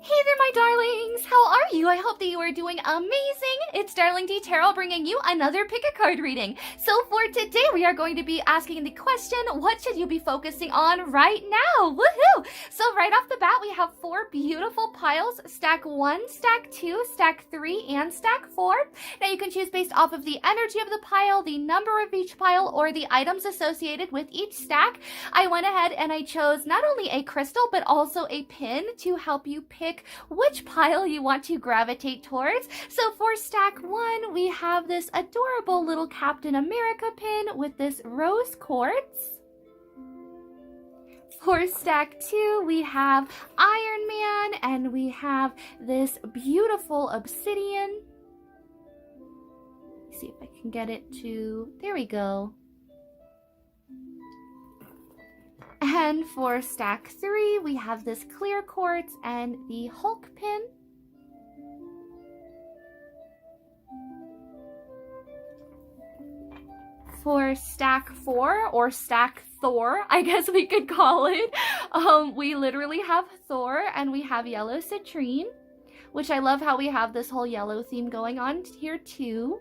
Hey there, my darlings! How are you? I hope that you are doing amazing. It's DarlingDTarot bringing you another pick a card reading. So for today, we are going to be asking the question, what should you be focusing on right now? Woohoo! So right off the bat, we have 4 beautiful piles. Stack 1, stack 2, stack 3, and stack 4. Now you can choose based off of the energy of the pile, the number of each pile, or the items associated with each stack. I went ahead and I chose not only a crystal, but also a pin to help you pick which pile you want to gravitate towards. So for stack 1, we have this adorable little Captain America pin with this rose quartz. For stack 2, we have Iron Man, and we have this beautiful obsidian. Let's see if I can get it to, there we go. And for stack 3, we have this clear quartz and the Hulk pin. For stack 4, or stack Thor, I guess we could call it, we literally have Thor, and we have yellow citrine, which I love how we have this whole yellow theme going on here too.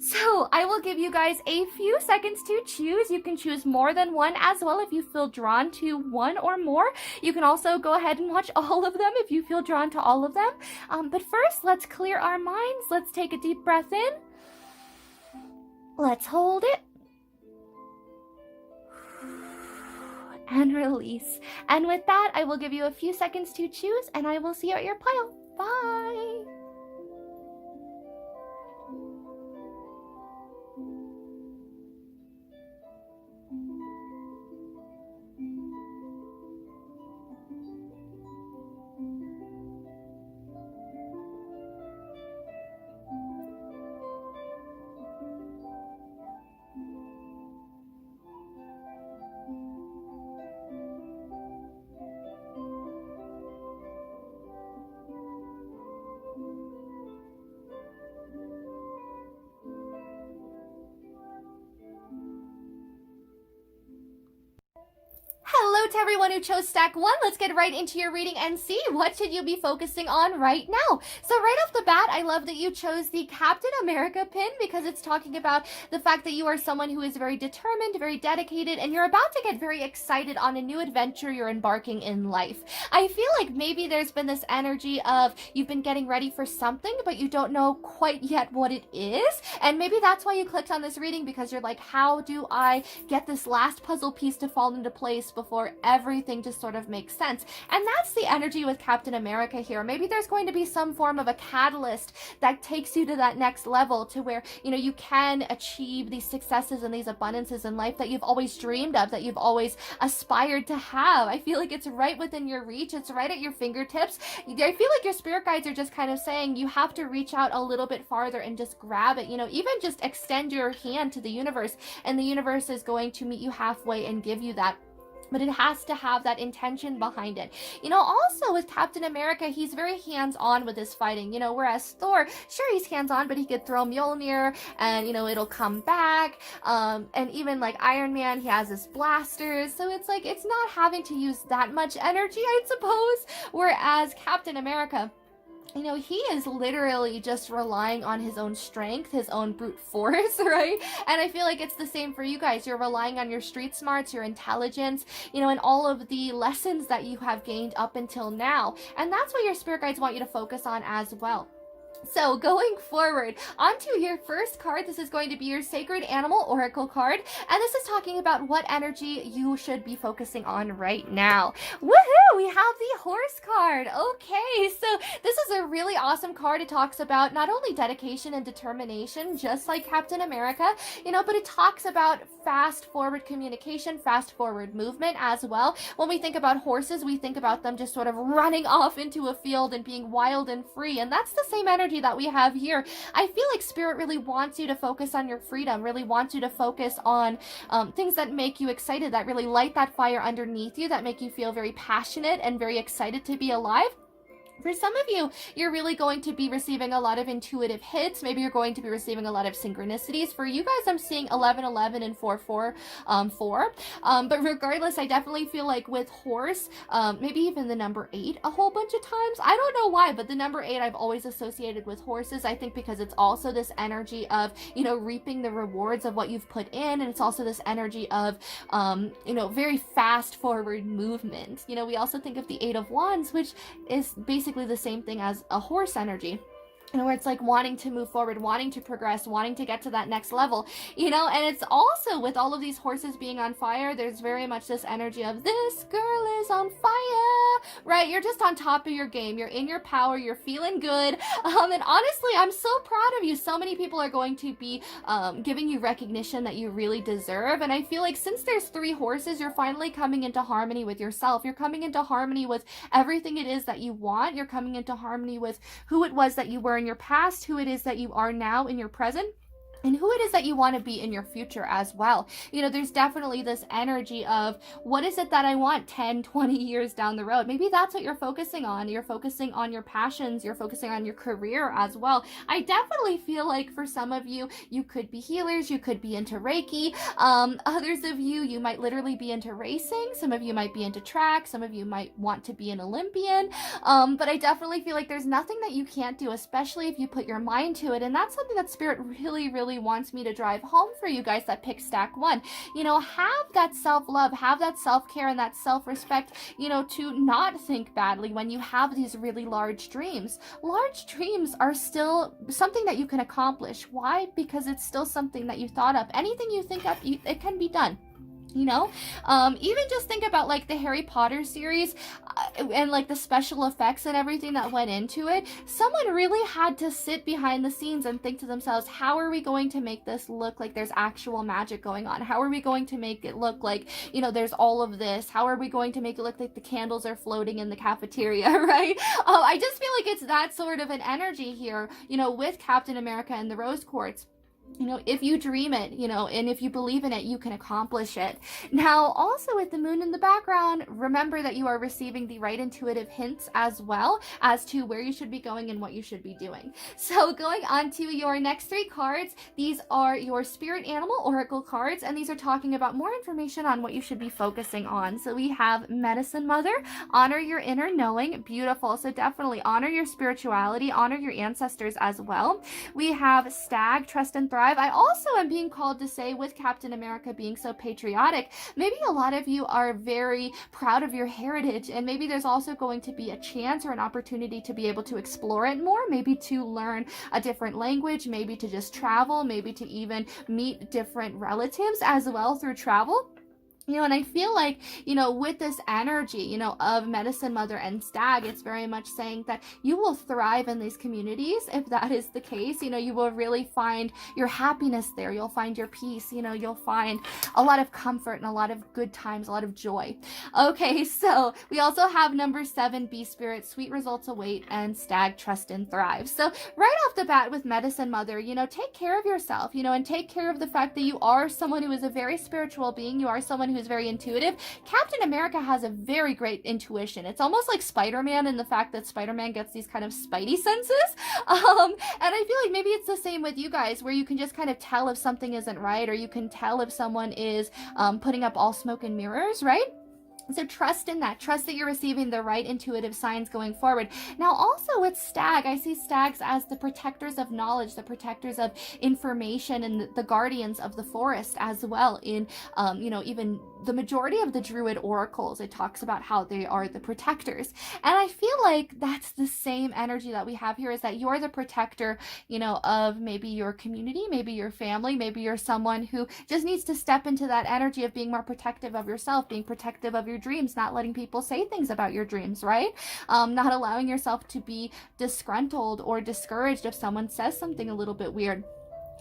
So I will give you guys a few seconds to choose. You can choose more than one as well if you feel drawn to one or more. You can also go ahead and watch all of them if you feel drawn to all of them. But first, let's clear our minds. Let's take a deep breath in. Let's hold it. And release. And with that, I will give you a few seconds to choose, and I will see you at your pile. Bye. Hello to everyone who chose stack 1. Let's get right into your reading and see what should you be focusing on right now. So right off the bat, I love that you chose the Captain America pin because it's talking about the fact that you are someone who is very determined, very dedicated, and you're about to get very excited on a new adventure you're embarking in life. I feel like maybe there's been this energy of you've been getting ready for something, but you don't know quite yet what it is. And maybe that's why you clicked on this reading, because you're like, how do I get this last puzzle piece to fall into place before everything just sort of makes sense? And that's the energy with Captain America here. Maybe there's going to be some form of a catalyst that takes you to that next level to where, you can achieve these successes and these abundances in life that you've always dreamed of, that you've always aspired to have. I feel like it's right within your reach. It's right at your fingertips. I feel like your spirit guides are just kind of saying you have to reach out a little bit farther and just grab it. Even just extend your hand to the universe, and the universe is going to meet you halfway and give you that. But it has to have that intention behind it. Also with Captain America, he's very hands-on with his fighting, whereas Thor, sure, he's hands-on, but he could throw Mjolnir and, it'll come back. And even like Iron Man, he has his blasters. So it's like, it's not having to use that much energy, I suppose. Whereas Captain America, he is literally just relying on his own strength, his own brute force, right? And I feel like it's the same for you guys. You're relying on your street smarts, your intelligence, and all of the lessons that you have gained up until now. And that's what your spirit guides want you to focus on as well. So going forward, onto your first card, this is going to be your Sacred Animal Oracle card, and this is talking about what energy you should be focusing on right now. Woohoo! We have the Horse card. Okay, so this is a really awesome card. It talks about not only dedication and determination, just like Captain America, but it talks about fast forward communication, fast forward movement as well. When we think about horses, we think about them just sort of running off into a field and being wild and free, and that's the same energy that we have here. I feel like Spirit really wants you to focus on your freedom, really wants you to focus on things that make you excited, that really light that fire underneath you, that make you feel very passionate and very excited to be alive. For some of you, you're really going to be receiving a lot of intuitive hits. Maybe you're going to be receiving a lot of synchronicities. For you guys, I'm seeing 1111 and 444. But regardless, I definitely feel like with horse, maybe even the number 8 a whole bunch of times. I don't know why, but the number 8 I've always associated with horses. I think because it's also this energy of, you know, reaping the rewards of what you've put in. And it's also this energy of, you know, very fast forward movement. You know, we also think of the 8 of Wands, which is basically the same thing as a horse energy. You know, where it's like wanting to move forward, wanting to progress, wanting to get to that next level, you know, and it's also with all of these horses being on fire, there's very much this energy of this girl is on fire, right? You're just on top of your game. You're in your power. You're feeling good. And honestly, I'm so proud of you. So many people are going to be giving you recognition that you really deserve. And I feel like since there's 3 horses, you're finally coming into harmony with yourself. You're coming into harmony with everything it is that you want. You're coming into harmony with who it was that you were in your past, who it is that you are now in your present, and who it is that you want to be in your future as well. You know, there's definitely this energy of what is it that I want 10, 20 years down the road? Maybe that's what you're focusing on. You're focusing on your passions. You're focusing on your career as well. I definitely feel like for some of you, you could be healers. You could be into Reiki. Others of you, you might literally be into racing. Some of you might be into track. Some of you might want to be an Olympian. But I definitely feel like there's nothing that you can't do, especially if you put your mind to it. And that's something that Spirit really wants me to drive home for you guys that pick stack 1. You know, have that self-love, have that self-care and that self-respect, you know, to not think badly when you have these really large dreams. Large dreams are still something that you can accomplish. Why? Because it's still something that you thought of. Anything you think of, it can be done. You know, even just think about like the Harry Potter series and like the special effects and everything that went into it. Someone really had to sit behind the scenes and think to themselves, how are we going to make this look like there's actual magic going on? How are we going to make it look like, you know, there's all of this? How are we going to make it look like the candles are floating in the cafeteria, right? I just feel like it's that sort of an energy here, you know, with Captain America and the Rose Quartz. You know, if you dream it, you know, and if you believe in it, you can accomplish it. Now, also with the moon in the background, remember that you are receiving the right intuitive hints as well as to where you should be going and what you should be doing. So going on to your next 3 cards, these are your spirit animal oracle cards, and these are talking about more information on what you should be focusing on. So we have Medicine Mother, honor your inner knowing, beautiful. So definitely honor your spirituality, honor your ancestors as well. We have Stag, trust and thrive. I also am being called to say, with Captain America being so patriotic, maybe a lot of you are very proud of your heritage, and maybe there's also going to be a chance or an opportunity to be able to explore it more, maybe to learn a different language, maybe to just travel, maybe to even meet different relatives as well through travel. You know, and I feel like, you know, with this energy, you know, of Medicine Mother and Stag, it's very much saying that you will thrive in these communities. If that is the case, you know, you will really find your happiness there. You'll find your peace, you know, you'll find a lot of comfort and a lot of good times, a lot of joy. Okay, so we also have number 7, Bee Spirit, sweet results await, and Stag, trust and thrive. So right off the bat with Medicine Mother, you know, take care of yourself, you know, and take care of the fact that you are someone who is a very spiritual being. You are someone who's very intuitive. Captain America has a very great intuition. It's almost like Spider-Man in the fact that Spider-Man gets these kind of spidey senses. And I feel like maybe it's the same with you guys, where you can just kind of tell if something isn't right, or you can tell if someone is putting up all smoke and mirrors, right? So trust in that. Trust that you're receiving the right intuitive signs going forward. Now, also with Stag, I see Stags as the protectors of knowledge, the protectors of information, and the guardians of the forest as well. In, you know, even the majority of the Druid oracles, it talks about how they are the protectors. And I feel like that's the same energy that we have here, is that you're the protector, you know, of maybe your community, maybe your family, maybe you're someone who just needs to step into that energy of being more protective of yourself, being protective of your dreams, not letting people say things about your dreams, right? Not allowing yourself to be disgruntled or discouraged if someone says something a little bit weird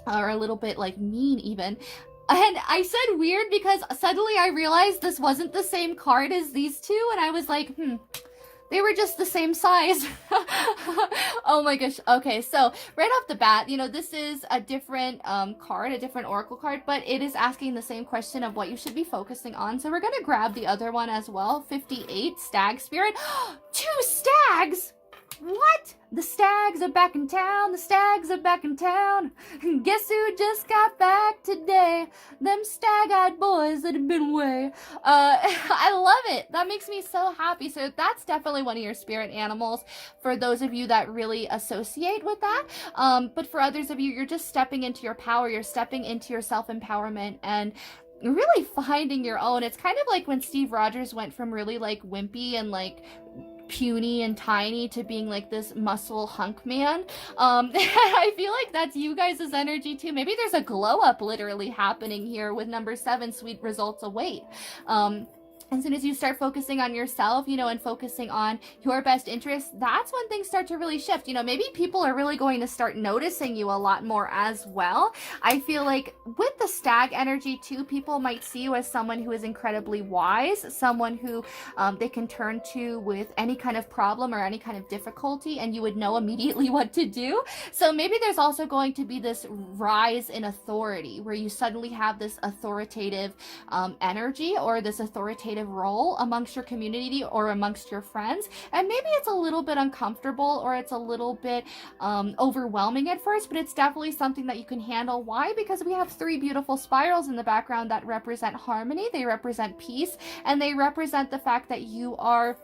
or a little bit like mean even. And I said weird because suddenly I realized this wasn't the same card as these two, and I was like, they were just the same size. Oh my gosh. Okay, so right off the bat, you know, this is a different card, a different oracle card, but it is asking the same question of what you should be focusing on. So we're going to grab the other one as well. 58, Stag Spirit. 2 stags! What? The stags are back in town, the stags are back in town. Guess who just got back today? Them stag-eyed boys that have been away. I love it. That makes me so happy. So that's definitely one of your spirit animals for those of you that really associate with that. But for others of you, you're just stepping into your power. You're stepping into your self-empowerment and really finding your own. It's kind of like when Steve Rogers went from really like wimpy and like puny and tiny to being like this muscle hunk man. I feel like that's you guys' energy too. Maybe there's a glow up literally happening here with number 7, sweet results await. As soon as you start focusing on yourself, you know, and focusing on your best interests, that's when things start to really shift. You know, maybe people are really going to start noticing you a lot more as well. I feel like with the stag energy too, people might see you as someone who is incredibly wise, someone who they can turn to with any kind of problem or any kind of difficulty, and you would know immediately what to do. So maybe there's also going to be this rise in authority where you suddenly have this authoritative energy or this authoritative role amongst your community or amongst your friends, and maybe it's a little bit uncomfortable or it's a little bit overwhelming at first, but it's definitely something that you can handle. Why? Because we have 3 beautiful spirals in the background that represent harmony, they represent peace, and they represent the fact that you are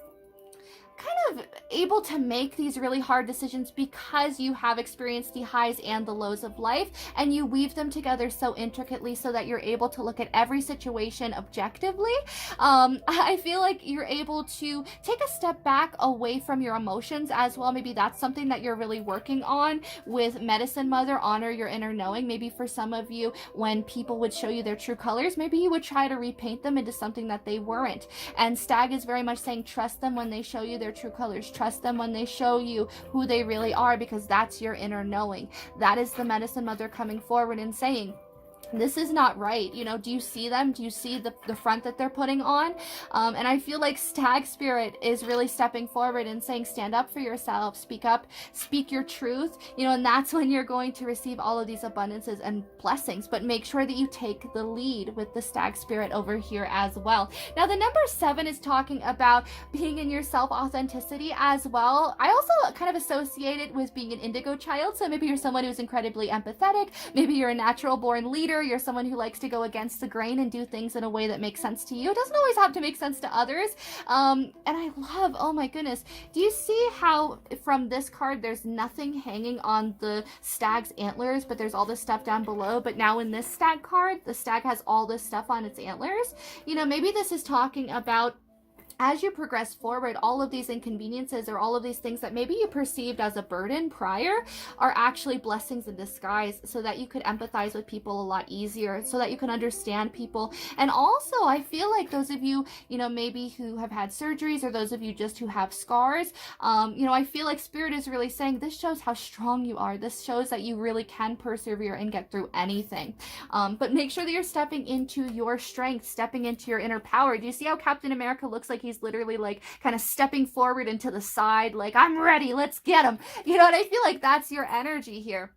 kind of able to make these really hard decisions because you have experienced the highs and the lows of life, and you weave them together so intricately so that you're able to look at every situation objectively. I feel like you're able to take a step back away from your emotions as well. Maybe that's something that you're really working on with Medicine Mother. Honor your inner knowing. Maybe for some of you, when people would show you their true colors, maybe you would try to repaint them into something that they weren't. And Stag is very much saying trust them when they show you their true colors. Trust them when they show you who they really are, because that's your inner knowing. That is the Medicine Mother coming forward and saying, this is not right. You know, do you see them? Do you see the front that they're putting on? And I feel like Stag Spirit is really stepping forward and saying, stand up for yourself, speak up, speak your truth, you know, and that's when you're going to receive all of these abundances and blessings. But make sure that you take the lead with the Stag Spirit over here as well. Now, the number 7 is talking about being in your self-authenticity as well. I also kind of associate it with being an indigo child. So maybe you're someone who's incredibly empathetic. Maybe you're a natural born leader. You're someone who likes to go against the grain and do things in a way that makes sense to you. It doesn't always have to make sense to others. And I love, oh my goodness, do you see how from this card there's nothing hanging on the stag's antlers, but there's all this stuff down below? But now in this stag card, the stag has all this stuff on its antlers. You know, maybe this is talking about as you progress forward, all of these inconveniences or all of these things that maybe you perceived as a burden prior are actually blessings in disguise, so that you could empathize with people a lot easier, so that you can understand people. And also, I feel like those of you, you know, maybe who have had surgeries, or those of you just who have scars, you know, I feel like Spirit is really saying this shows how strong you are. This shows that you really can persevere and get through anything. But make sure that you're stepping into your strength, stepping into your inner power. Do you see how Captain America looks like he's literally like kind of stepping forward and to the side, like, I'm ready, let's get him. You know, and I feel like that's your energy here.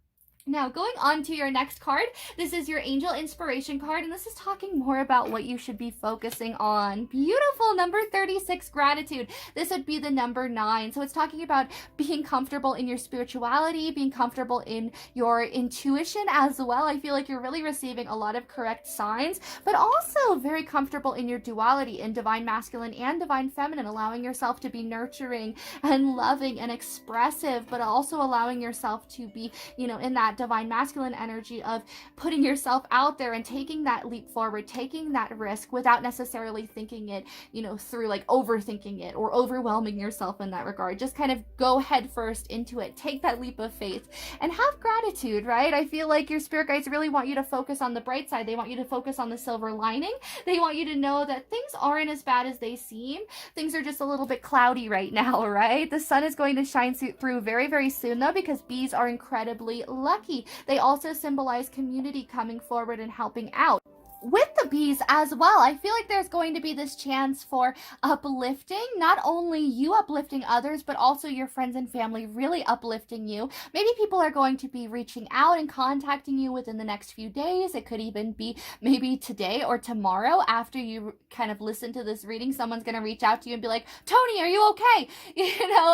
Now, going on to your next card, this is your Angel Inspiration card, and this is talking more about what you should be focusing on. Beautiful. Number 36, Gratitude. This would be the number 9. So it's talking about being comfortable in your spirituality, being comfortable in your intuition as well. I feel like you're really receiving a lot of correct signs, but also very comfortable in your duality, in Divine Masculine and Divine Feminine, allowing yourself to be nurturing and loving and expressive, but also allowing yourself to be, you know, in that Divine Masculine energy of putting yourself out there and taking that leap forward, taking that risk without necessarily thinking it, you know, through like overthinking it or overwhelming yourself in that regard. Just kind of go head first into it, take that leap of faith and have gratitude, right? I feel like your spirit guides really want you to focus on the bright side. They want you to focus on the silver lining. They want you to know that things aren't as bad as they seem. Things are just a little bit cloudy right now, right? The sun is going to shine through very, very soon though, because bees are incredibly lucky. They also symbolize community coming forward and helping out. with the bees as well, I feel like there's going to be this chance for uplifting, not only you uplifting others, but also your friends and family really uplifting you. Maybe people are going to be reaching out and contacting you within the next few days. It could even be maybe today or tomorrow after you kind of listen to this reading. Someone's going to reach out to you and be like, Tony, are you okay?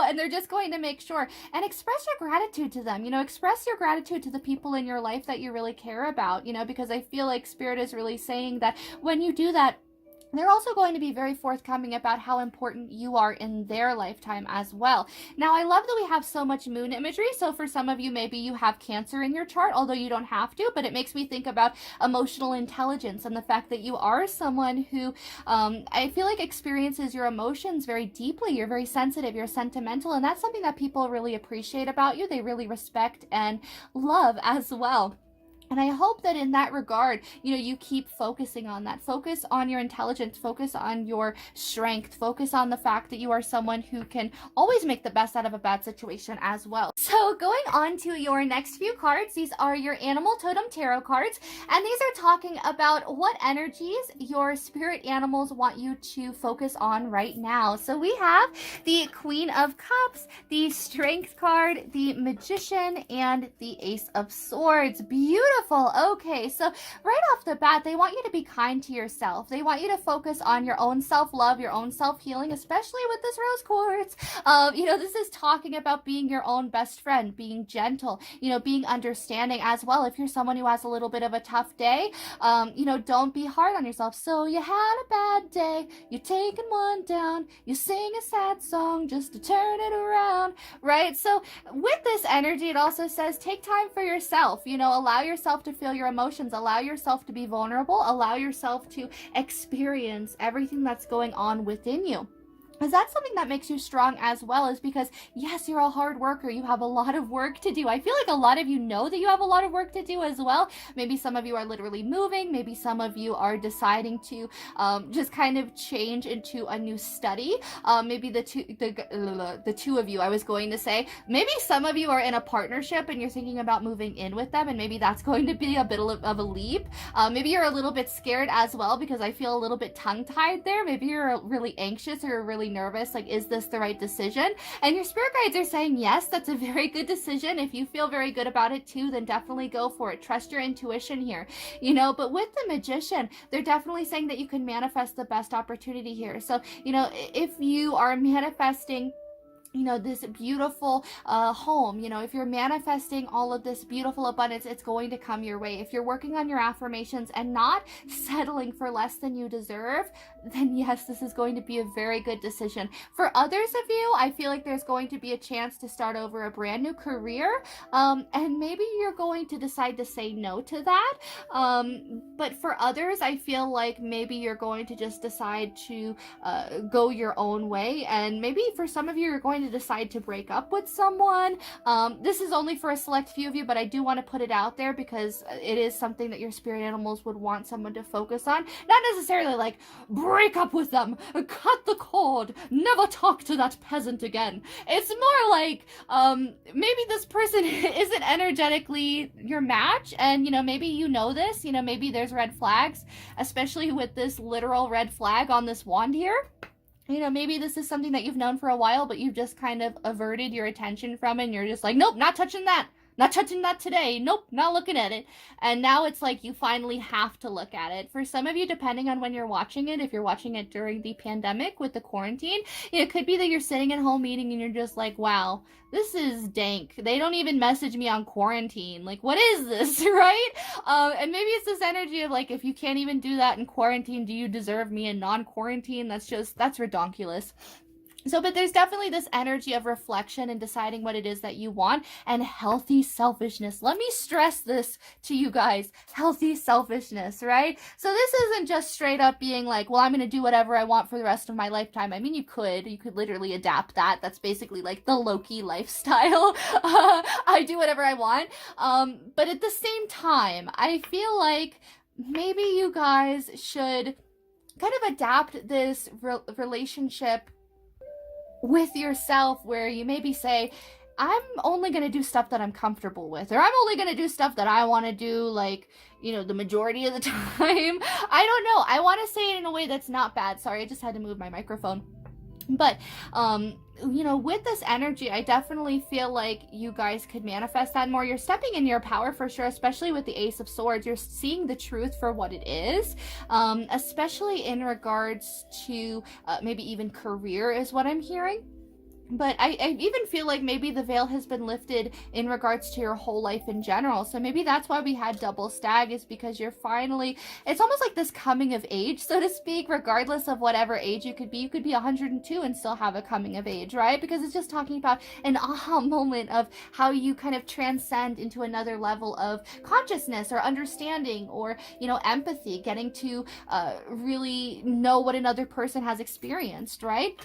And they're just going to make sure and express your gratitude to them. Express your gratitude to the people in your life that you really care about, because I feel like Spirit is really saying that when you do that, they're also going to be very forthcoming about how important you are in their lifetime as well. Now, I love that we have so much moon imagery. So for some of you, maybe you have Cancer in your chart, although you don't have to, but it makes me think about emotional intelligence and the fact that you are someone who I feel like experiences your emotions very deeply. You're very sensitive, you're sentimental, and that's something that people really appreciate about you. They really respect and love as well. And I hope that in that regard, you keep focusing on that. Focus on your intelligence, focus on your strength, focus on the fact that you are someone who can always make the best out of a bad situation as well. So going on to your next few cards, these are your Animal Totem Tarot cards, and these are talking about what energies your spirit animals want you to focus on right now. So we have the Queen of Cups, the Strength card, the Magician, and the Ace of Swords. Beautiful. Okay, so right off the bat, they want you to be kind to yourself. They want you to focus on your own self-love, your own self-healing, especially with this rose quartz. This is talking about being your own best friend, being gentle, being understanding as well. If you're someone who has a little bit of a tough day, don't be hard on yourself. So you had a bad day, you're taking one down, you sing a sad song just to turn it around, right? So with this energy, it also says take time for yourself, allow yourself to feel your emotions, allow yourself to be vulnerable, allow yourself to experience everything that's going on within you. Is that something that makes you strong as well? Is because, yes, you're a hard worker. You have a lot of work to do. I feel like a lot of you know that you have a lot of work to do as well. Maybe some of you are literally moving. Maybe some of you are deciding to just kind of change into a new study. Maybe the two of you, I was going to say, maybe some of you are in a partnership and you're thinking about moving in with them, and maybe that's going to be a bit of a leap. Maybe you're a little bit scared as well, because I feel a little bit tongue-tied there. Maybe you're really anxious or really nervous, like, is this the right decision? And your spirit guides are saying yes, that's a very good decision. If you feel very good about it too, then definitely go for it. Trust your intuition here, but with the Magician, they're definitely saying that you can manifest the best opportunity here. So if you are manifesting this beautiful home, if you're manifesting all of this beautiful abundance, it's going to come your way. If you're working on your affirmations and not settling for less than you deserve, then yes, this is going to be a very good decision. For others of you, I feel like there's going to be a chance to start over a brand new career, and maybe you're going to decide to say no to that. But for others, I feel like maybe you're going to just decide to go your own way, and maybe for some of you, you're going to decide to break up with someone. This is only for a select few of you, but I do want to put it out there because it is something that your spirit animals would want someone to focus on. Not necessarily like break up with them, cut the cord, never talk to that peasant again. It's more like maybe this person isn't energetically your match, and maybe this, maybe there's red flags, especially with this literal red flag on this wand here. Maybe this is something that you've known for a while, but you've just kind of averted your attention from it, and you're just like, nope, not touching that. Not touching that today. Nope, not looking at it. And now it's like you finally have to look at it. For some of you, depending on when you're watching it, if you're watching it during the pandemic with the quarantine, it could be that you're sitting at home eating and you're just like, wow, this is dank. They don't even message me on quarantine. Like, what is this, right? And maybe it's this energy of like, if you can't even do that in quarantine, do you deserve me in non-quarantine? That's redonkulous. So, but there's definitely this energy of reflection and deciding what it is that you want, and healthy selfishness. Let me stress this to you guys. Healthy selfishness, right? So this isn't just straight up being like, well, I'm going to do whatever I want for the rest of my lifetime. I mean, you could literally adapt that. That's basically like the Loki lifestyle. I do whatever I want. But at the same time, I feel like maybe you guys should kind of adapt this relationship with yourself, where you maybe say, I'm only going to do stuff that I'm comfortable with, or I'm only going to do stuff that I want to do, like, you know, the majority of the time. I don't know. I want to say it in a way that's not bad. Sorry, I just had to move my microphone. But, you know, with this energy, I definitely feel like you guys could manifest that more. You're stepping in your power for sure, especially with the Ace of Swords. You're seeing the truth for what it is, especially in regards to maybe even career is what I'm hearing. But I even feel like maybe the veil has been lifted in regards to your whole life in general. So maybe that's why we had double stag, is because you're finally, it's almost like this coming of age, so to speak, regardless of whatever age you could be. You could be 102 and still have a coming of age, right? Because it's just talking about an aha moment of how you kind of transcend into another level of consciousness or understanding or, you know, empathy, getting to really know what another person has experienced, right?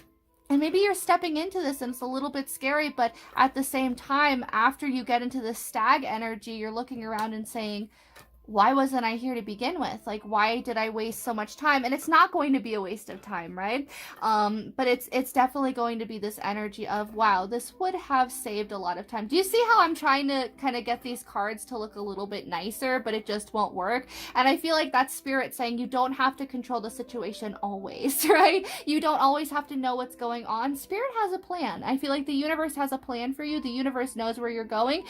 And maybe you're stepping into this and it's a little bit scary, but at the same time, after you get into the stag energy, you're looking around and saying, why wasn't I here to begin with? Like, why did I waste so much time? And it's not going to be a waste of time, right? But it's definitely going to be this energy of, wow, this would have saved a lot of time. Do you see how I'm trying to kind of get these cards to look a little bit nicer, but it just won't work? And I feel like that's spirit saying you don't have to control the situation always, right? You don't always have to know what's going on. Spirit has a plan. I feel like the universe has a plan for you. The universe knows where you're going.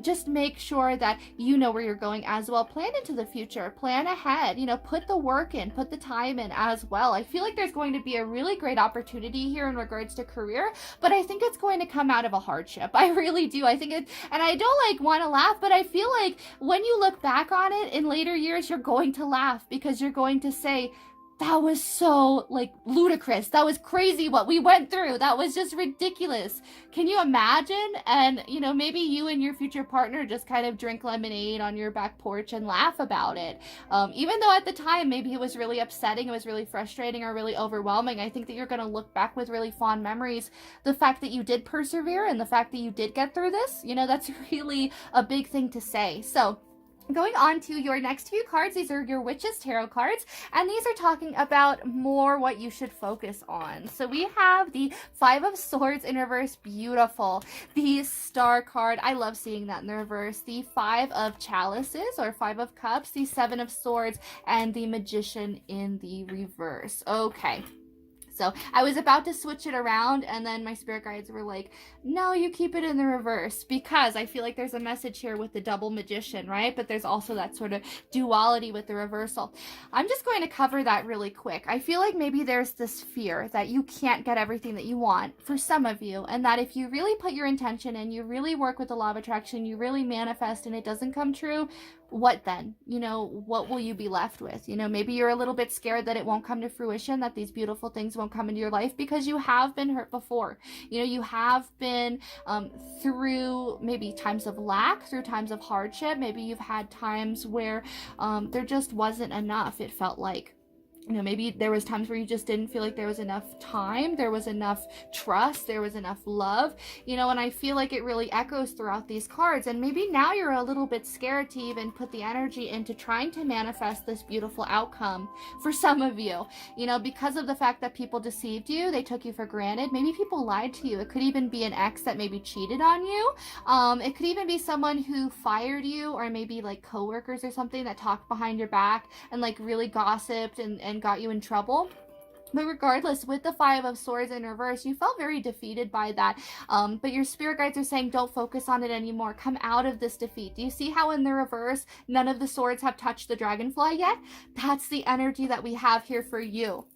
Just make sure that you know where you're going as well. Plan into the future, plan ahead, you know, put the work in, put the time in as well. I feel like there's going to be a really great opportunity here in regards to career, but I think it's going to come out of a hardship. I really do. I think it, and I don't like want to laugh, but I feel like when you look back on it in later years, you're going to laugh because you're going to say, that was so, like, ludicrous. That was crazy what we went through. That was just ridiculous. Can you imagine? And, you know, maybe you and your future partner just kind of drink lemonade on your back porch and laugh about it. Even though at the time, maybe it was really upsetting, it was really frustrating or really overwhelming, I think that you're going to look back with really fond memories. The fact that you did persevere and the fact that you did get through this, you know, that's really a big thing to say. So, going on to your next few cards, these are your Witch's Tarot cards, and these are talking about more what you should focus on. So we have the Five of Swords in reverse, beautiful. The Star card, I love seeing that in the reverse. The Five of Chalices or Five of Cups, the Seven of Swords, and the Magician in the reverse. Okay. So I was about to switch it around, and then my spirit guides were like, no, you keep it in the reverse, because I feel like there's a message here with the double magician, right? But there's also that sort of duality with the reversal. I'm just going to cover that really quick. I feel like maybe there's this fear that you can't get everything that you want for some of you, and that if you really put your intention in, you really work with the law of attraction, you really manifest and it doesn't come true, what then? You know, what will you be left with? You know, maybe you're a little bit scared that it won't come to fruition, that these beautiful things won't come into your life because you have been hurt before. You know, you have been through maybe times of lack, through times of hardship. Maybe you've had times where there just wasn't enough, it felt like. You know, maybe there was times where you just didn't feel like there was enough time, there was enough trust, there was enough love, you know, and I feel like it really echoes throughout these cards. And maybe now you're a little bit scared to even put the energy into trying to manifest this beautiful outcome for some of you, you know, because of the fact that people deceived you, they took you for granted. Maybe people lied to you. It could even be an ex that maybe cheated on you. It could even be someone who fired you, or maybe like coworkers or something that talked behind your back and like really gossiped and got you in trouble. But regardless, with the Five of Swords in reverse, you felt very defeated by that. But your spirit guides are saying, don't focus on it anymore. Come out of this defeat. Do you see how in the reverse, none of the swords have touched the dragonfly yet? That's the energy that we have here for you.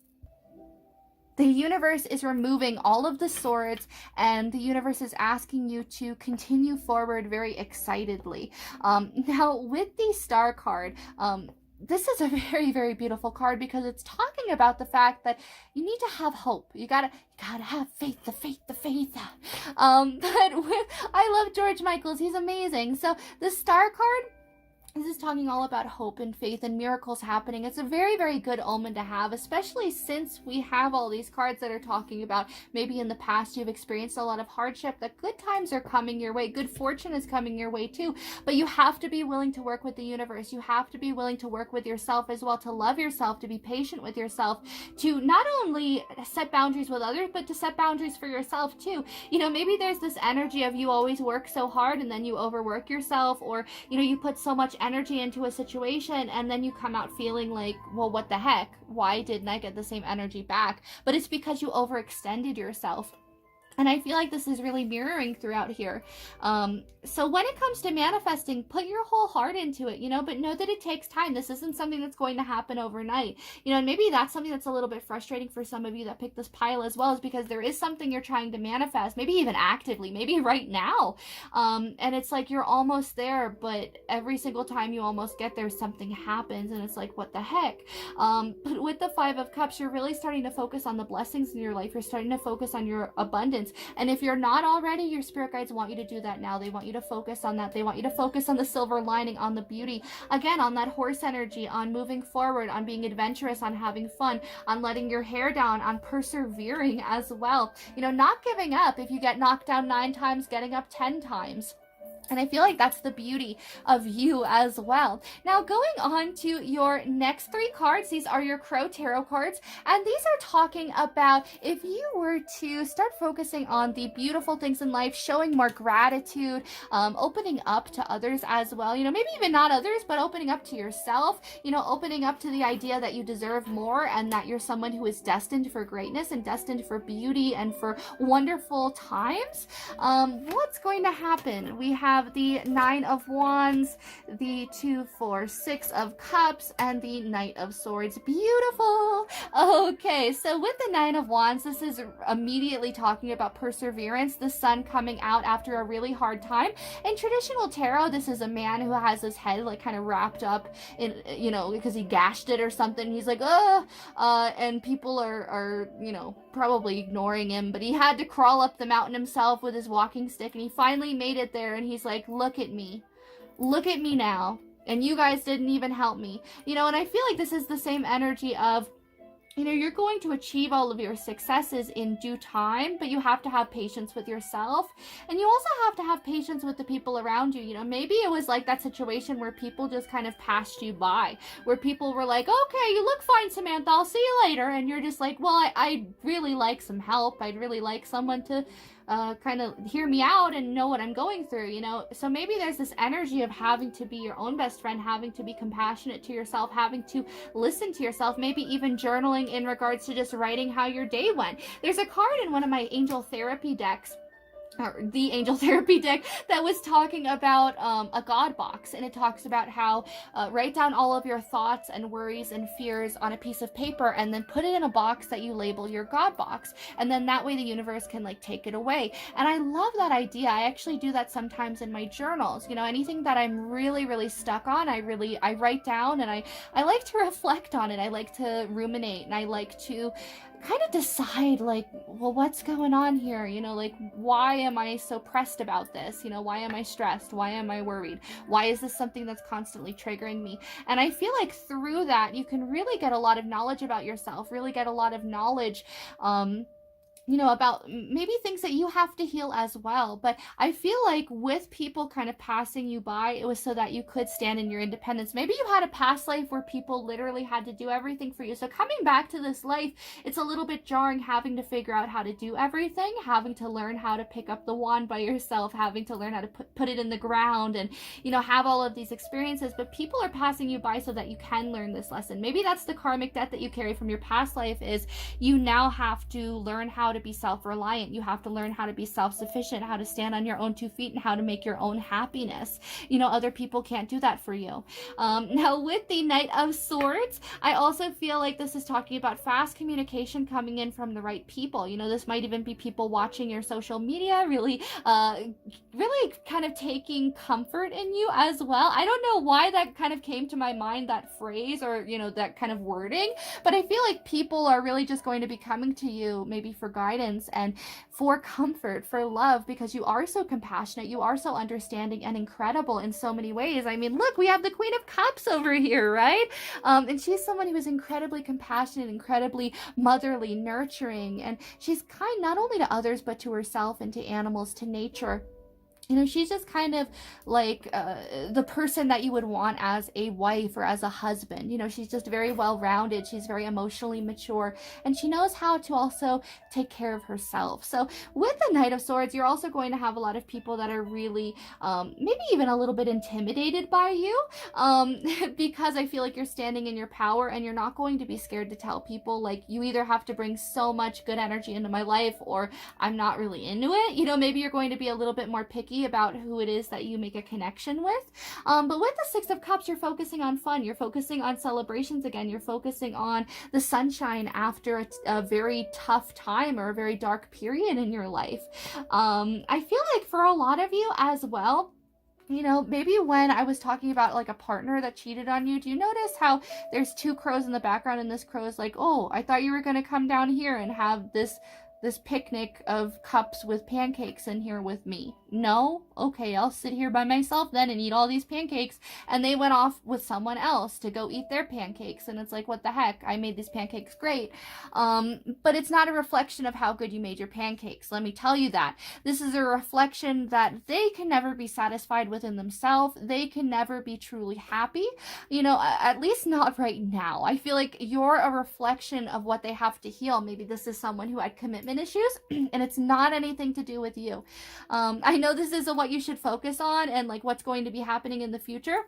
The universe is removing all of the swords, and the universe is asking you to continue forward very excitedly. Now, with the Star card, this is a very, very beautiful card because it's talking about the fact that you need to have hope. You gotta have faith, the faith. But I love George Michaels. He's amazing. So the Star card, This is talking all about hope and faith and miracles happening. It's a very, very good omen to have, especially since we have all these cards that are talking about maybe in the past you've experienced a lot of hardship, that good times are coming your way. Good fortune is coming your way too. But you have to be willing to work with the universe. You have to be willing to work with yourself as well, to love yourself, to be patient with yourself, to not only set boundaries with others, but to set boundaries for yourself too. You know, maybe there's this energy of you always work so hard and then you overwork yourself, or, you know, you put so much energy into a situation and then you come out feeling like, well, what the heck? Why didn't I get the same energy back? But it's because you overextended yourself. And I feel like this is really mirroring throughout here. So when it comes to manifesting, put your whole heart into it, you know, but know that it takes time. This isn't something that's going to happen overnight. You know, and maybe that's something that's a little bit frustrating for some of you that picked this pile as well, is because there is something you're trying to manifest, maybe even actively, maybe right now. And it's like you're almost there, but every single time you almost get there, something happens and it's like, what the heck? But with the Five of Cups, you're really starting to focus on the blessings in your life. You're starting to focus on your abundance. And if you're not already, your spirit guides want you to do that now. They want you to focus on that. They want you to focus on the silver lining, on the beauty, again, on that horse energy, on moving forward, on being adventurous, on having fun, on letting your hair down, on persevering as well. You know, not giving up. If you get knocked down 9 times, getting up 10 times. And I feel like that's the beauty of you as well. Now, going on to your next 3 cards, these are your Crow Tarot cards. And these are talking about if you were to start focusing on the beautiful things in life, showing more gratitude, opening up to others as well. You know, maybe even not others, but opening up to yourself. You know, opening up to the idea that you deserve more and that you're someone who is destined for greatness and destined for beauty and for wonderful times. What's going to happen? We have the 9 of Wands, the 2, 4, 6 of Cups, and the Knight of Swords. Beautiful. Okay, so with the 9 of Wands, this is immediately talking about perseverance, the sun coming out after a really hard time. In traditional tarot, this is a man who has his head like kind of wrapped up in, you know, because he gashed it or something. He's like, and people are, you know, probably ignoring him, but he had to crawl up the mountain himself with his walking stick, and he finally made it there, and he's like, look at me now, and you guys didn't even help me, you know. And I feel like this is the same energy of, you know, you're going to achieve all of your successes in due time, but you have to have patience with yourself. And you also have to have patience with the people around you. You know, maybe it was like that situation where people just kind of passed you by, where people were like, okay, you look fine, Samantha, I'll see you later. And you're just like, well, I'd really like some help. I'd really like someone to kind of hear me out and know what I'm going through, you know. So maybe there's this energy of having to be your own best friend, having to be compassionate to yourself, having to listen to yourself, maybe even journaling in regards to just writing how your day went. There's a card in one of my angel therapy decks, or the angel therapy deck, that was talking about a God box, and it talks about how write down all of your thoughts and worries and fears on a piece of paper and then put it in a box that you label your God box, and then that way the universe can like take it away. And I love that idea. I actually do that sometimes in my journals. You know, anything that I'm really stuck on, I write down, and I like to reflect on it. I like to ruminate, and I like to kind of decide, like, well, what's going on here? You know, like, why am I so pressed about this? You know, why am I stressed? Why am I worried? Why is this something that's constantly triggering me? And I feel like through that, you can really get a lot of knowledge about yourself, really get a lot of knowledge, you know, about maybe things that you have to heal as well. But I feel like with people kind of passing you by, it was so that you could stand in your independence. Maybe you had a past life where people literally had to do everything for you. So coming back to this life, it's a little bit jarring, having to figure out how to do everything, having to learn how to pick up the wand by yourself, having to learn how to put it in the ground, and, you know, have all of these experiences. But people are passing you by so that you can learn this lesson. Maybe that's the karmic debt that you carry from your past life, is you now have to learn how to be self-reliant. You have to learn how to be self-sufficient, how to stand on your own 2 feet, and how to make your own happiness. You know, other people can't do that for you. Now with the Knight of Swords, I also feel like this is talking about fast communication coming in from the right people. You know, this might even be people watching your social media, really kind of taking comfort in you as well. I don't know why that kind of came to my mind, that phrase, or, you know, that kind of wording, but I feel like people are really just going to be coming to you maybe for God guidance and for comfort, for love, because you are so compassionate, you are so understanding and incredible in so many ways. I mean, look, we have the Queen of Cups over here, right? And she's someone who is incredibly compassionate, incredibly motherly, nurturing, and she's kind not only to others, but to herself and to animals, to nature. You know, she's just kind of like the person that you would want as a wife or as a husband. You know, she's just very well-rounded. She's very emotionally mature, and she knows how to also take care of herself. So with the Knight of Swords, you're also going to have a lot of people that are really maybe even a little bit intimidated by you because I feel like you're standing in your power, and you're not going to be scared to tell people, like, you either have to bring so much good energy into my life or I'm not really into it. You know, maybe you're going to be a little bit more picky about who it is that you make a connection with. But with the Six of Cups, you're focusing on fun. You're focusing on celebrations again. You're focusing on the sunshine after a very tough time or a very dark period in your life. I feel like for a lot of you as well, you know, maybe when I was talking about like a partner that cheated on you, do you notice how there's two crows in the background, and this crow is like, oh, I thought you were going to come down here and have this picnic of cups with pancakes in here with me. No? Okay, I'll sit here by myself then and eat all these pancakes. And they went off with someone else to go eat their pancakes. And it's like, what the heck? I made these pancakes great. But it's not a reflection of how good you made your pancakes. Let me tell you that. This is a reflection that they can never be satisfied within themselves. They can never be truly happy. You know, at least not right now. I feel like you're a reflection of what they have to heal. Maybe this is someone who had commitment issues and it's not anything to do with you. I know this isn't what you should focus on and like what's going to be happening in the future,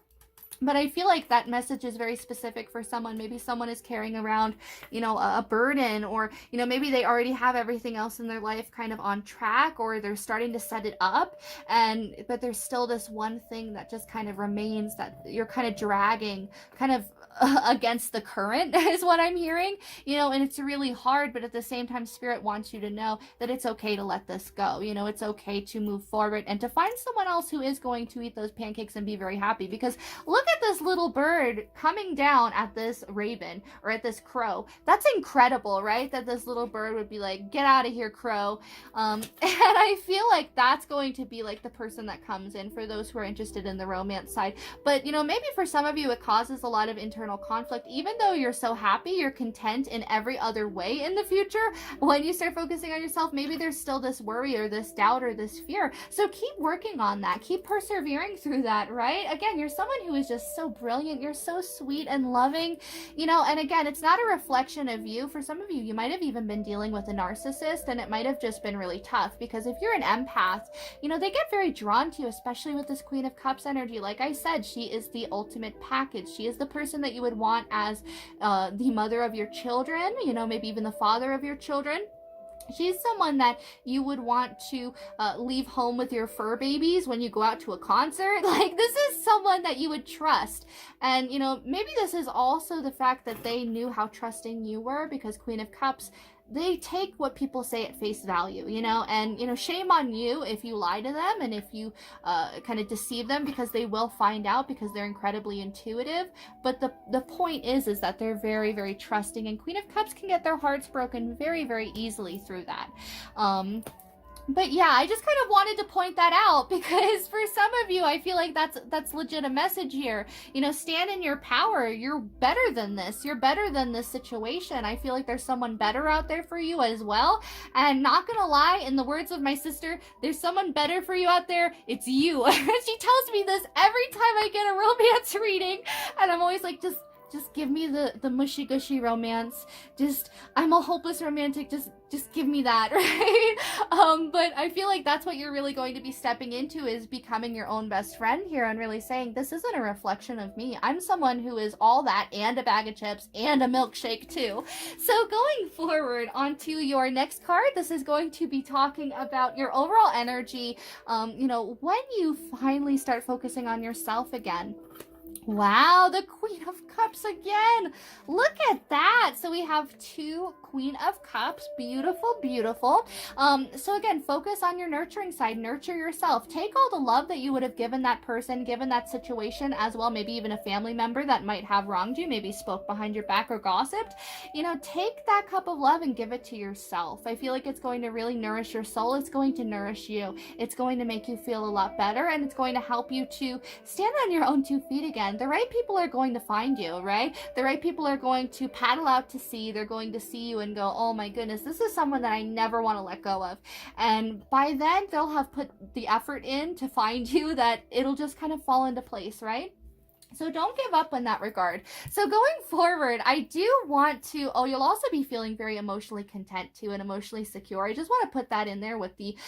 but I feel like that message is very specific for someone. Maybe someone is carrying around, you know, a burden, or, you know, maybe they already have everything else in their life kind of on track, or they're starting to set it up, but there's still this one thing that just kind of remains that you're kind of dragging kind of against the current is what I'm hearing, you know, and it's really hard, but at the same time, Spirit wants you to know that it's okay to let this go. You know, it's okay to move forward and to find someone else who is going to eat those pancakes and be very happy, because look at this little bird coming down at this raven or at this crow. That's incredible, right? That this little bird would be like, get out of here, crow. And I feel like that's going to be like the person that comes in for those who are interested in the romance side. But, you know, maybe for some of you, it causes a lot of internal conflict. Even though you're so happy, you're content in every other way in the future, when you start focusing on yourself, maybe there's still this worry or this doubt or this fear. So keep working on that. Keep persevering through that, right? Again, you're someone who is just so brilliant. You're so sweet and loving, you know, and again, it's not a reflection of you. For some of you, you might have even been dealing with a narcissist, and it might have just been really tough, because if you're an empath, you know, they get very drawn to you, especially with this Queen of Cups energy. Like I said, she is the ultimate package. She is the person that you would want as the mother of your children, you know, maybe even the father of your children. She's someone that you would want to leave home with your fur babies when you go out to a concert. Like, this is someone that you would trust. And, you know, maybe this is also the fact that they knew how trusting you were, because Queen of Cups, they take what people say at face value, you know, and, you know, shame on you if you lie to them and if you kind of deceive them, because they will find out, because they're incredibly intuitive. But the point is that they're very, very trusting, and Queen of Cups can get their hearts broken very, very easily through that. But yeah, I just kind of wanted to point that out, because for some of you, I feel like that's legit a message here. You know, stand in your power. You're better than this. You're better than this situation. I feel like there's someone better out there for you as well. And not gonna lie, in the words of my sister, there's someone better for you out there. It's you. She tells me this every time I get a romance reading, and I'm always like, just give me the mushy gushy romance. I'm a hopeless romantic. Just give me that, right? But I feel like that's what you're really going to be stepping into, is becoming your own best friend here, and really saying, this isn't a reflection of me. I'm someone who is all that and a bag of chips and a milkshake too. So going forward onto your next card, this is going to be talking about your overall energy, you know, when you finally start focusing on yourself again. Wow, the Queen of Cups again. Look at that. So we have 2 Queen of Cups. Beautiful, beautiful. So again, focus on your nurturing side. Nurture yourself. Take all the love that you would have given that person, given that situation as well, maybe even a family member that might have wronged you, maybe spoke behind your back or gossiped. You know, take that cup of love and give it to yourself. I feel like it's going to really nourish your soul. It's going to nourish you. It's going to make you feel a lot better, and it's going to help you to stand on your own 2 feet again. The right people are going to find you, right? The right people are going to paddle out to sea. They're going to see you and go, oh my goodness, this is someone that I never want to let go of. And by then, they'll have put the effort in to find you that it'll just kind of fall into place, right? So don't give up in that regard. So going forward, I do want to, you'll also be feeling very emotionally content too and emotionally secure. I just want to put that in there with the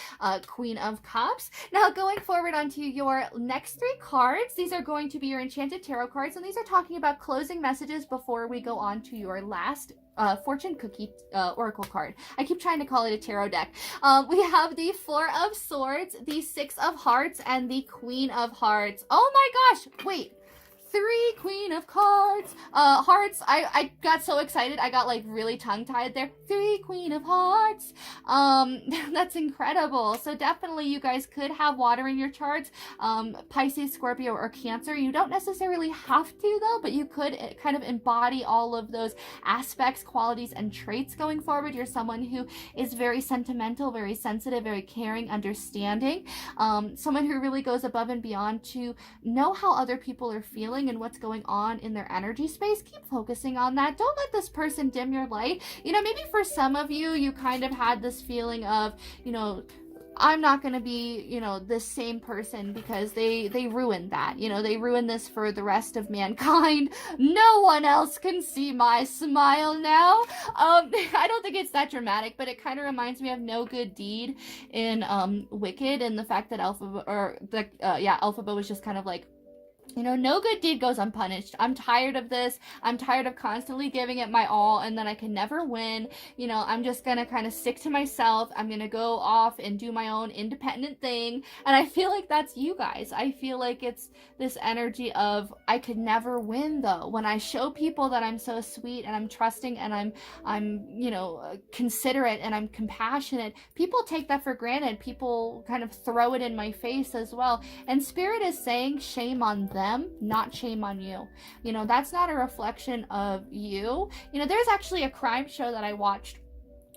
Queen of Cups. Now going forward onto your next 3 cards, these are going to be your Enchanted Tarot cards, and these are talking about closing messages before we go on to your last fortune cookie oracle card. I keep trying to call it a tarot deck. We have the 4 of Swords, the 6 of Hearts, and the Queen of Hearts. Oh my gosh, wait. 3 Queen of Cards, Hearts. I got so excited. I got like really tongue-tied there. 3 Queen of Hearts. That's incredible. So definitely you guys could have water in your charts. Pisces, Scorpio, or Cancer. You don't necessarily have to though, but you could kind of embody all of those aspects, qualities, and traits going forward. You're someone who is very sentimental, very sensitive, very caring, understanding. Someone who really goes above and beyond to know how other people are feeling and what's going on in their energy space. Keep focusing on that. Don't let this person dim your light. You know, maybe for some of you, you kind of had this feeling of, you know, I'm not going to be, you know, this same person because they ruined that. You know, they ruined this for the rest of mankind. No one else can see my smile now. I don't think it's that dramatic, but it kind of reminds me of No Good Deed in Wicked, and the fact that Elphaba was just kind of like, you know, no good deed goes unpunished. I'm tired of this. I'm tired of constantly giving it my all and then I can never win. You know, I'm just gonna kind of stick to myself. I'm gonna go off and do my own independent thing. And I feel like that's you guys. I feel like it's this energy of I could never win though. When I show people that I'm so sweet and I'm trusting and I'm you know, considerate and I'm compassionate, people take that for granted. People kind of throw it in my face as well. And Spirit is saying shame on them, not shame on you. You know, that's not a reflection of you. You know, there's actually a crime show that I watched,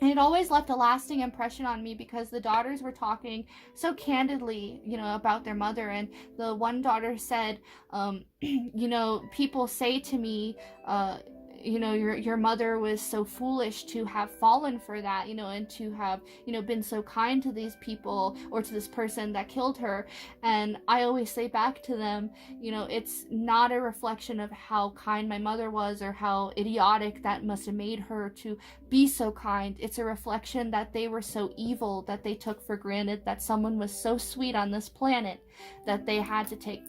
and it always left a lasting impression on me because the daughters were talking so candidly, you know, about their mother. And the one daughter said, you know, people say to me, you know, your mother was so foolish to have fallen for that, you know, and to have, you know, been so kind to these people or to this person that killed her. And I always say back to them, you know, it's not a reflection of how kind my mother was or how idiotic that must have made her to be so kind. It's a reflection that they were so evil that they took for granted that someone was so sweet on this planet that they had to take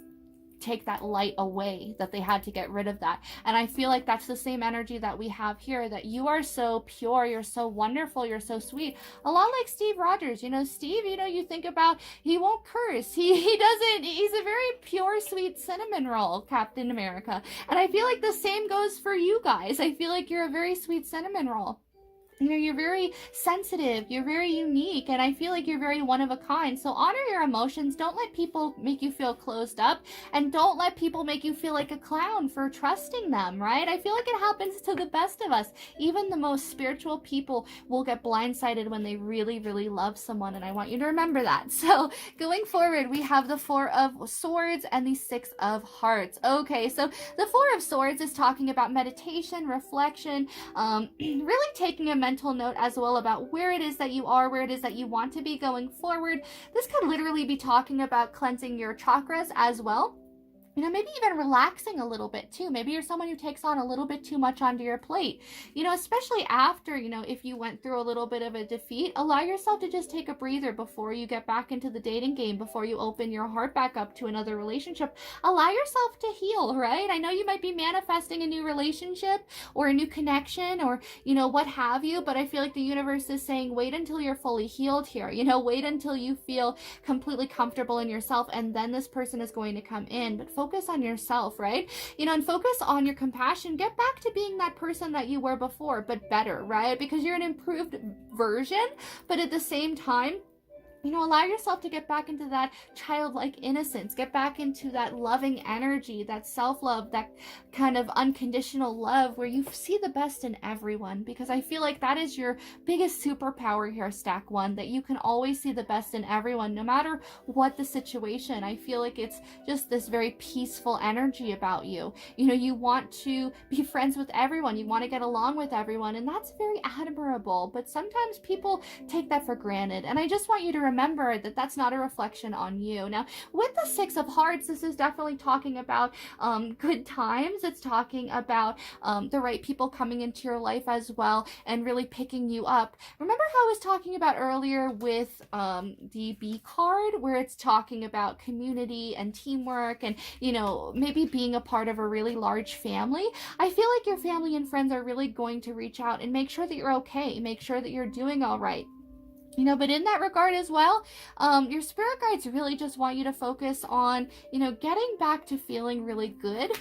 that light away, that they had to get rid of that. And I feel like that's the same energy that we have here, that you are so pure, you're so wonderful, you're so sweet. A lot like Steve Rogers. You know, Steve, you know, you think about, he won't curse, he doesn't, he's a very pure, sweet cinnamon roll, Captain America. And I feel like the same goes for you guys. I feel like you're a very sweet cinnamon roll. You know, you're very sensitive, you're very unique, and I feel like you're very one of a kind. So honor your emotions. Don't let people make you feel closed up, and don't let people make you feel like a clown for trusting them, right? I feel like it happens to the best of us. Even the most spiritual people will get blindsided when they really, really love someone, and I want you to remember that. So going forward, we have the 4 of Swords and the 6 of Hearts. Okay, so the 4 of Swords is talking about meditation, reflection, really taking a mental note as well about where it is that you are, where it is that you want to be going forward. This could literally be talking about cleansing your chakras as well. You know, maybe even relaxing a little bit too. Maybe you're someone who takes on a little bit too much onto your plate. You know, especially after, you know, if you went through a little bit of a defeat, allow yourself to just take a breather before you get back into the dating game, before you open your heart back up to another relationship. Allow yourself to heal, right? I know you might be manifesting a new relationship or a new connection or, you know, what have you, but I feel like the universe is saying, wait until you're fully healed here. You know, wait until you feel completely comfortable in yourself, and then this person is going to come in. But focus on yourself, right? You know, and focus on your compassion. Get back to being that person that you were before, but better, right? Because you're an improved version, but at the same time, you know, allow yourself to get back into that childlike innocence, get back into that loving energy, that self-love, that kind of unconditional love where you see the best in everyone, because I feel like that is your biggest superpower here, Stack One, that you can always see the best in everyone, no matter what the situation. I feel like it's just this very peaceful energy about you. You know, you want to be friends with everyone, you want to get along with everyone, and that's very admirable, but sometimes people take that for granted, and I just want you to remember that that's not a reflection on you. Now, with the Six of Hearts, this is definitely talking about good times. It's talking about the right people coming into your life as well and really picking you up. Remember how I was talking about earlier with the B card, where it's talking about community and teamwork and, you know, maybe being a part of a really large family? I feel like your family and friends are really going to reach out and make sure that you're okay, make sure that you're doing all right. You know, but in that regard as well, your spirit guides really just want you to focus on, you know, getting back to feeling really good,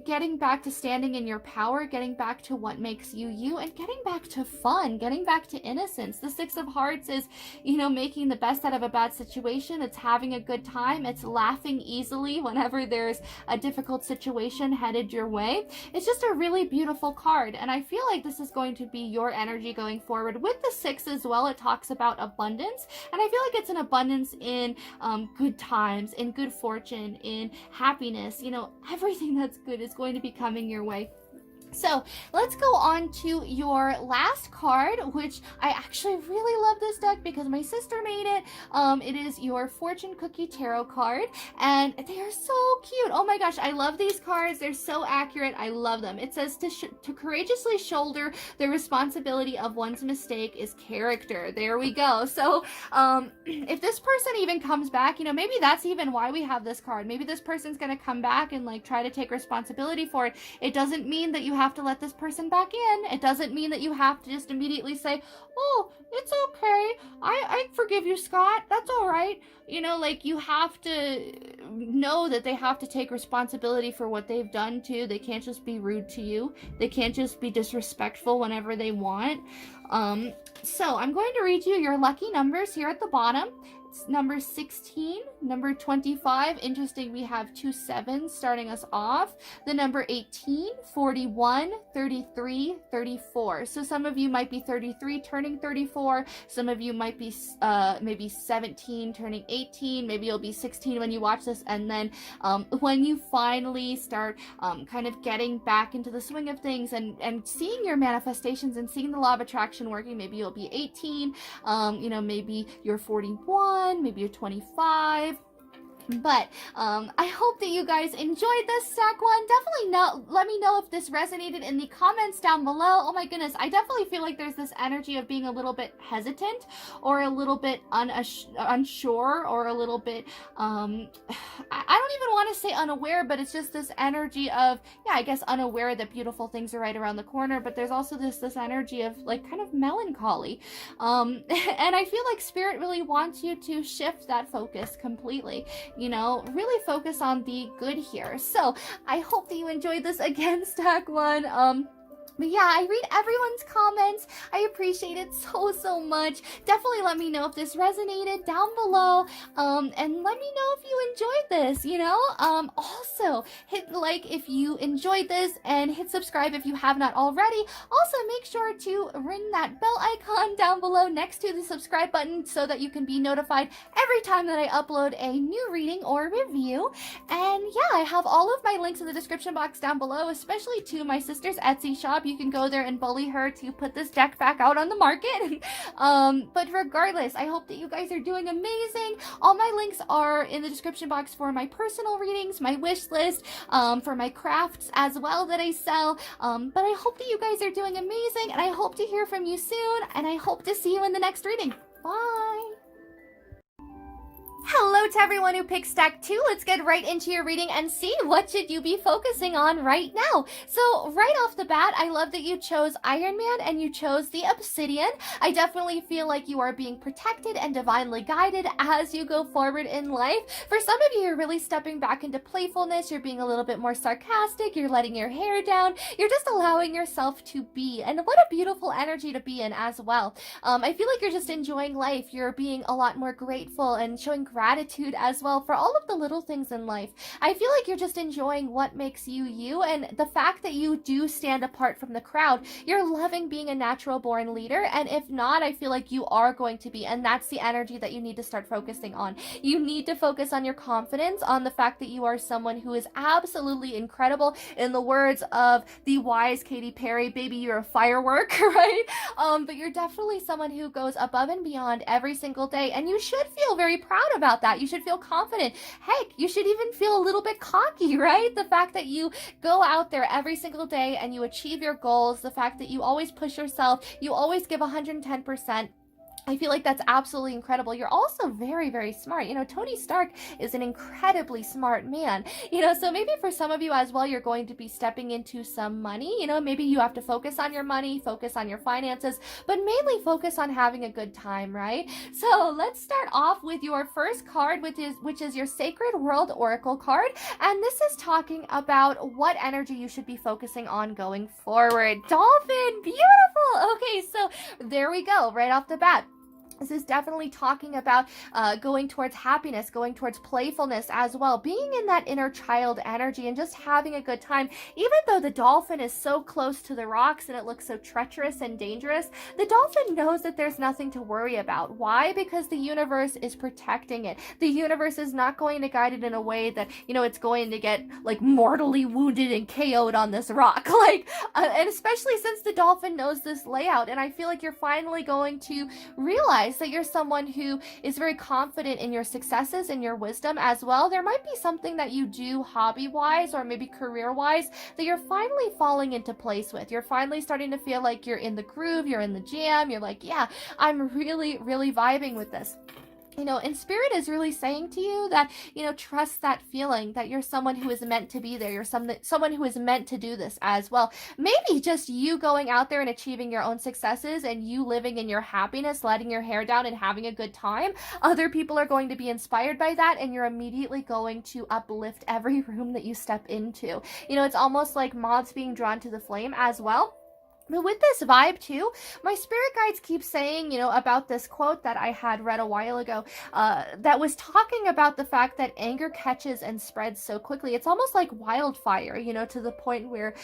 getting back to standing in your power, getting back to what makes you you, and getting back to fun, getting back to innocence. The Six of Hearts is, you know, making the best out of a bad situation. It's having a good time. It's laughing easily whenever there's a difficult situation headed your way. It's just a really beautiful card, and I feel like this is going to be your energy going forward. With the Six as well, it talks about abundance, and I feel like it's an abundance in good times, in good fortune, in happiness. You know, everything that's good is going to be coming your way. So let's go on to your last card, which I actually really love this deck because my sister made it. It is your Fortune Cookie Tarot card, and they are so cute. Oh my gosh, I love these cards. They're so accurate. I love them. It says to courageously shoulder the responsibility of one's mistake is character. There we go. So if this person even comes back, you know, maybe that's even why we have this card. Maybe this person's going to come back and like try to take responsibility for it. It doesn't mean that you have to let this person back in. It doesn't mean that you have to just immediately say, oh, it's okay, I forgive you, Scott, that's all right. You know, like, you have to know that they have to take responsibility for what they've done too. They can't just be rude to you. They can't just be disrespectful whenever they want. So I'm going to read you your lucky numbers here at the bottom. It's number 16, number 25. Interesting, we have 2 7s starting us off. The number 18, 41, 33, 34. So some of you might be 33 turning 34. Some of you might be maybe 17 turning 18. Maybe you'll be 16 when you watch this. And then when you finally start kind of getting back into the swing of things and seeing your manifestations and seeing the law of attraction working, maybe you'll be 18. You know, maybe you're 41. Maybe you're 25. But I hope that you guys enjoyed this, Stack One. Definitely let me know if this resonated in the comments down below. Oh my goodness, I definitely feel like there's this energy of being a little bit hesitant or a little bit unsure or a little bit, I don't even want to say unaware, but it's just this energy of, yeah, I guess unaware that beautiful things are right around the corner, but there's also this energy of like kind of melancholy. And I feel like Spirit really wants you to shift that focus completely. You know, really focus on the good here. So I hope that you enjoyed this again, Stack One. But yeah, I read everyone's comments. I appreciate it so much. Definitely let me know if this resonated down below. And let me know if you enjoyed this, you know. Also, hit like if you enjoyed this and hit subscribe if you have not already. Also, make sure to ring that bell icon down below next to the subscribe button so that you can be notified every time that I upload a new reading or review. And yeah, I have all of my links in the description box down below, especially to my sister's Etsy shop. You can go there and bully her to put this deck back out on the market. But regardless, I hope that you guys are doing amazing. All my links are in the description box for my personal readings, my wish list, for my crafts as well that I sell. But I hope that you guys are doing amazing, and I hope to hear from you soon, and I hope to see you in the next reading. Bye! Hello Hello to everyone who picked stack 2. Let's get right into your reading and see what should you be focusing on right now. So right off the bat, I love that you chose Iron Man and you chose the Obsidian. I definitely feel like you are being protected and divinely guided as you go forward in life. For some of you, you're really stepping back into playfulness. You're being a little bit more sarcastic. You're letting your hair down. You're just allowing yourself to be. And what a beautiful energy to be in as well. I feel like you're just enjoying life. You're being a lot more grateful and showing gratitude as well for all of the little things in life. I feel like you're just enjoying what makes you you, and the fact that you do stand apart from the crowd. You're loving being a natural born leader, and if not, I feel like you are going to be, and that's the energy that you need to start focusing on. You need to focus on your confidence, on the fact that you are someone who is absolutely incredible. In the words of the wise Katy Perry, baby, you're a firework, right? But you're definitely someone who goes above and beyond every single day, and you should feel very proud about that. You should feel confident. Heck, you should even feel a little bit cocky, right? The fact that you go out there every single day and you achieve your goals, the fact that you always push yourself, you always give 110%. I feel like that's absolutely incredible. You're also very, very smart. You know, Tony Stark is an incredibly smart man. You know, so maybe for some of you as well, you're going to be stepping into some money. You know, maybe you have to focus on your money, focus on your finances, but mainly focus on having a good time, right? So let's start off with your first card, which is your Sacred World Oracle card. And this is talking about what energy you should be focusing on going forward. Dolphin, beautiful. Okay, so there we go, right off the bat. This is definitely talking about going towards happiness, going towards playfulness as well, being in that inner child energy and just having a good time. Even though the dolphin is so close to the rocks and it looks so treacherous and dangerous, the dolphin knows that there's nothing to worry about. Why? Because the universe is protecting it. The universe is not going to guide it in a way that, you know, it's going to get like mortally wounded and KO'd on this rock. And especially since the dolphin knows this layout, and I feel like you're finally going to realize that you're someone who is very confident in your successes and your wisdom as well. There might be something that you do hobby-wise or maybe career-wise that you're finally falling into place with. You're finally starting to feel like you're in the groove, you're in the jam, you're like, yeah, I'm really, really vibing with this. You know, and Spirit is really saying to you that, you know, trust that feeling that you're someone who is meant to be there. You're someone who is meant to do this as well. Maybe just you going out there and achieving your own successes and you living in your happiness, letting your hair down and having a good time. Other people are going to be inspired by that, and you're immediately going to uplift every room that you step into. You know, it's almost like moths being drawn to the flame as well. But with this vibe too, my spirit guides keep saying, you know, about this quote that I had read a while ago, that was talking about the fact that anger catches and spreads so quickly. It's almost like wildfire, you know, to the point where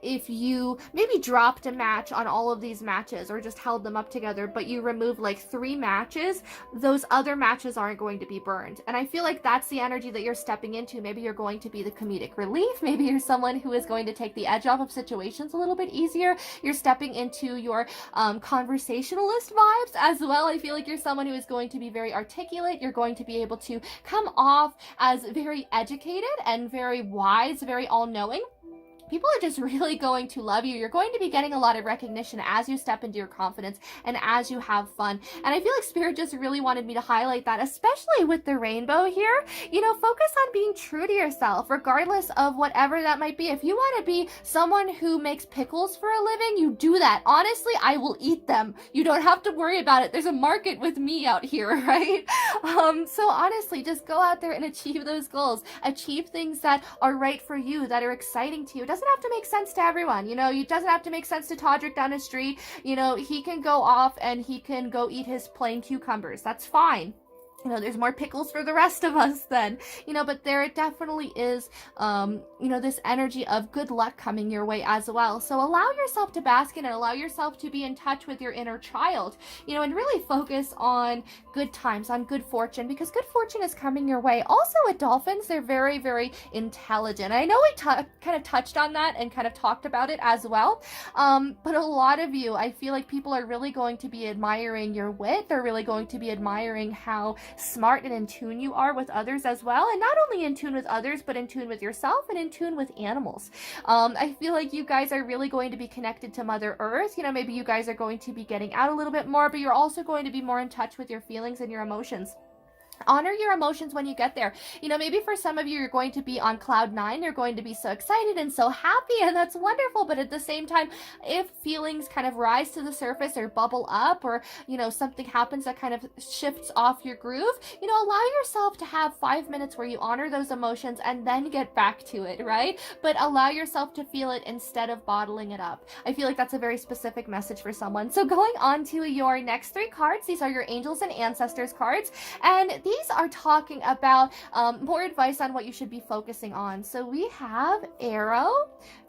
if you maybe dropped a match on all of these matches or just held them up together, but you remove like 3 matches, those other matches aren't going to be burned. And I feel like that's the energy that you're stepping into. Maybe you're going to be the comedic relief. Maybe you're someone who is going to take the edge off of situations a little bit easier. You're stepping into your conversationalist vibes as well. I feel like you're someone who is going to be very articulate. You're going to be able to come off as very educated and very wise, very all-knowing. People are just really going to love you. You're going to be getting a lot of recognition as you step into your confidence and as you have fun. And I feel like Spirit just really wanted me to highlight that, especially with the rainbow here. You know, focus on being true to yourself, regardless of whatever that might be. If you want to be someone who makes pickles for a living, you do that. Honestly, I will eat them. You don't have to worry about it. There's a market with me out here, right? So honestly, just go out there and achieve those goals. Achieve things that are right for you, that are exciting to you. It doesn't have to make sense to everyone. You know, it doesn't have to make sense to Todrick down the street. You know, he can go off and he can go eat his plain cucumbers. That's fine. You know, there's more pickles for the rest of us then, you know, but there definitely is, you know, this energy of good luck coming your way as well. So allow yourself to bask in it, allow yourself to be in touch with your inner child, you know, and really focus on good times, on good fortune, because good fortune is coming your way. Also with dolphins, they're very, very intelligent. I know we kind of touched on that and kind of talked about it as well. But a lot of you, I feel like people are really going to be admiring your wit. They're really going to be admiring how smart and in tune you are with others as well, and not only in tune with others, but in tune with yourself and in tune with animals. I feel like you guys are really going to be connected to Mother Earth. You know, maybe you guys are going to be getting out a little bit more, but you're also going to be more in touch with your feelings and your emotions. Honor your emotions when you get there. You know, maybe for some of you, you're going to be on cloud nine. You're going to be so excited and so happy, and that's wonderful. But at the same time, if feelings kind of rise to the surface or bubble up, or, you know, something happens that kind of shifts off your groove, you know, allow yourself to have 5 minutes where you honor those emotions and then get back to it, right? But allow yourself to feel it instead of bottling it up. I feel like that's a very specific message for someone. So going on to your next 3 cards, these are your angels and ancestors cards. And these are talking about more advice on what you should be focusing on. So we have Arrow,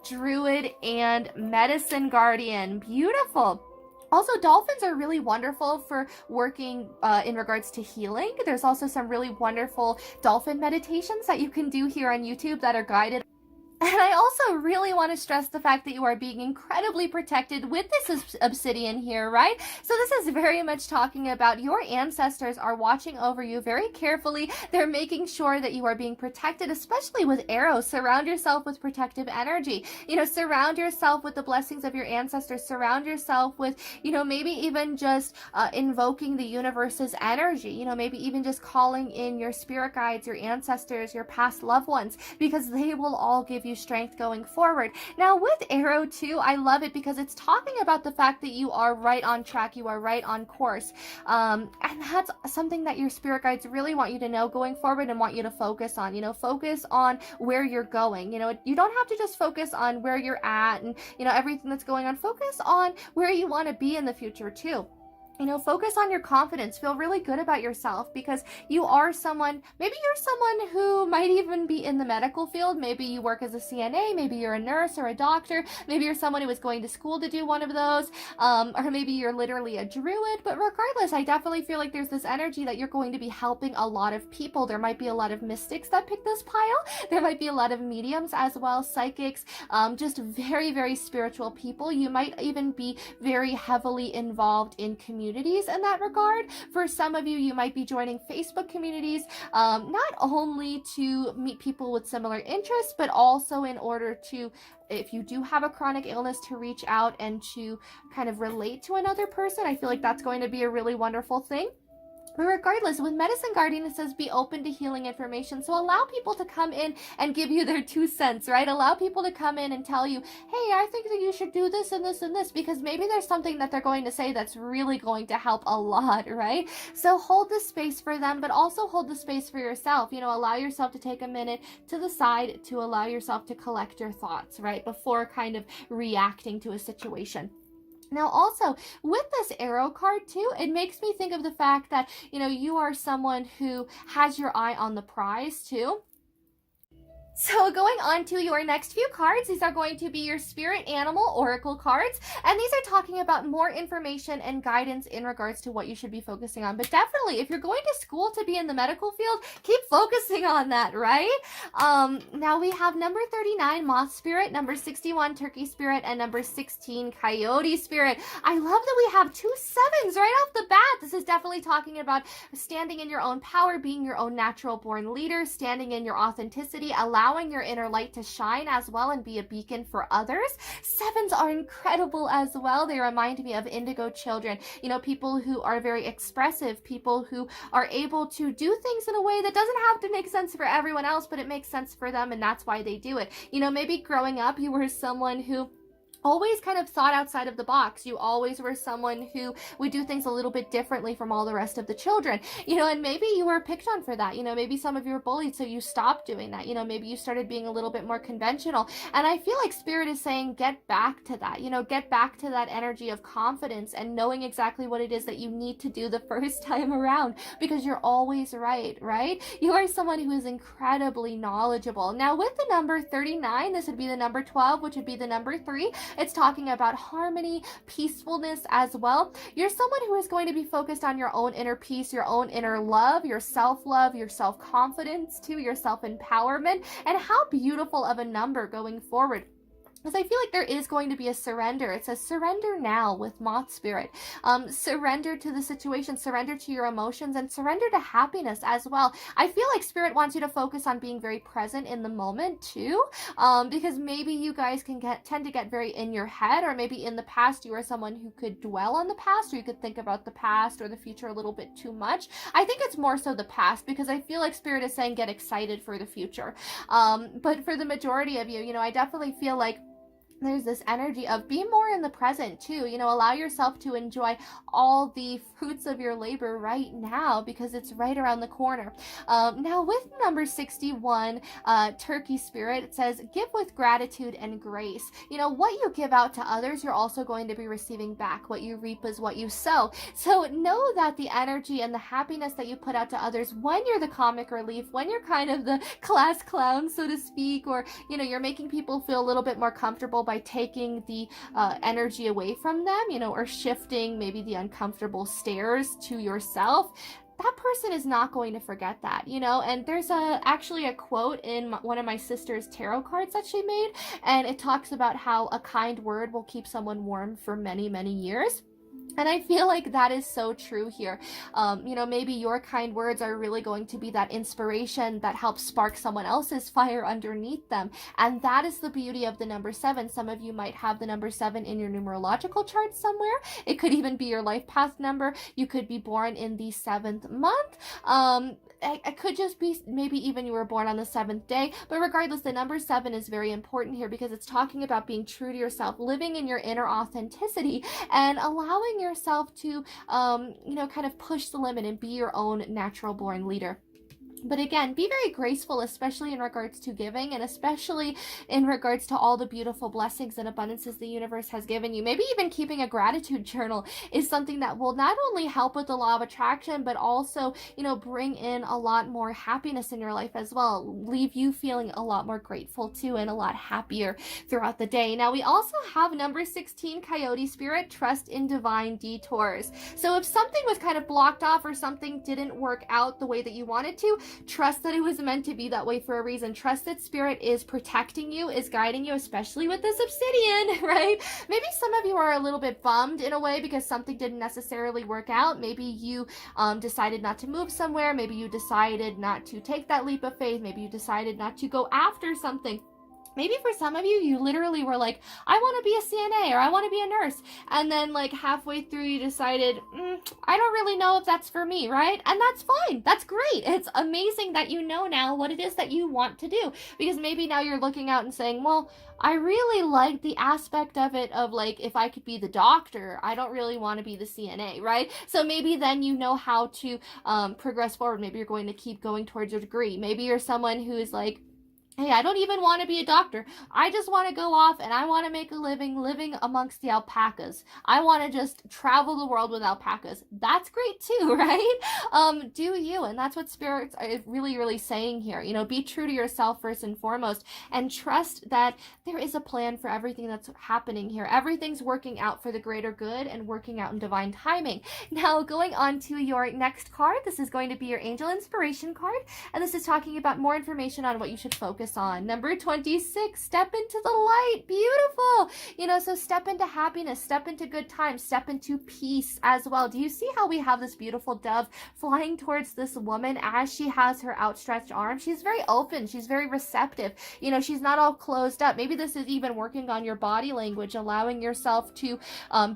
Druid, and Medicine Guardian. Beautiful. Also, dolphins are really wonderful for working in regards to healing. There's also some really wonderful dolphin meditations that you can do here on YouTube that are guided. And I also really want to stress the fact that you are being incredibly protected with this obsidian here, right? So this is very much talking about your ancestors are watching over you very carefully. They're making sure that you are being protected, especially with arrows. Surround yourself with protective energy. You know, surround yourself with the blessings of your ancestors. Surround yourself with, you know, maybe even just invoking the universe's energy. You know, maybe even just calling in your spirit guides, your ancestors, your past loved ones, because they will all give you strength going forward. Now with Arrow too, I love it because it's talking about the fact that you are right on track, you are right on course, and that's something that your spirit guides really want you to know going forward and want you to focus on. You know, focus on where you're going. You know, you don't have to just focus on where you're at and, you know, everything that's going on. Focus on where you want to be in the future too. You know, focus on your confidence. Feel really good about yourself because you are someone, maybe you're someone who might even be in the medical field. Maybe you work as a CNA, maybe you're a nurse or a doctor. Maybe you're someone who is going to school to do one of those, or maybe you're literally a druid. But regardless, I definitely feel like there's this energy that you're going to be helping a lot of people. There might be a lot of mystics that pick this pile. There might be a lot of mediums as well, psychics, just very, very spiritual people. You might even be very heavily involved in communities in that regard. For some of you, you might be joining Facebook communities, not only to meet people with similar interests, but also in order to, if you do have a chronic illness, to reach out and to kind of relate to another person. I feel like that's going to be a really wonderful thing. But regardless, with Medicine Guardian, it says be open to healing information. So allow people to come in and give you their 2 cents, right? Allow people to come in and tell you, hey, I think that you should do this and this and this, because maybe there's something that they're going to say that's really going to help a lot, right? So hold the space for them, but also hold the space for yourself. You know, allow yourself to take a minute to the side to allow yourself to collect your thoughts, right? Before kind of reacting to a situation. Now also, with this arrow card too, it makes me think of the fact that, you know, you are someone who has your eye on the prize too. So going on to your next few cards, these are going to be your spirit animal oracle cards, and these are talking about more information and guidance in regards to what you should be focusing on. But definitely, if you're going to school to be in the medical field, keep focusing on that, right? Now we have number 39, moth spirit, number 61, turkey spirit, and number 16, coyote spirit. I love that we have 2 sevens right off the bat. This is definitely talking about standing in your own power, being your own natural born leader, standing in your authenticity, allowing your inner light to shine as well and be a beacon for others. Sevens are incredible as well. They remind me of indigo children, you know, people who are very expressive, people who are able to do things in a way that doesn't have to make sense for everyone else, but it makes sense for them, and that's why they do it. You know, maybe growing up you were someone who always kind of thought outside of the box. You always were someone who would do things a little bit differently from all the rest of the children, you know, and maybe you were picked on for that. You know, maybe some of you were bullied, so you stopped doing that. You know, maybe you started being a little bit more conventional. And I feel like Spirit is saying, get back to that, you know, get back to that energy of confidence and knowing exactly what it is that you need to do the first time around, because you're always right, right? You are someone who is incredibly knowledgeable. Now with the number 39, this would be the number 12, which would be the number 3. It's talking about harmony, peacefulness as well. You're someone who is going to be focused on your own inner peace, your own inner love, your self-love, your self-confidence too, your self-empowerment, and how beautiful of a number going forward. because I feel like there is going to be a surrender. It says surrender now with Moth Spirit. Surrender to the situation, surrender to your emotions, and surrender to happiness as well. I feel like Spirit wants you to focus on being very present in the moment too, because maybe you guys can tend to get very in your head, or maybe in the past you are someone who could dwell on the past, or you could think about the past or the future a little bit too much. I think it's more so the past, because I feel like Spirit is saying get excited for the future. But for the majority of you, I definitely feel like there's this energy of be more in the present too. Allow yourself to enjoy all the fruits of your labor right now, because it's right around the corner. Now with number 61, Turkey Spirit, it says give with gratitude and grace. What you give out to others, you're also going to be receiving back. What you reap is what you sow. So know that the energy and the happiness that you put out to others, when you're the comic relief, when you're kind of the class clown, so to speak, or you're making people feel a little bit more comfortable by taking the energy away from them, or shifting maybe the uncomfortable stares to yourself, that person is not going to forget that, and there's actually a quote in one of my sister's tarot cards that she made, and it talks about how a kind word will keep someone warm for many, many years. And I feel like that is so true here. Maybe your kind words are really going to be that inspiration that helps spark someone else's fire underneath them. And that is the beauty of the number 7. Some of you might have the number 7 in your numerological chart somewhere. It could even be your life path number. You could be born in the 7th month. It could just be maybe even you were born on the 7th day, but regardless, the number 7 is very important here, because it's talking about being true to yourself, living in your inner authenticity, and allowing yourself to, kind of push the limit and be your own natural born leader. But again, be very graceful, especially in regards to giving, and especially in regards to all the beautiful blessings and abundances the universe has given you. Maybe even keeping a gratitude journal is something that will not only help with the law of attraction, but also, bring in a lot more happiness in your life as well. Leave you feeling a lot more grateful too, and a lot happier throughout the day. Now, we also have number 16, Coyote Spirit, trust in divine detours. So if something was kind of blocked off, or something didn't work out the way that you wanted to, trust that it was meant to be that way for a reason. Trust that Spirit is protecting you, is guiding you, especially with this obsidian, right? Maybe some of you are a little bit bummed in a way because something didn't necessarily work out. Maybe you decided not to move somewhere. Maybe you decided not to take that leap of faith. Maybe you decided not to go after something. Maybe for some of you, you literally were like, I want to be a CNA, or I want to be a nurse. And then like halfway through you decided, I don't really know if that's for me, right? And that's fine. That's great. It's amazing that you know now what it is that you want to do. Because maybe now you're looking out and saying, well, I really like the aspect of it of like, if I could be the doctor, I don't really want to be the CNA, right? So maybe then you know how to progress forward. Maybe you're going to keep going towards your degree. Maybe you're someone who is like, hey, I don't even want to be a doctor. I just want to go off and I want to make a living amongst the alpacas. I want to just travel the world with alpacas. That's great too, right? Do you. And that's what spirits are really, really saying here. Be true to yourself first and foremost, and trust that there is a plan for everything that's happening here. Everything's working out for the greater good and working out in divine timing. Now, going on to your next card, this is going to be your Angel Inspiration card. And this is talking about more information on what you should focus on. Number 26, step into the light. Beautiful. So step into happiness, step into good times, step into peace as well. Do you see how we have this beautiful dove flying towards this woman as she has her outstretched arm? She's very open. She's very receptive. She's not all closed up. Maybe this is even working on your body language, allowing yourself to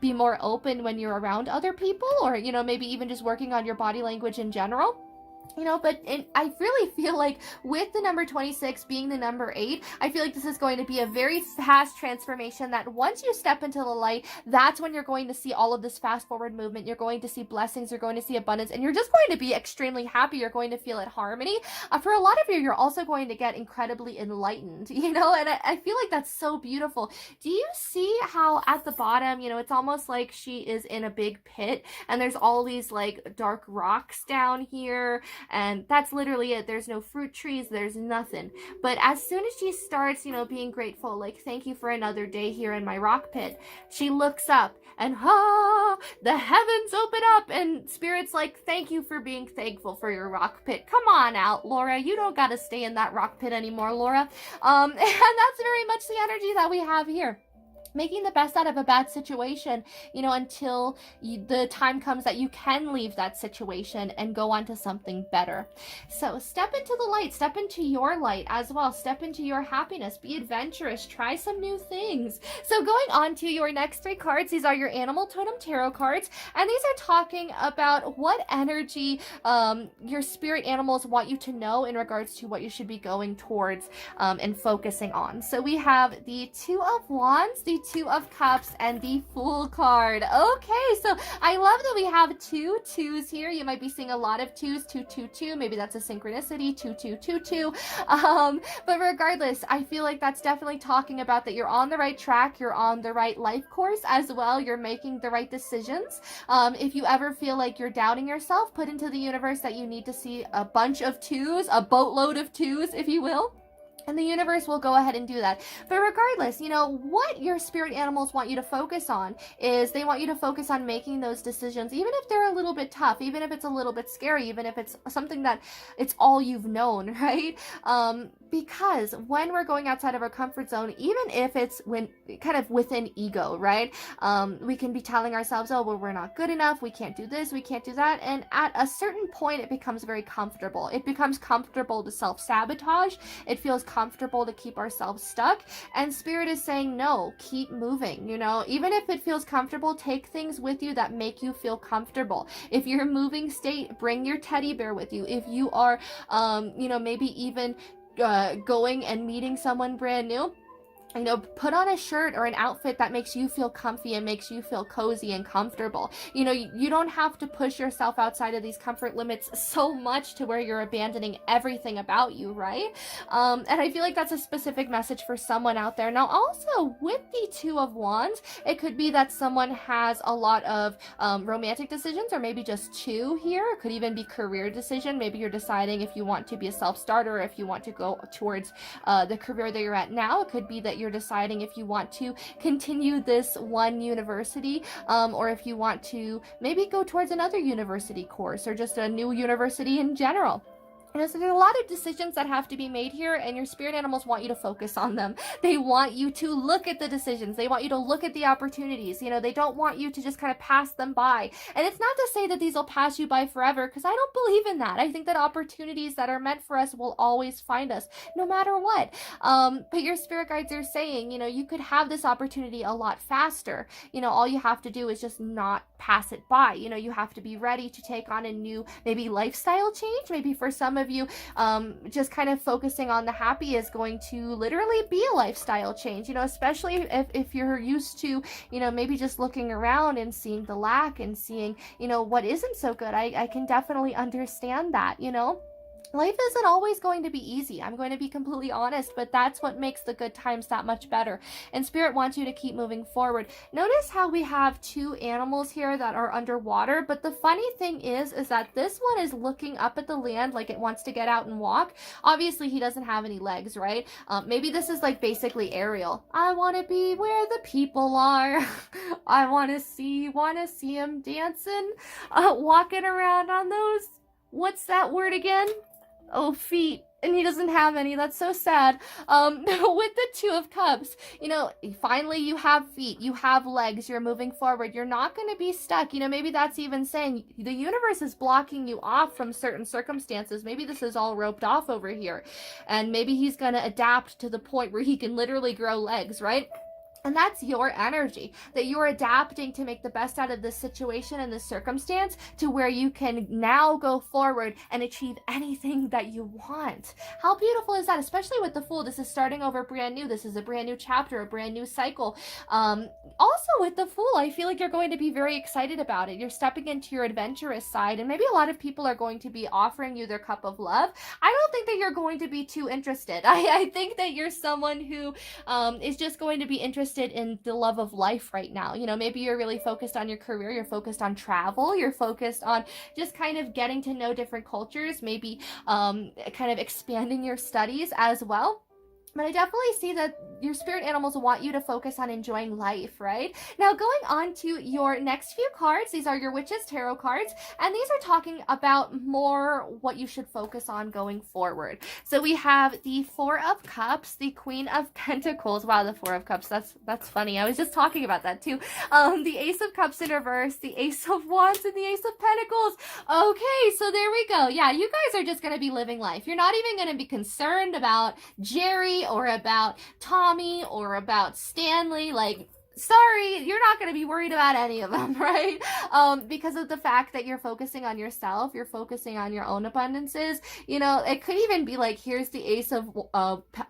be more open when you're around other people, or, maybe even just working on your body language in general. But I really feel like with the number 26 being the number 8, I feel like this is going to be a very fast transformation, that once you step into the light, that's when you're going to see all of this fast forward movement. You're going to see blessings, you're going to see abundance, and you're just going to be extremely happy. You're going to feel at harmony. For a lot of you, you're also going to get incredibly enlightened, and I feel like that's so beautiful. Do you see how at the bottom, it's almost like she is in a big pit, and there's all these like dark rocks down here, And that's literally it. There's no fruit trees, there's nothing. But as soon as she starts, you know, being grateful, like, thank you for another day here in my rock pit, she looks up and the heavens open up, and Spirit's like, thank you for being thankful for your rock pit. Come on out, Laura. You don't gotta stay in that rock pit anymore, Laura. And that's very much the energy that we have here. Making the best out of a bad situation, you know, until the time comes that you can leave that situation and go on to something better. So step into the light, step into your light as well, step into your happiness, be adventurous, try some new things. So going on to your next 3 cards, these are your Animal Totem Tarot cards, and these are talking about what energy your spirit animals want you to know in regards to what you should be going towards and focusing on. So we have the 2 of Wands, the 2 of Cups, and the Fool card. Okay, so I love that we have 2 2s here. You might be seeing a lot of 2s, 2 2 2. Maybe that's a synchronicity, 2 2 2 2. But regardless, I feel like that's definitely talking about that you're on the right track, you're on the right life course as well, you're making the right decisions. If you ever feel like you're doubting yourself, put into the universe that you need to see a bunch of 2s, a boatload of 2s, if you will. And the universe will go ahead and do that. But regardless, you know, what your spirit animals want you to focus on is they want you to focus on making those decisions, even if they're a little bit tough, even if it's a little bit scary, even if it's something that it's all you've known, right? Because when we're going outside of our comfort zone, even if it's kind of within ego, right? We can be telling ourselves, oh, well, we're not good enough. We can't do this. We can't do that. And at a certain point, it becomes very comfortable. It becomes comfortable to self-sabotage. It feels comfortable to keep ourselves stuck. And Spirit is saying, no, keep moving. You know, even if it feels comfortable, take things with you that make you feel comfortable. If you're in moving state, bring your teddy bear with you. If you are, you know, maybe even going and meeting someone brand new, you know, put on a shirt or an outfit that makes you feel comfy and makes you feel cozy and comfortable. You know, you don't have to push yourself outside of these comfort limits so much to where you're abandoning everything about you, right? And I feel like that's a specific message for someone out there. Now, also with the 2 of Wands, it could be that someone has a lot of romantic decisions, or maybe just 2 here. It could even be career decision. Maybe you're deciding if you want to be a self-starter, or if you want to go towards the career that you're at now. It could be that you're deciding if you want to continue this one university, or if you want to maybe go towards another university course, or just a new university in general. You know, so there's a lot of decisions that have to be made here, and your spirit animals want you to focus on them. They want you to look at the decisions. They want you to look at the opportunities. You know, they don't want you to just kind of pass them by. And it's not to say that these will pass you by forever, because I don't believe in that. I think that opportunities that are meant for us will always find us, no matter what. But your spirit guides are saying, you know, you could have this opportunity a lot faster. You know, all you have to do is just not pass it by. You know, you have to be ready to take on a new, maybe lifestyle change. Maybe for some of you, just kind of focusing on the happy is going to literally be a lifestyle change, you know, especially if you're used to, you know, maybe just looking around and seeing the lack and seeing, you know, what isn't so good. I can definitely understand that, you know. Life isn't always going to be easy. I'm going to be completely honest, but that's what makes the good times that much better. And Spirit wants you to keep moving forward. Notice how we have 2 animals here that are underwater, but the funny thing is that this one is looking up at the land like it wants to get out and walk. Obviously, he doesn't have any legs, right? Maybe this is like basically Ariel. I want to be where the people are. I want to see him dancing, walking around on those, what's that word again? Oh, feet. And he doesn't have any. That's so sad. With the 2 of Cups, you know, finally you have feet, you have legs, you're moving forward. You're not going to be stuck. You know, maybe that's even saying the universe is blocking you off from certain circumstances. Maybe this is all roped off over here. And maybe he's going to adapt to the point where he can literally grow legs, right? And that's your energy, that you're adapting to make the best out of this situation and this circumstance to where you can now go forward and achieve anything that you want. How beautiful is that? Especially with the Fool. This is starting over brand new. This is a brand new chapter, a brand new cycle. Also with the Fool, I feel like you're going to be very excited about it. You're stepping into your adventurous side, and maybe a lot of people are going to be offering you their cup of love. I don't think that you're going to be too interested. I think that you're someone who is just going to be interested interested in the love of life right now. You know, maybe you're really focused on your career, you're focused on travel, you're focused on just kind of getting to know different cultures, maybe kind of expanding your studies as well. But I definitely see that your spirit animals want you to focus on enjoying life, right? Now, going on to your next few cards, these are your Witches Tarot cards, and these are talking about more what you should focus on going forward. So we have the Four of Cups, the Queen of Pentacles. Wow, the Four of Cups, that's funny. I was just talking about that too. The Ace of Cups in reverse, the Ace of Wands, and the Ace of Pentacles. Okay, so there we go. Yeah, you guys are just going to be living life. You're not even going to be concerned about Jerry or about Tommy or about Stanley. Like, sorry, you're not going to be worried about any of them, right? Because of the fact that you're focusing on yourself, you're focusing on your own abundances. You know, it could even be like, here's the Ace of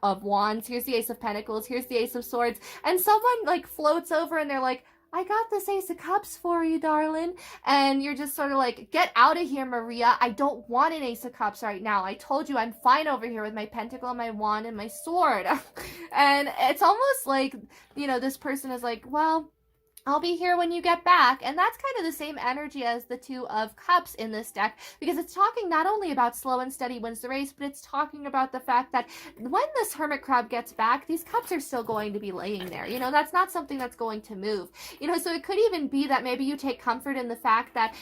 Wands, here's the Ace of Pentacles, here's the Ace of Swords, and someone like floats over and they're like, I got this Ace of Cups for you, darling. And you're just sort of like, get out of here, Maria. I don't want an Ace of Cups right now. I told you I'm fine over here with my pentacle, and my wand, and my sword. And it's almost like, you know, this person is like, well, I'll be here when you get back. And that's kind of the same energy as the Two of Cups in this deck, because it's talking not only about slow and steady wins the race, but it's talking about the fact that when this hermit crab gets back, these cups are still going to be laying there. You know, that's not something that's going to move. You know, so it could even be that maybe you take comfort in the fact that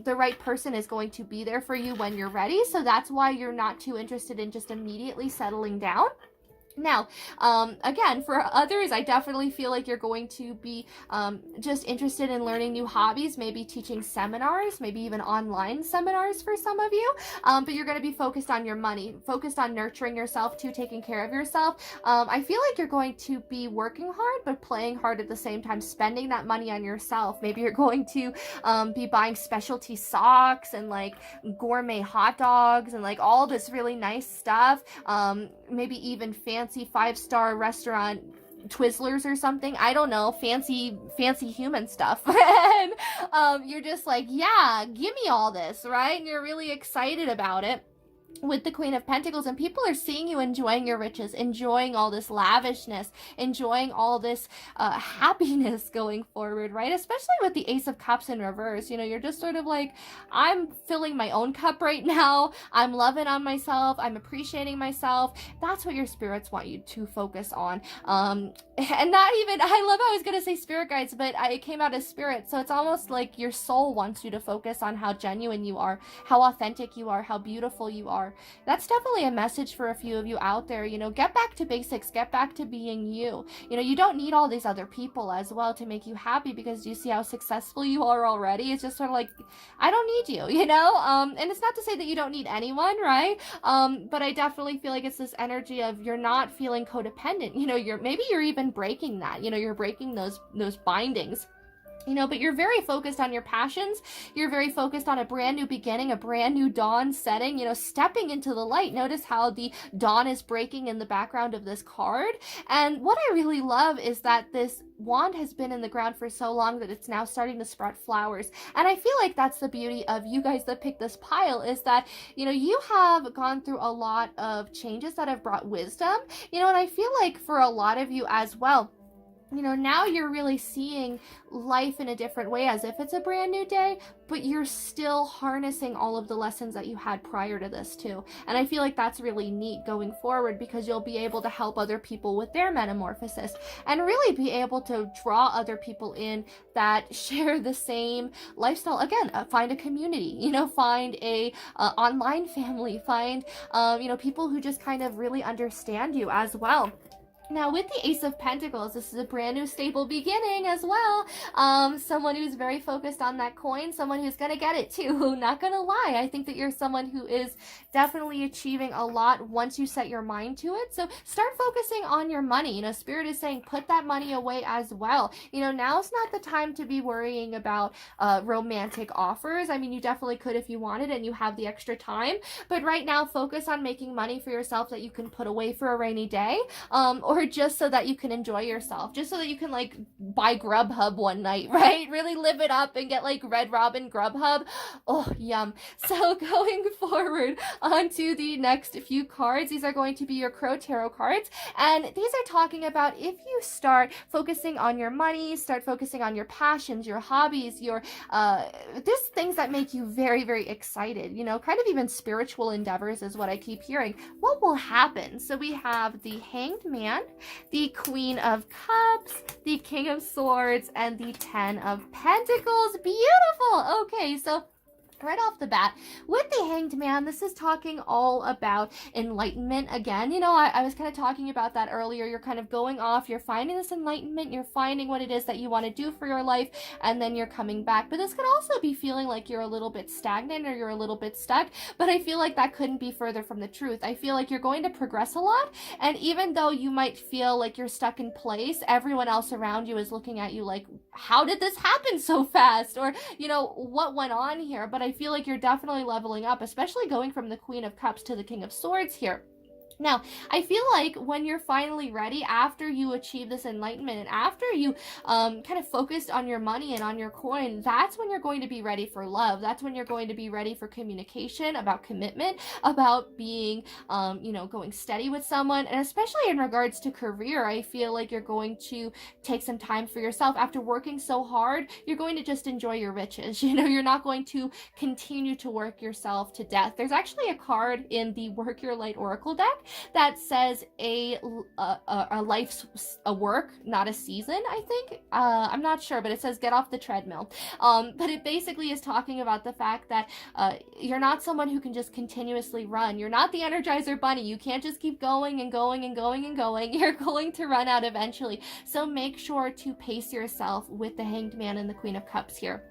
the right person is going to be there for you when you're ready. So that's why you're not too interested in just immediately settling down. Now, again, for others, I definitely feel like you're going to be just interested in learning new hobbies, maybe teaching seminars, maybe even online seminars for some of you, but you're going to be focused on your money, focused on nurturing yourself too, taking care of yourself. I feel like you're going to be working hard, but playing hard at the same time, spending that money on yourself. Maybe you're going to be buying specialty socks and like gourmet hot dogs and like all this really nice stuff, maybe even fancy 5-star restaurant Twizzlers or something. I don't know, fancy human stuff. And you're just like, yeah, give me all this, right? And you're really excited about it with the Queen of Pentacles, and people are seeing you enjoying your riches, enjoying all this lavishness, enjoying all this happiness going forward, right? Especially with the Ace of Cups in reverse. You know, you're just sort of like, I'm filling my own cup right now. I'm loving on myself. I'm appreciating myself. That's what your spirits want you to focus on. And not even, I love how I was going to say spirit guides, but it came out as spirit. So it's almost like your soul wants you to focus on how genuine you are, how authentic you are, how beautiful you are. That's definitely a message for a few of you out there. You know, get back to basics, get back to being you. You know, you don't need all these other people as well to make you happy, because you see how successful you are already. It's just sort of like, I don't need you, you know? And it's not to say that you don't need anyone, right? But I definitely feel like it's this energy of you're not feeling codependent. You know, maybe you're even breaking that. You know, you're breaking those bindings. You know, but you're very focused on your passions. You're very focused on a brand new beginning, a brand new dawn setting, you know, stepping into the light. Notice how the dawn is breaking in the background of this card. And what I really love is that this wand has been in the ground for so long that it's now starting to sprout flowers. And I feel like that's the beauty of you guys that picked this pile, is that, you know, you have gone through a lot of changes that have brought wisdom, you know, and I feel like for a lot of you as well, you know, now you're really seeing life in a different way, as if it's a brand new day, but you're still harnessing all of the lessons that you had prior to this too. And I feel like that's really neat going forward, because you'll be able to help other people with their metamorphosis and really be able to draw other people in that share the same lifestyle. Again, find a community, you know, find a online family, find, you know, people who just kind of really understand you as well. Now, with the Ace of Pentacles, this is a brand new stable beginning as well. Someone who's very focused on that coin, someone who's going to get it too. Not going to lie. I think that you're someone who is definitely achieving a lot once you set your mind to it. So start focusing on your money. You know, Spirit is saying put that money away as well. You know, now's not the time to be worrying about romantic offers. I mean, you definitely could if you wanted and you have the extra time. But right now, focus on making money for yourself that you can put away for a rainy day. Or or just so that you can enjoy yourself, just so that you can like buy Grubhub one night, right? Really live it up and get like Red Robin Grubhub. Oh, yum. So going forward onto the next few cards, these are going to be your Crow Tarot cards, and these are talking about if you start focusing on your money, start focusing on your passions, your hobbies, your just things that make you very, very excited, you know, kind of even spiritual endeavors is what I keep hearing. What will happen? So we have the Hanged Man, the Queen of Cups, the King of Swords, and the Ten of Pentacles. Beautiful. Okay, so right off the bat, with the Hanged Man, this is talking all about enlightenment again. You know, I was kind of talking about that earlier. You're kind of going off, you're finding this enlightenment, you're finding what it is that you want to do for your life, and then you're coming back. But this could also be feeling like you're a little bit stagnant or you're a little bit stuck, but I feel like that couldn't be further from the truth. I feel like you're going to progress a lot, and even though you might feel like you're stuck in place, everyone else around you is looking at you like, how did this happen so fast? Or, you know, what went on here? But I feel like you're definitely leveling up, especially going from the Queen of Cups to the King of Swords here. Now, I feel like when you're finally ready, after you achieve this enlightenment and after you kind of focused on your money and on your coin, that's when you're going to be ready for love. That's when you're going to be ready for communication, about commitment, about being, you know, going steady with someone. And especially in regards to career, I feel like you're going to take some time for yourself. After working so hard, you're going to just enjoy your riches. You know, you're not going to continue to work yourself to death. There's actually a card in the Work Your Light Oracle deck that says a life's a work, not a season, I think. I'm not sure, but it says get off the treadmill. But it basically is talking about the fact that you're not someone who can just continuously run. You're not the Energizer Bunny. You can't just keep going and going and going and going. You're going to run out eventually. So make sure to pace yourself with the Hanged Man and the Queen of Cups here.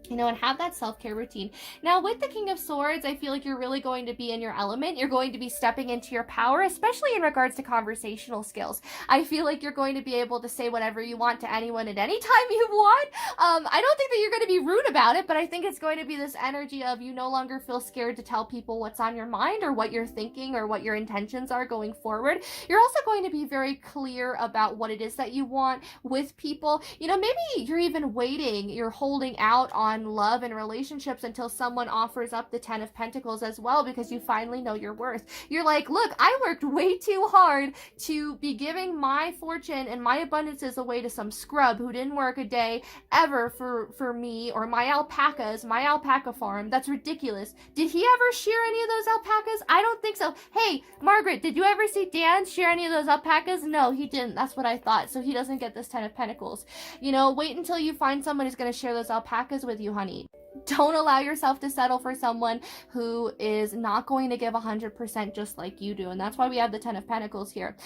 You know, and have that self-care routine. Now, with the King of Swords, I feel like you're really going to be in your element. You're going to be stepping into your power, especially in regards to conversational skills. I feel like you're going to be able to say whatever you want to anyone at any time you want. I don't think that you're going to be rude about it, but I think it's going to be this energy of you no longer feel scared to tell people what's on your mind or what you're thinking or what your intentions are going forward. You're also going to be very clear about what it is that you want with people. You know, maybe you're even waiting, you're holding out on love and relationships until someone offers up the Ten of Pentacles as well, because you finally know your worth. You're like, look, I worked way too hard to be giving my fortune and my abundances away to some scrub who didn't work a day ever for me or my alpacas, my alpaca farm. That's ridiculous. Did he ever shear any of those alpacas? I don't think so. Hey, Margaret, did you ever see Dan shear any of those alpacas? No, he didn't. That's what I thought. So he doesn't get this Ten of Pentacles. You know, wait until you find someone who's going to share those alpacas with you, honey. Don't allow yourself to settle for someone who is not going to give 100% just like you do. And that's why we have the Ten of Pentacles here.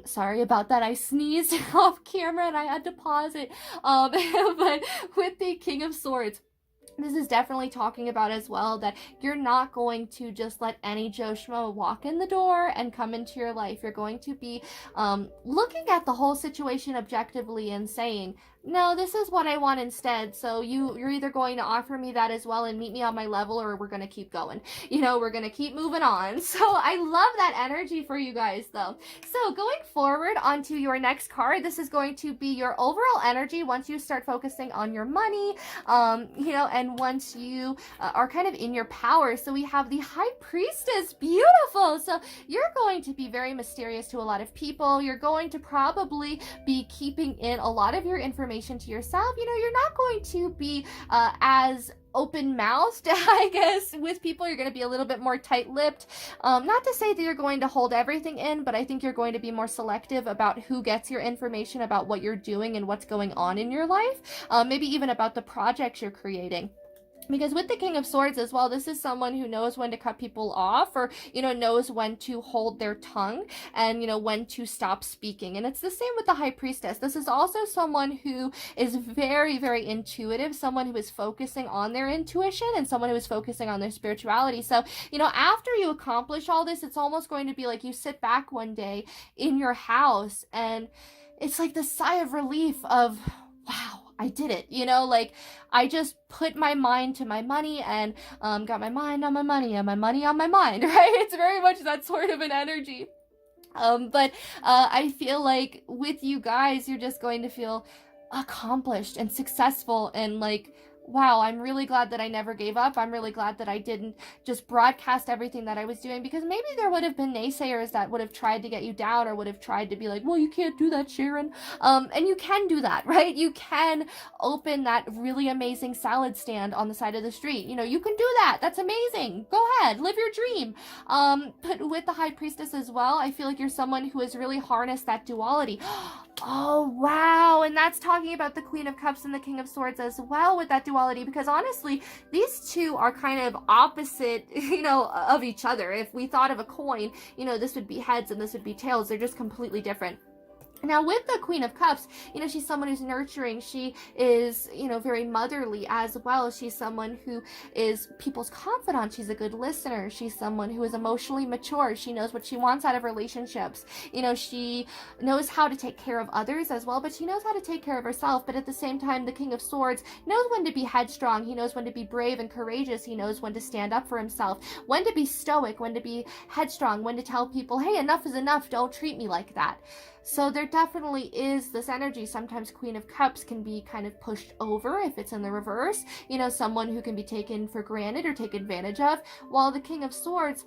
Sorry about that. I sneezed off camera and I had to pause it. But with the King of Swords, this is definitely talking about as well that you're not going to just let any Joe Schmo walk in the door and come into your life. You're going to be looking at the whole situation objectively and saying, no, this is what I want instead. So you're either going to offer me that as well and meet me on my level, or we're going to keep going. You know, we're going to keep moving on. So I love that energy for you guys though. So going forward onto your next card, this is going to be your overall energy once you start focusing on your money, you know, and once you are kind of in your power. So we have the High Priestess. Beautiful. So you're going to be very mysterious to a lot of people. You're going to probably be keeping in a lot of your information to yourself. You know, you're not going to be as open-mouthed, I guess, with people. You're going to be a little bit more tight-lipped. Not to say that you're going to hold everything in, but I think you're going to be more selective about who gets your information about what you're doing and what's going on in your life. Maybe even about the projects you're creating. Because with the King of Swords as well, this is someone who knows when to cut people off, or, you know, knows when to hold their tongue and, you know, when to stop speaking. And it's the same with the High Priestess. This is also someone who is very, very intuitive, someone who is focusing on their intuition and someone who is focusing on their spirituality. So, you know, after you accomplish all this, it's almost going to be like you sit back one day in your house and it's like the sigh of relief of, wow, I did it. You know, like I just put my mind to my money and got my mind on my money and my money on my mind, right? It's very much that sort of an energy. But I feel like with you guys, you're just going to feel accomplished and successful, and like, wow, I'm really glad that I never gave up. I'm really glad that I didn't just broadcast everything that I was doing, because maybe there would have been naysayers that would have tried to get you down, or would have tried to be like, well, you can't do that, Sharon. And you can do that, right? You can open that really amazing salad stand on the side of the street. You know, you can do that. That's amazing. Go ahead, live your dream. But with the High Priestess as well, I feel like you're someone who has really harnessed that duality. Oh, wow. And that's talking about the Queen of Cups and the King of Swords as well, with that duality, because honestly, these two are kind of opposite, of each other. If we thought of a coin, this would be heads and this would be tails. They're just completely different. Now, with the Queen of Cups, she's someone who's nurturing. She is, very motherly as well. She's someone who is people's confidant. She's a good listener. She's someone who is emotionally mature. She knows what she wants out of relationships. She knows how to take care of others as well, but she knows how to take care of herself. But at the same time, the King of Swords knows when to be headstrong. He knows when to be brave and courageous. He knows when to stand up for himself, when to be stoic, when to be headstrong, when to tell people, hey, enough is enough. Don't treat me like that. So there definitely is this energy. Sometimes Queen of Cups can be kind of pushed over if it's in the reverse, someone who can be taken for granted or taken advantage of, while the King of Swords,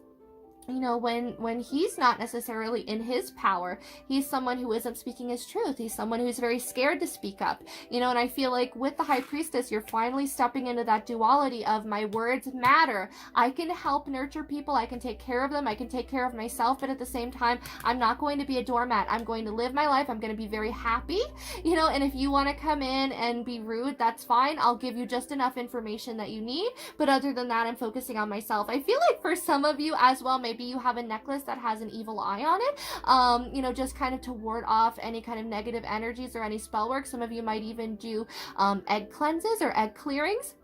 when he's not necessarily in his power, he's someone who isn't speaking his truth. He's someone who's very scared to speak up, and I feel like with the High Priestess, you're finally stepping into that duality of my words matter. I can help nurture people. I can take care of them. I can take care of myself, but at the same time, I'm not going to be a doormat. I'm going to live my life. I'm going to be very happy, and if you want to come in and be rude, that's fine. I'll give you just enough information that you need, but other than that, I'm focusing on myself. I feel like for some of you as well, maybe you have a necklace that has an evil eye on it, just kind of to ward off any kind of negative energies or any spell work. Some of you might even do egg cleanses or egg clearings.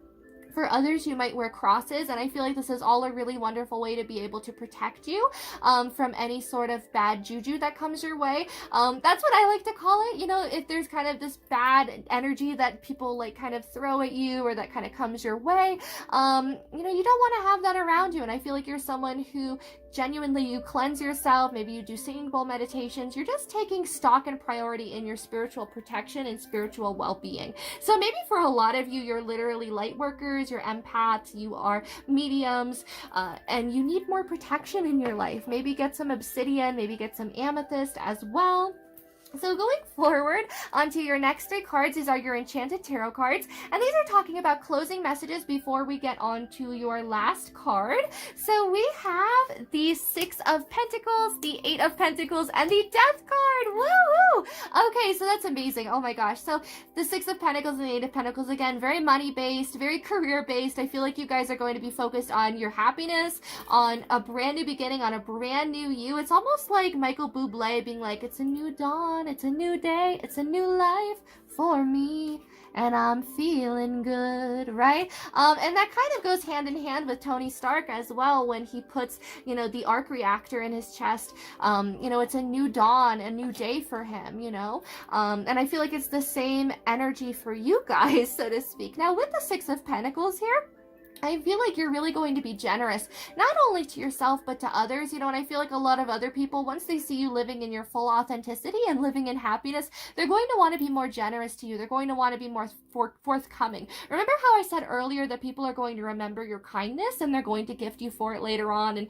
For others, you might wear crosses, and I feel like this is all a really wonderful way to be able to protect you from any sort of bad juju that comes your way. That's what I like to call it. If there's kind of this bad energy that people like kind of throw at you or that kind of comes your way, you don't want to have that around you. And I feel like you're someone who genuinely, you cleanse yourself. Maybe you do singing bowl meditations. You're just taking stock and priority in your spiritual protection and spiritual well-being. So maybe for a lot of you, you're literally light workers, you're empaths, you are mediums, and you need more protection in your life. Maybe get some obsidian, maybe get some amethyst as well. So going forward onto your next three cards, these are your Enchanted Tarot cards, and these are talking about closing messages before we get on to your last card. So we have the Six of Pentacles, the Eight of Pentacles, and the Death card. Woo! Okay, so that's amazing. Oh my gosh. So the Six of Pentacles and the Eight of Pentacles, again, very money-based, very career-based. I feel like you guys are going to be focused on your happiness, on a brand new beginning, on a brand new you. It's almost like Michael Bublé being like, it's a new dawn, it's a new day, it's a new life for me, and I'm feeling good, right? And that kind of goes hand in hand with Tony Stark as well, when he puts, the arc reactor in his chest. It's a new dawn, a new day for him, and I feel like it's the same energy for you guys, so to speak. Now, with the Six of Pentacles here, I feel like you're really going to be generous, not only to yourself, but to others, and I feel like a lot of other people, once they see you living in your full authenticity and living in happiness, they're going to want to be more generous to you. They're going to want to be more forthcoming. Remember how I said earlier that people are going to remember your kindness and they're going to gift you for it later on, and,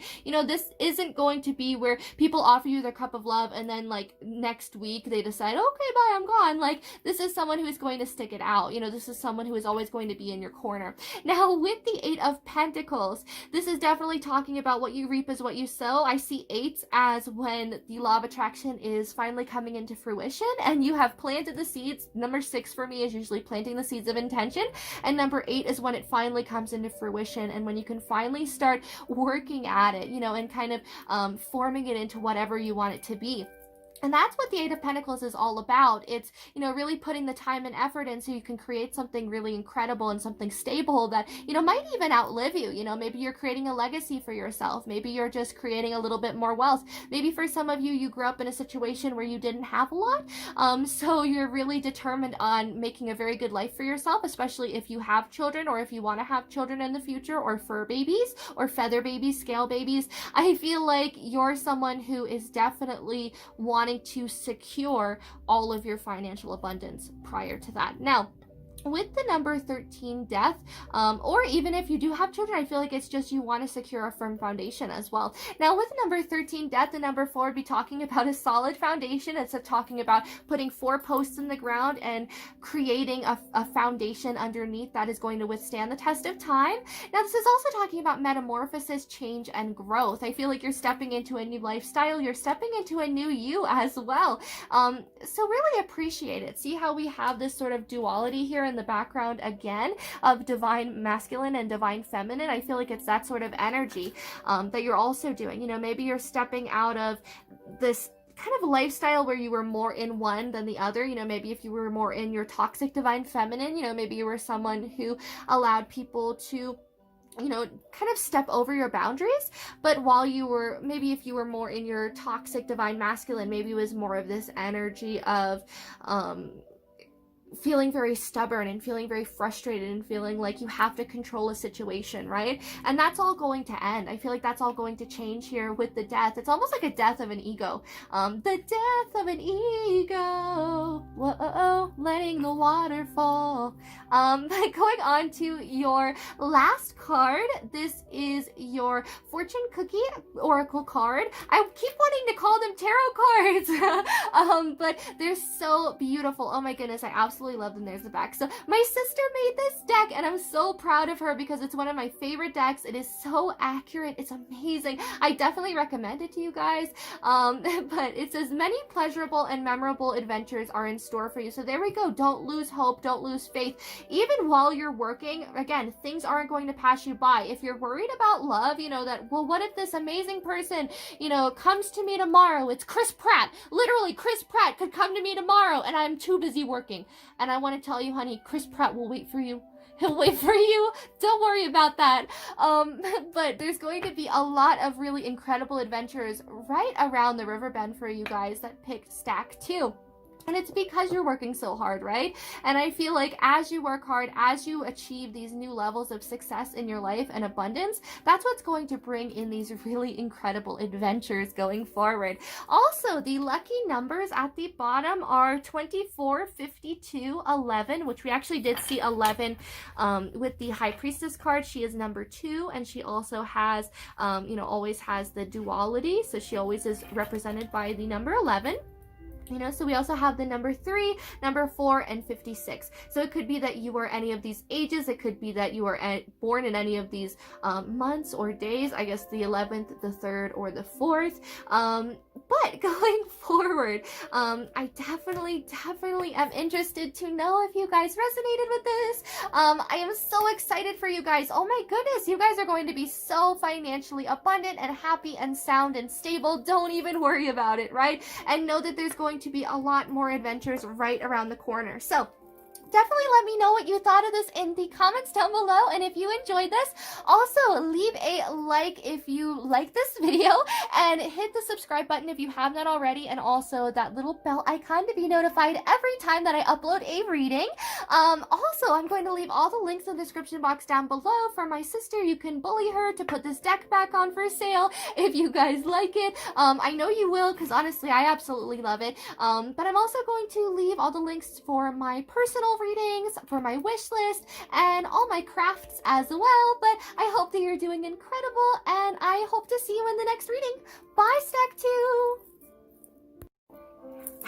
this isn't going to be where people offer you their cup of love and then, like, next week they decide, okay, bye, I'm gone. Like, this is someone who is going to stick it out. This is someone who is always going to be in your corner. Now, with the Eight of Pentacles, this is definitely talking about what you reap is what you sow. I see eights as when the law of attraction is finally coming into fruition and you have planted the seeds. Number 6 for me is usually planting the seeds of intention, and number 8 is when it finally comes into fruition and when you can finally start working at it, and kind of forming it into whatever you want it to be. And that's what the Eight of Pentacles is all about. It's, you know, really putting the time and effort in so you can create something really incredible and something stable that, you know, might even outlive you. You know, maybe you're creating a legacy for yourself. Maybe you're just creating a little bit more wealth. Maybe for some of you, you grew up in a situation where you didn't have a lot. So you're really determined on making a very good life for yourself, especially if you have children or if you want to have children in the future, or fur babies or feather babies, scale babies. I feel like you're someone who is definitely wanting to secure all of your financial abundance prior to that. Now, with the number 13, death, or even if you do have children, I feel like it's just you want to secure a firm foundation as well. Now, with number 13, death, and number 4 would be talking about a solid foundation. It's talking about putting 4 posts in the ground and creating a foundation underneath that is going to withstand the test of time. Now, this is also talking about metamorphosis, change, and growth. I feel like you're stepping into a new lifestyle. You're stepping into a new you as well. So really appreciate it. See how we have this sort of duality here in the background again of divine masculine and divine feminine. I feel like it's that sort of energy that you're also doing. You know, maybe you're stepping out of this kind of lifestyle where you were more in one than the other. You know, maybe if you were more in your toxic divine feminine, you know, maybe you were someone who allowed people to, you know, kind of step over your boundaries. But while you were, maybe if you were more in your toxic divine masculine, maybe it was more of this energy of feeling very stubborn and feeling very frustrated and feeling like you have to control a situation, right? And that's all going to end. I feel like that's all going to change here with the death. It's almost like a death of an ego. The death of an ego. Whoa, letting the water fall. But going on to your last card, this is your fortune cookie oracle card. I keep wanting to call them tarot cards, but they're so beautiful. Oh my goodness, I absolutely love them. There's the back. So my sister made this deck and I'm so proud of her because it's one of my favorite decks. It is so accurate. It's amazing. I definitely recommend it to you guys. But it says many pleasurable and memorable adventures are in store for you. So there we go. Don't lose hope. Don't lose faith. Even while you're working, again, things aren't going to pass you by. If you're worried about love, you know that, well, what if this amazing person, you know, comes to me tomorrow? It's Chris Pratt. Literally, Chris Pratt could come to me tomorrow and I'm too busy working. And I want to tell you, honey, Chris Pratt will wait for you. He'll wait for you. Don't worry about that. But there's going to be a lot of really incredible adventures right around the river bend for you guys that picked stack 2. And it's because you're working so hard, right? And I feel like as you work hard, as you achieve these new levels of success in your life and abundance, that's what's going to bring in these really incredible adventures going forward. Also, the lucky numbers at the bottom are 24, 52, 11, which we actually did see 11 with the High Priestess card. She is number 2, and she also has, you know, always has the duality. So she always is represented by the number 11. You know, so we also have the number 3, number 4, and 56. So it could be that you were any of these ages. It could be that you were born in any of these months or days. I guess the 11th, the 3rd, or the 4th. But going forward, I definitely am interested to know if you guys resonated with this. I am so excited for you guys. Oh my goodness, you guys are going to be so financially abundant and happy and sound and stable. Don't even worry about it, right? And know that there's going to be a lot more adventures right around the corner. So definitely let me know what you thought of this in the comments down below, and if you enjoyed this, also leave a like if you like this video, and hit the subscribe button if you have not already, and also that little bell icon to be notified every time that I upload a reading. Also, I'm going to leave all the links in the description box down below for my sister. You can bully her to put this deck back on for sale if you guys like it. I know you will, because honestly, I absolutely love it. But I'm also going to leave all the links for my personal readings, for my wish list, and all my crafts as well. But I hope that you're doing incredible, and I hope to see you in the next reading. Bye, Stack 2!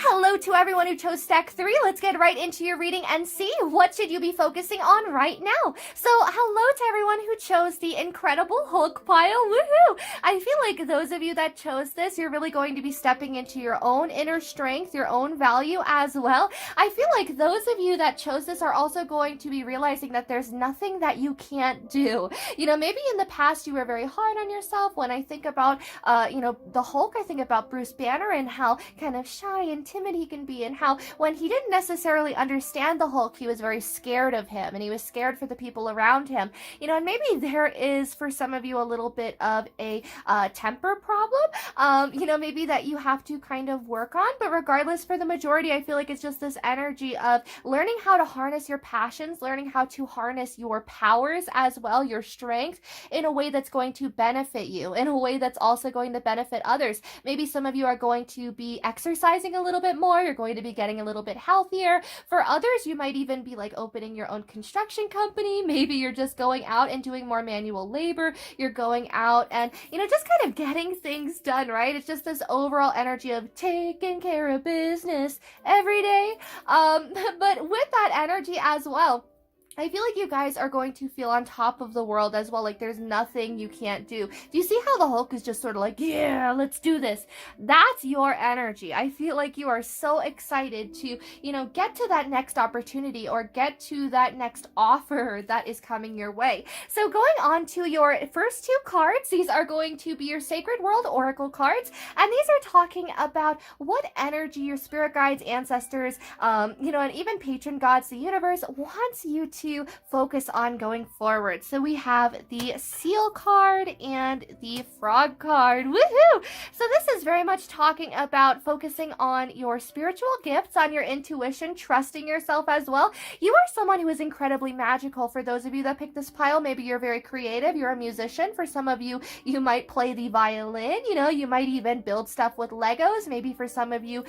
Hello to everyone who chose stack 3. Let's get right into your reading and see what should you be focusing on right now. So hello to everyone who chose the Incredible Hulk pile. Woohoo! I feel like those of you that chose this, you're really going to be stepping into your own inner strength, your own value as well. I feel like those of you that chose this are also going to be realizing that there's nothing that you can't do. You know, maybe in the past you were very hard on yourself. When I think about, the Hulk, I think about Bruce Banner and how kind of shy and timid he can be, and how when he didn't necessarily understand the Hulk, he was very scared of him, and he was scared for the people around him. You know, and maybe there is for some of you a little bit of a temper problem, maybe that you have to kind of work on. But regardless, for the majority, I feel like it's just this energy of learning how to harness your passions, learning how to harness your powers as well, your strength, in a way that's going to benefit you, in a way that's also going to benefit others. Maybe some of you are going to be exercising a little bit more, you're going to be getting a little bit healthier. For others, you might even be like opening your own construction company. Maybe you're just going out and doing more manual labor. You're going out and, just kind of getting things done, right? It's just this overall energy of taking care of business every day. But with that energy as well, I feel like you guys are going to feel on top of the world as well. Like there's nothing you can't do. Do you see how the Hulk is just sort of like, yeah, let's do this? That's your energy. I feel like you are so excited to, get to that next opportunity or get to that next offer that is coming your way. So going on to your first two cards, these are going to be your Sacred World Oracle cards. And these are talking about what energy your spirit guides, ancestors, and even patron gods, the universe wants you to focus on going forward. So we have the Seal card and the Frog card. Woohoo! So this is very much talking about focusing on your spiritual gifts, on your intuition, trusting yourself as well. You are someone who is incredibly magical. For those of you that picked this pile, maybe you're very creative, you're a musician. For some of you, you might play the violin, you might even build stuff with Legos. Maybe for some of you,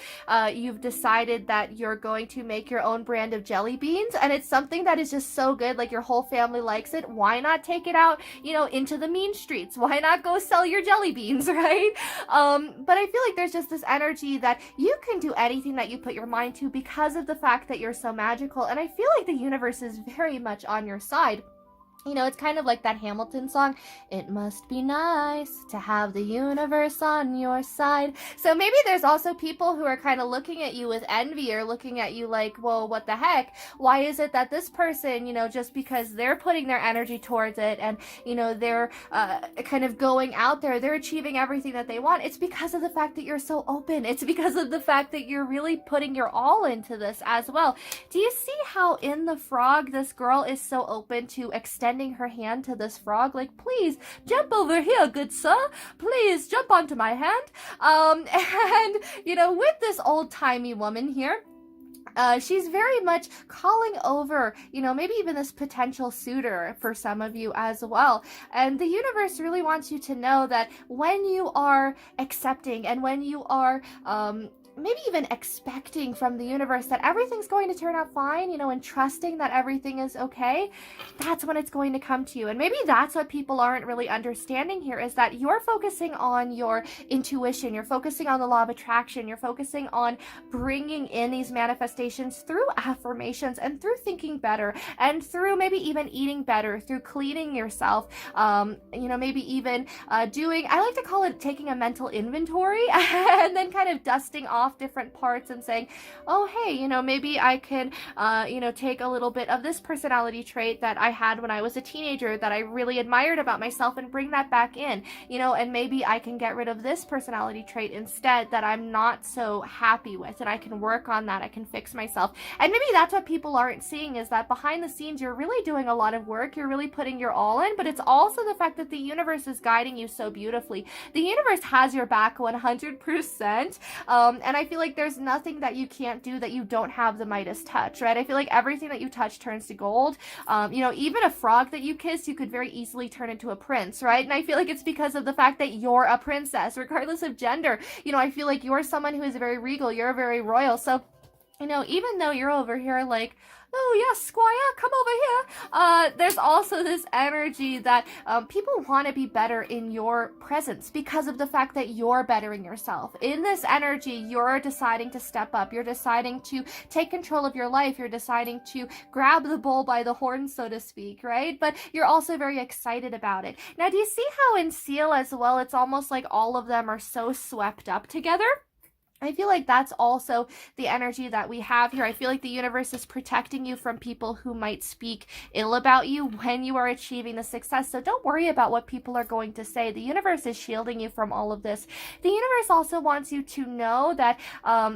you've decided that you're going to make your own brand of jelly beans, and it's something that is just so good, like your whole family likes it. Why not take it out, into the mean streets? Why not go sell your jelly beans, right? But I feel like there's just this energy that you can do anything that you put your mind to because of the fact that you're so magical, and I feel like the universe is very much on your side. It's kind of like that Hamilton song, it must be nice to have the universe on your side. So maybe there's also people who are kind of looking at you with envy or looking at you like, well, what the heck? Why is it that this person, just because they're putting their energy towards it and, they're kind of going out there, they're achieving everything that they want. It's because of the fact that you're so open. It's because of the fact that you're really putting your all into this as well. Do you see how in the frog, this girl is so open to extending her hand to this frog, like, please jump over here, good sir, please jump onto my hand. And with this old-timey woman here, she's very much calling over, maybe even this potential suitor for some of you as well. And the universe really wants you to know that when you are accepting and when you are maybe even expecting from the universe that everything's going to turn out fine, and trusting that everything is okay, that's when it's going to come to you. And maybe that's what people aren't really understanding here, is that you're focusing on your intuition, you're focusing on the law of attraction, you're focusing on bringing in these manifestations through affirmations and through thinking better and through maybe even eating better, through cleaning yourself, maybe even doing, I like to call it taking a mental inventory and then kind of dusting off different parts and saying, oh, hey, maybe I can, take a little bit of this personality trait that I had when I was a teenager that I really admired about myself and bring that back in, and maybe I can get rid of this personality trait instead that I'm not so happy with, and I can work on that, I can fix myself. And maybe that's what people aren't seeing, is that behind the scenes, you're really doing a lot of work, you're really putting your all in, but it's also the fact that the universe is guiding you so beautifully. The universe has your back 100%, and I feel like there's nothing that you can't do that you don't have the Midas touch, right? I feel like everything that you touch turns to gold. Even a frog that you kiss, you could very easily turn into a prince, right? And I feel like it's because of the fact that you're a princess, regardless of gender. I feel like you're someone who is very regal, you're very royal. So You know, even though you're over here like, oh yes, Squire, come over here. There's also this energy that people want to be better in your presence because of the fact that you're bettering yourself. In this energy, you're deciding to step up. You're deciding to take control of your life. You're deciding to grab the bull by the horn, so to speak, right? But you're also very excited about it. Now, do you see how in Seal as well, it's almost like all of them are so swept up together? I feel like that's also the energy that we have here. I feel like the universe is protecting you from people who might speak ill about you when you are achieving the success. So don't worry about what people are going to say. The universe is shielding you from all of this. The universe also wants you to know that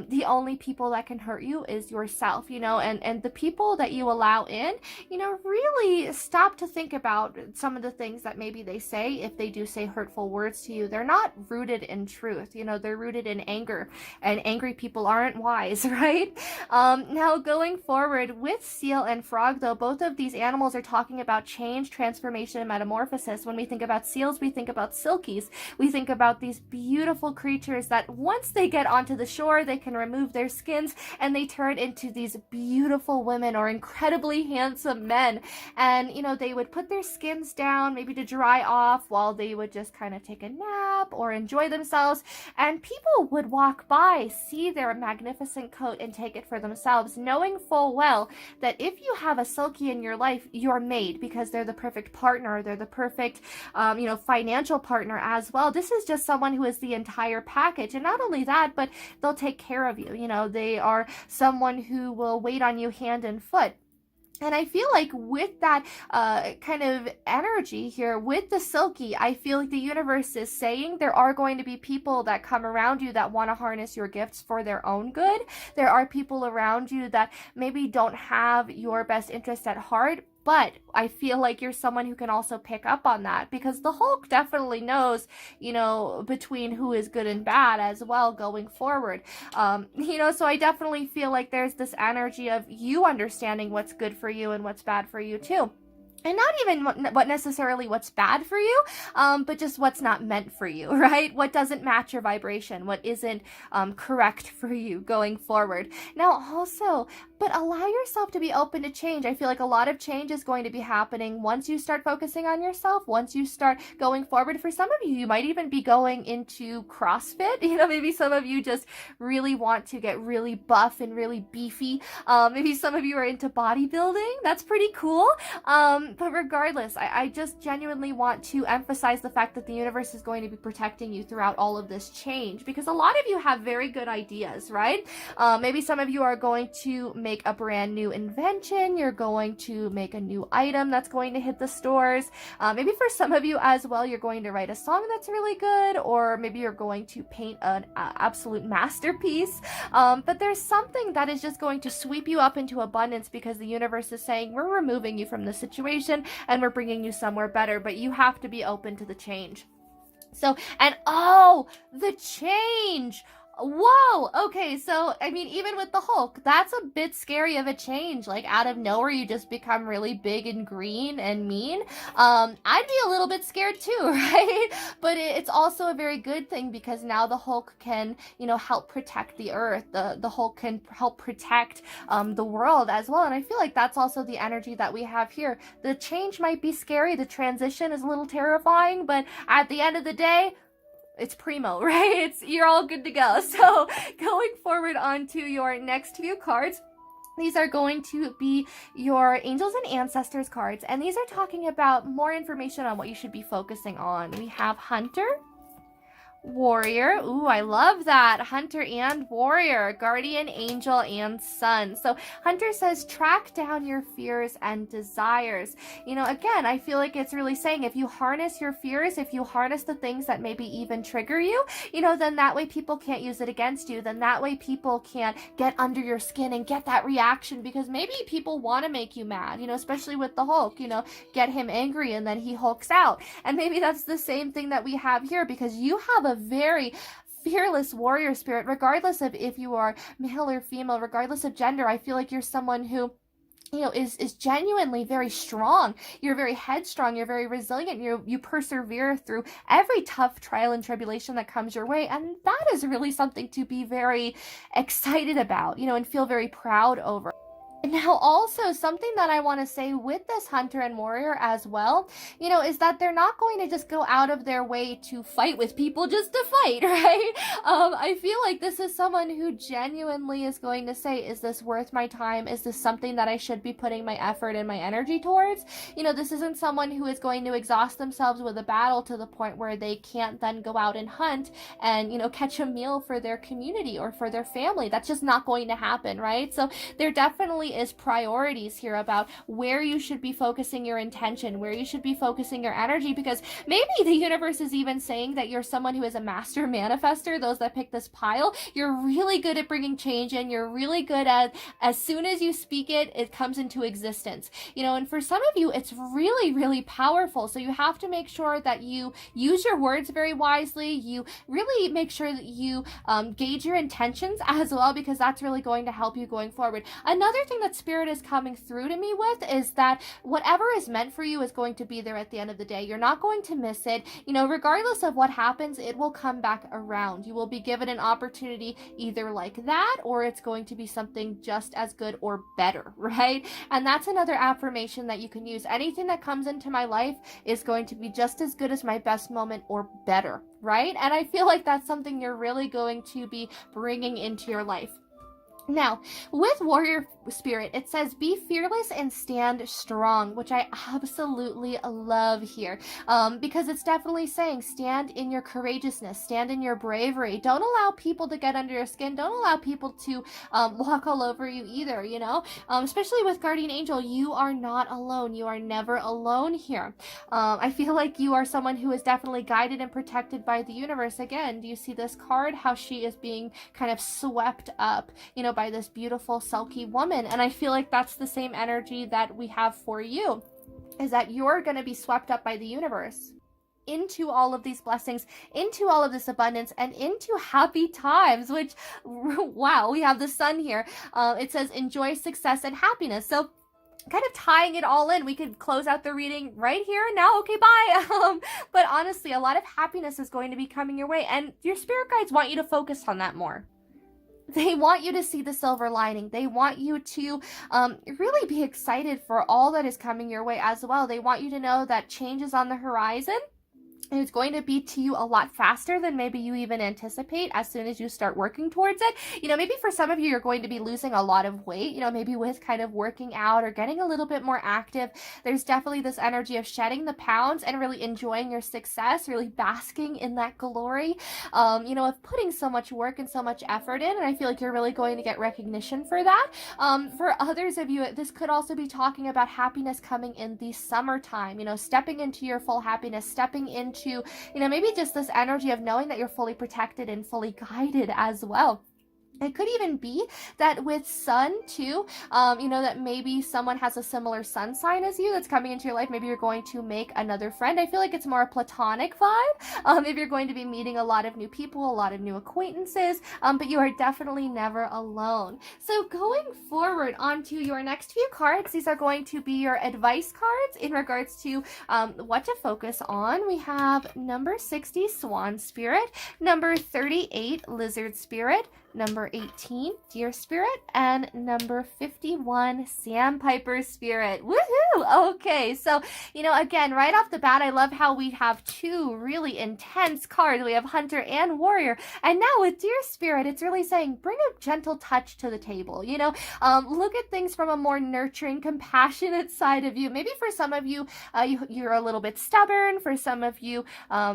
the only people that can hurt you is yourself, you know, and the people that you allow in, you know, really stop to think about some of the things that maybe they say. If they do say hurtful words to you, they're not rooted in truth. You know, they're rooted in anger. And angry people aren't wise, right? Now, going forward with Seal and Frog, though, both of these animals are talking about change, transformation, and metamorphosis. When we think about seals, we think about silkies. We think about these beautiful creatures that once they get onto the shore, they can remove their skins and they turn into these beautiful women or incredibly handsome men. And, you know, they would put their skins down, maybe to dry off, while they would just kind of take a nap or enjoy themselves. And people would walk by, see their magnificent coat, and take it for themselves, knowing full well that if you have a Silky in your life, you're made, because they're the perfect partner, they're the perfect, you know, financial partner as well. This is just someone who is the entire package. And not only that, but they'll take care of you. You know, they are someone who will wait on you hand and foot. And I feel like with that kind of energy here, with the Silky, I feel like the universe is saying there are going to be people that come around you that want to harness your gifts for their own good. There are people around you that maybe don't have your best interest at heart, but I feel like you're someone who can also pick up on that, because the Hulk definitely knows, you know, between who is good and bad as well going forward. You know, so I definitely feel like there's this energy of you understanding what's good for you and what's bad for you too. And not even what necessarily what's bad for you, but just what's not meant for you, right? What doesn't match your vibration, what isn't correct for you going forward. Now also, but allow yourself to be open to change. I feel like a lot of change is going to be happening once you start focusing on yourself, once you start going forward. For some of you, you might even be going into CrossFit. You know, maybe some of you just really want to get really buff and really beefy. Maybe some of you are into bodybuilding. That's pretty cool. But regardless, I just genuinely want to emphasize the fact that the universe is going to be protecting you throughout all of this change, because a lot of you have very good ideas, right? Maybe some of you are going to make a brand new invention. You're going to make a new item that's going to hit the stores. Maybe for some of you as well, you're going to write a song that's really good, or maybe you're going to paint an absolute masterpiece. But there's something that is just going to sweep you up into abundance, because the universe is saying, we're removing you from the situation and we're bringing you somewhere better, but you have to be open to the change. So, and oh, the change. Whoa, okay, so, I mean, even with the Hulk, that's a bit scary of a change. Like, out of nowhere, you just become really big and green and mean. I'd be a little bit scared too, right? But it's also a very good thing, because now the Hulk can, you know, help protect the earth. The Hulk can help protect the world as well. And I feel like that's also the energy that we have here. The change might be scary, the transition is a little terrifying, but at the end of the day, it's primo, right? You're all good to go. So going forward on to your next few cards, these are going to be your angels and ancestors cards, and these are talking about more information on what you should be focusing on. We have Hunter, Warrior. Ooh, I love that. Hunter and Warrior, Guardian, Angel, and Sun. So Hunter says, track down your fears and desires. You know, again, I feel like it's really saying, if you harness your fears, if you harness the things that maybe even trigger you, you know, then that way people can't use it against you. Then that way people can't get under your skin and get that reaction, because maybe people want to make you mad, you know, especially with the Hulk, you know, get him angry and then he hulks out. And maybe that's the same thing that we have here, because you have a very fearless warrior spirit, regardless of if you are male or female, regardless of gender. I feel like you're someone who is genuinely very strong. You're very headstrong, you're very resilient, you persevere through every tough trial and tribulation that comes your way, and that is really something to be very excited about, and feel very proud over. Now, also, something that I want to say with this hunter and warrior as well, is that they're not going to just go out of their way to fight with people just to fight, right? I feel like this is someone who genuinely is going to say, is this worth my time? Is this something that I should be putting my effort and my energy towards? This isn't someone who is going to exhaust themselves with a battle to the point where they can't then go out and hunt and, catch a meal for their community or for their family. That's just not going to happen, right? So there definitely is priorities here about where you should be focusing your intention, where you should be focusing your energy, because maybe the universe is even saying that you're someone who is a master manifester. Those that pick this pile, you're really good at bringing change in. You're really good at, as soon as you speak it, it comes into existence, and for some of you, it's really, really powerful. So you have to make sure that you use your words very wisely. You really make sure that you gauge your intentions as well, because that's really going to help you going forward. Another thing that Spirit is coming through to me with is that whatever is meant for you is going to be there at the end of the day. You're not going to miss it. Regardless of what happens, it will come back around. You will be given an opportunity either like that, or it's going to be something just as good or better, right? And that's another affirmation that you can use. Anything that comes into my life is going to be just as good as my best moment or better, right? And I feel like that's something you're really going to be bringing into your life. Now, with warrior spirit, it says, be fearless and stand strong, which I absolutely love here, because it's definitely saying stand in your courageousness, stand in your bravery. Don't allow people to get under your skin. Don't allow people to walk all over you either, especially with guardian angel. You are not alone. You are never alone here. I feel like you are someone who is definitely guided and protected by the universe. Again, do you see this card, how she is being kind of swept up, by this beautiful sulky woman? And I feel like that's the same energy that we have for you, is that you're going to be swept up by the universe into all of these blessings, into all of this abundance, and into happy times, which, wow, we have the sun here. It says enjoy success and happiness. So kind of tying it all in, we could close out the reading right here and now. Okay, bye. But honestly, a lot of happiness is going to be coming your way, and your spirit guides want you to focus on that more. They want you to see the silver lining. They want you to really be excited for all that is coming your way as well. They want you to know that change is on the horizon. And it's going to be to you a lot faster than maybe you even anticipate as soon as you start working towards it. Maybe for some of you, you're going to be losing a lot of weight, maybe with kind of working out or getting a little bit more active. There's definitely this energy of shedding the pounds and really enjoying your success, really basking in that glory, of putting so much work and so much effort in. And I feel like you're really going to get recognition for that. For others of you, this could also be talking about happiness coming in the summertime, stepping into your full happiness, stepping into maybe just this energy of knowing that you're fully protected and fully guided as well. It could even be that with sun too, that maybe someone has a similar sun sign as you that's coming into your life. Maybe you're going to make another friend. I feel like it's more a platonic vibe. If you're going to be meeting a lot of new people, a lot of new acquaintances, but you are definitely never alone. So going forward onto your next few cards, these are going to be your advice cards in regards to what to focus on. We have number 60, Swan Spirit, number 38, Lizard Spirit, number 18, Deer Spirit, and number 51, Sandpiper Spirit. Woohoo! Okay, so, again, right off the bat, I love how we have two really intense cards. We have Hunter and Warrior. And now with Deer Spirit, it's really saying, bring a gentle touch to the table, look at things from a more nurturing, compassionate side of you. Maybe for some of you, you're a little bit stubborn. For some of you,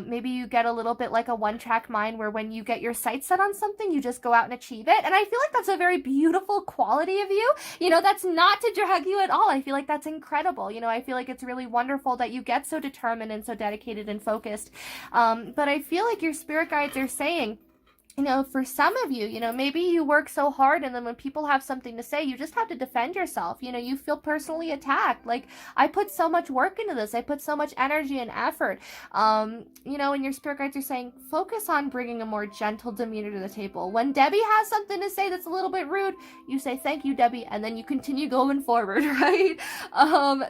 maybe you get a little bit like a one-track mind where when you get your sights set on something, you just go out and achieve it. And I feel like that's a very beautiful quality of you. That's not to drag you at all. I feel like that's incredible. I feel like it's really wonderful that you get so determined and so dedicated and focused. But I feel like your spirit guides are saying, for some of you, maybe you work so hard and then when people have something to say, you just have to defend yourself. You feel personally attacked. Like, I put so much work into this. I put so much energy and effort. And your spirit guides are saying, focus on bringing a more gentle demeanor to the table. When Debbie has something to say that's a little bit rude, you say, thank you, Debbie, and then you continue going forward, right?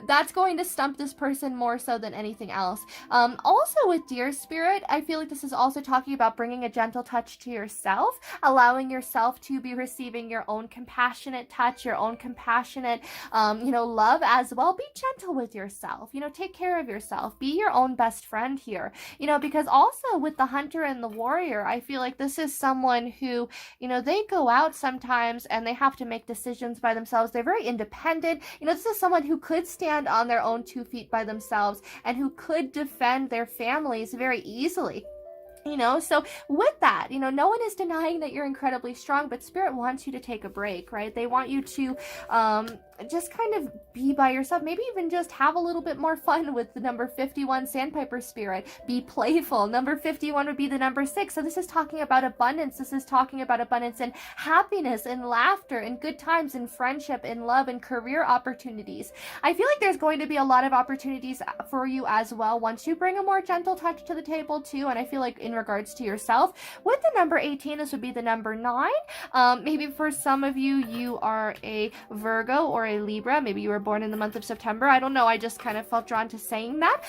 That's going to stump this person more so than anything else. Also with Dear Spirit, I feel like this is also talking about bringing a gentle touch to yourself, allowing yourself to be receiving your own compassionate touch, your own compassionate, love as well. Be gentle with yourself, take care of yourself, be your own best friend here, because also with the hunter and the warrior, I feel like this is someone who, they go out sometimes and they have to make decisions by themselves. They're very independent. This is someone who could stand on their own 2 feet by themselves and who could defend their families very easily. So with that, no one is denying that you're incredibly strong, but Spirit wants you to take a break, right? They want you to just kind of be by yourself, maybe even just have a little bit more fun with the number 51 Sandpiper Spirit. Be playful. Number 51 would be the number 6. So this is talking about abundance. This is talking about abundance and happiness and laughter and good times and friendship and love and career opportunities. I feel like there's going to be a lot of opportunities for you as well once you bring a more gentle touch to the table too. And I feel like in regards to yourself, with the number 18, this would be the number 9. Maybe for some of you, you are a Virgo or a Libra. Maybe you were born in the month of September. I don't know. I just kind of felt drawn to saying that.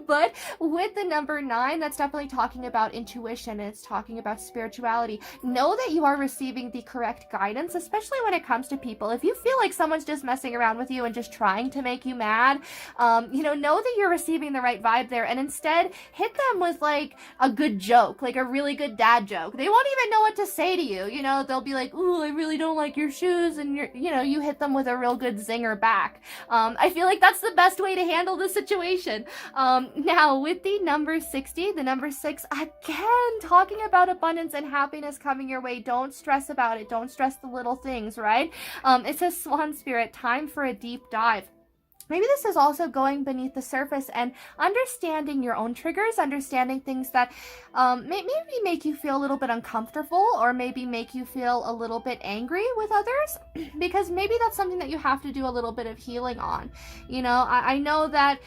But with the number 9, that's definitely talking about intuition. It's talking about spirituality. Know that you are receiving the correct guidance, especially when it comes to people. If you feel like someone's just messing around with you and just trying to make you mad, know that you're receiving the right vibe there, and instead hit them with like a good joke, like a really good dad joke. They won't even know what to say to you. They'll be like, ooh, I really don't like your shoes, and you hit them with a real good zinger back. I feel like that's the best way to handle the situation. Now with the number 60, the number 6, again, talking about abundance and happiness coming your way. Don't stress about it. Don't stress the little things, right? It says Swan Spirit, time for a deep dive. Maybe this is also going beneath the surface and understanding your own triggers, understanding things that maybe make you feel a little bit uncomfortable or maybe make you feel a little bit angry with others, because maybe that's something that you have to do a little bit of healing on. I know that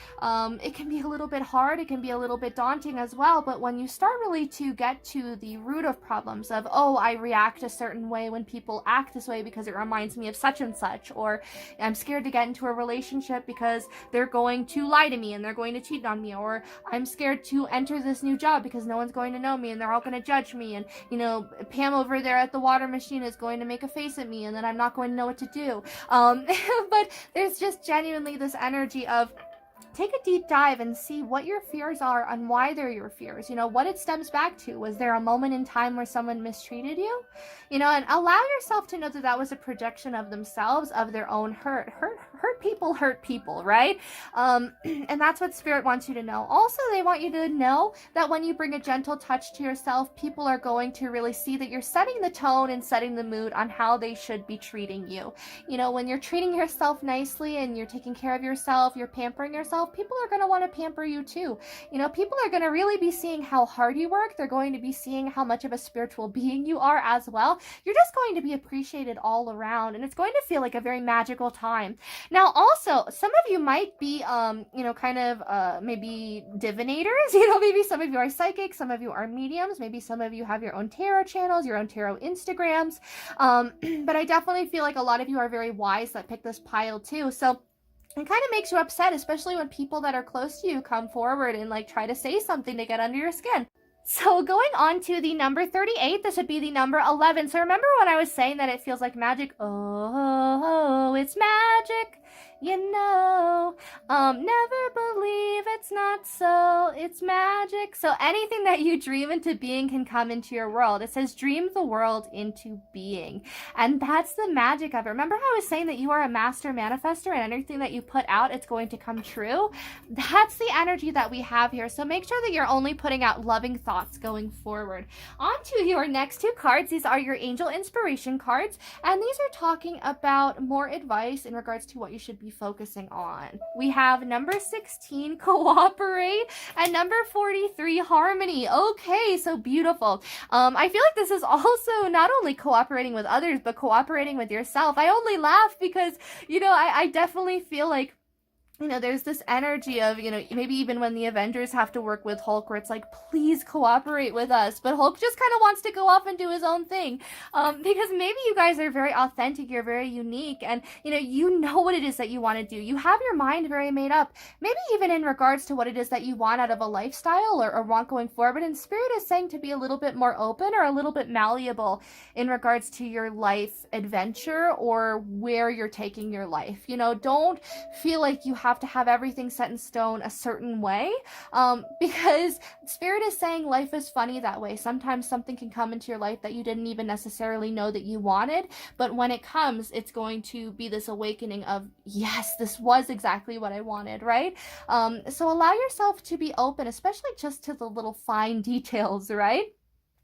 it can be a little bit hard, it can be a little bit daunting as well, but when you start really to get to the root of problems of, oh, I react a certain way when people act this way because it reminds me of such and such, or I'm scared to get into a relationship because they're going to lie to me and they're going to cheat on me, or I'm scared to enter this new job because no one's going to know me and they're all going to judge me, and Pam over there at the water machine is going to make a face at me and then I'm not going to know what to do. But there's just genuinely this energy of take a deep dive and see what your fears are and why they're your fears. What it stems back to. Was there a moment in time where someone mistreated you? And allow yourself to know that that was a projection of themselves, of their own hurt. Hurt people, right? And that's what Spirit wants you to know. Also, they want you to know that when you bring a gentle touch to yourself, people are going to really see that you're setting the tone and setting the mood on how they should be treating you. When you're treating yourself nicely and you're taking care of yourself, you're pampering yourself, people are going to want to pamper you too. People are going to really be seeing how hard you work. They're going to be seeing how much of a spiritual being you are as well. You're just going to be appreciated all around, and it's going to feel like a very magical time. Now, also, some of you might be, maybe divinators. Maybe some of you are psychics, some of you are mediums, maybe some of you have your own tarot channels, your own tarot Instagrams. But I definitely feel like a lot of you are very wise that pick this pile too. So it kind of makes you upset, especially when people that are close to you come forward and try to say something to get under your skin. So going on to the number 38, this would be the number 11. So remember when I was saying that it feels like magic? Oh, it's magic. Never believe it's not so, it's magic. So anything that you dream into being can come into your world. It says dream the world into being. And that's the magic of it. Remember how I was saying that you are a master manifester and anything that you put out, it's going to come true? That's the energy that we have here. So make sure that you're only putting out loving thoughts going forward. On to your next 2 cards. These are your angel inspiration cards. And these are talking about more advice in regards to what you should should be focusing on. We have number 16, cooperate, and number 43, harmony. Okay, so beautiful. I feel like this is also not only cooperating with others, but cooperating with yourself. I only laugh because, I definitely feel like, there's this energy of, maybe even when the Avengers have to work with Hulk, where it's like, please cooperate with us. But Hulk just kind of wants to go off and do his own thing. Because maybe you guys are very authentic, you're very unique, and, you know what it is that you want to do. You have your mind very made up, maybe even in regards to what it is that you want out of a lifestyle or want going forward. And Spirit is saying to be a little bit more open or a little bit malleable in regards to your life adventure or where you're taking your life. Don't feel like you have to have everything set in stone a certain way, because Spirit is saying life is funny that way. Sometimes something can come into your life that you didn't even necessarily know that you wanted, but when it comes, it's going to be this awakening of, yes, this was exactly what I wanted, right? So allow yourself to be open, especially just to the little fine details, right?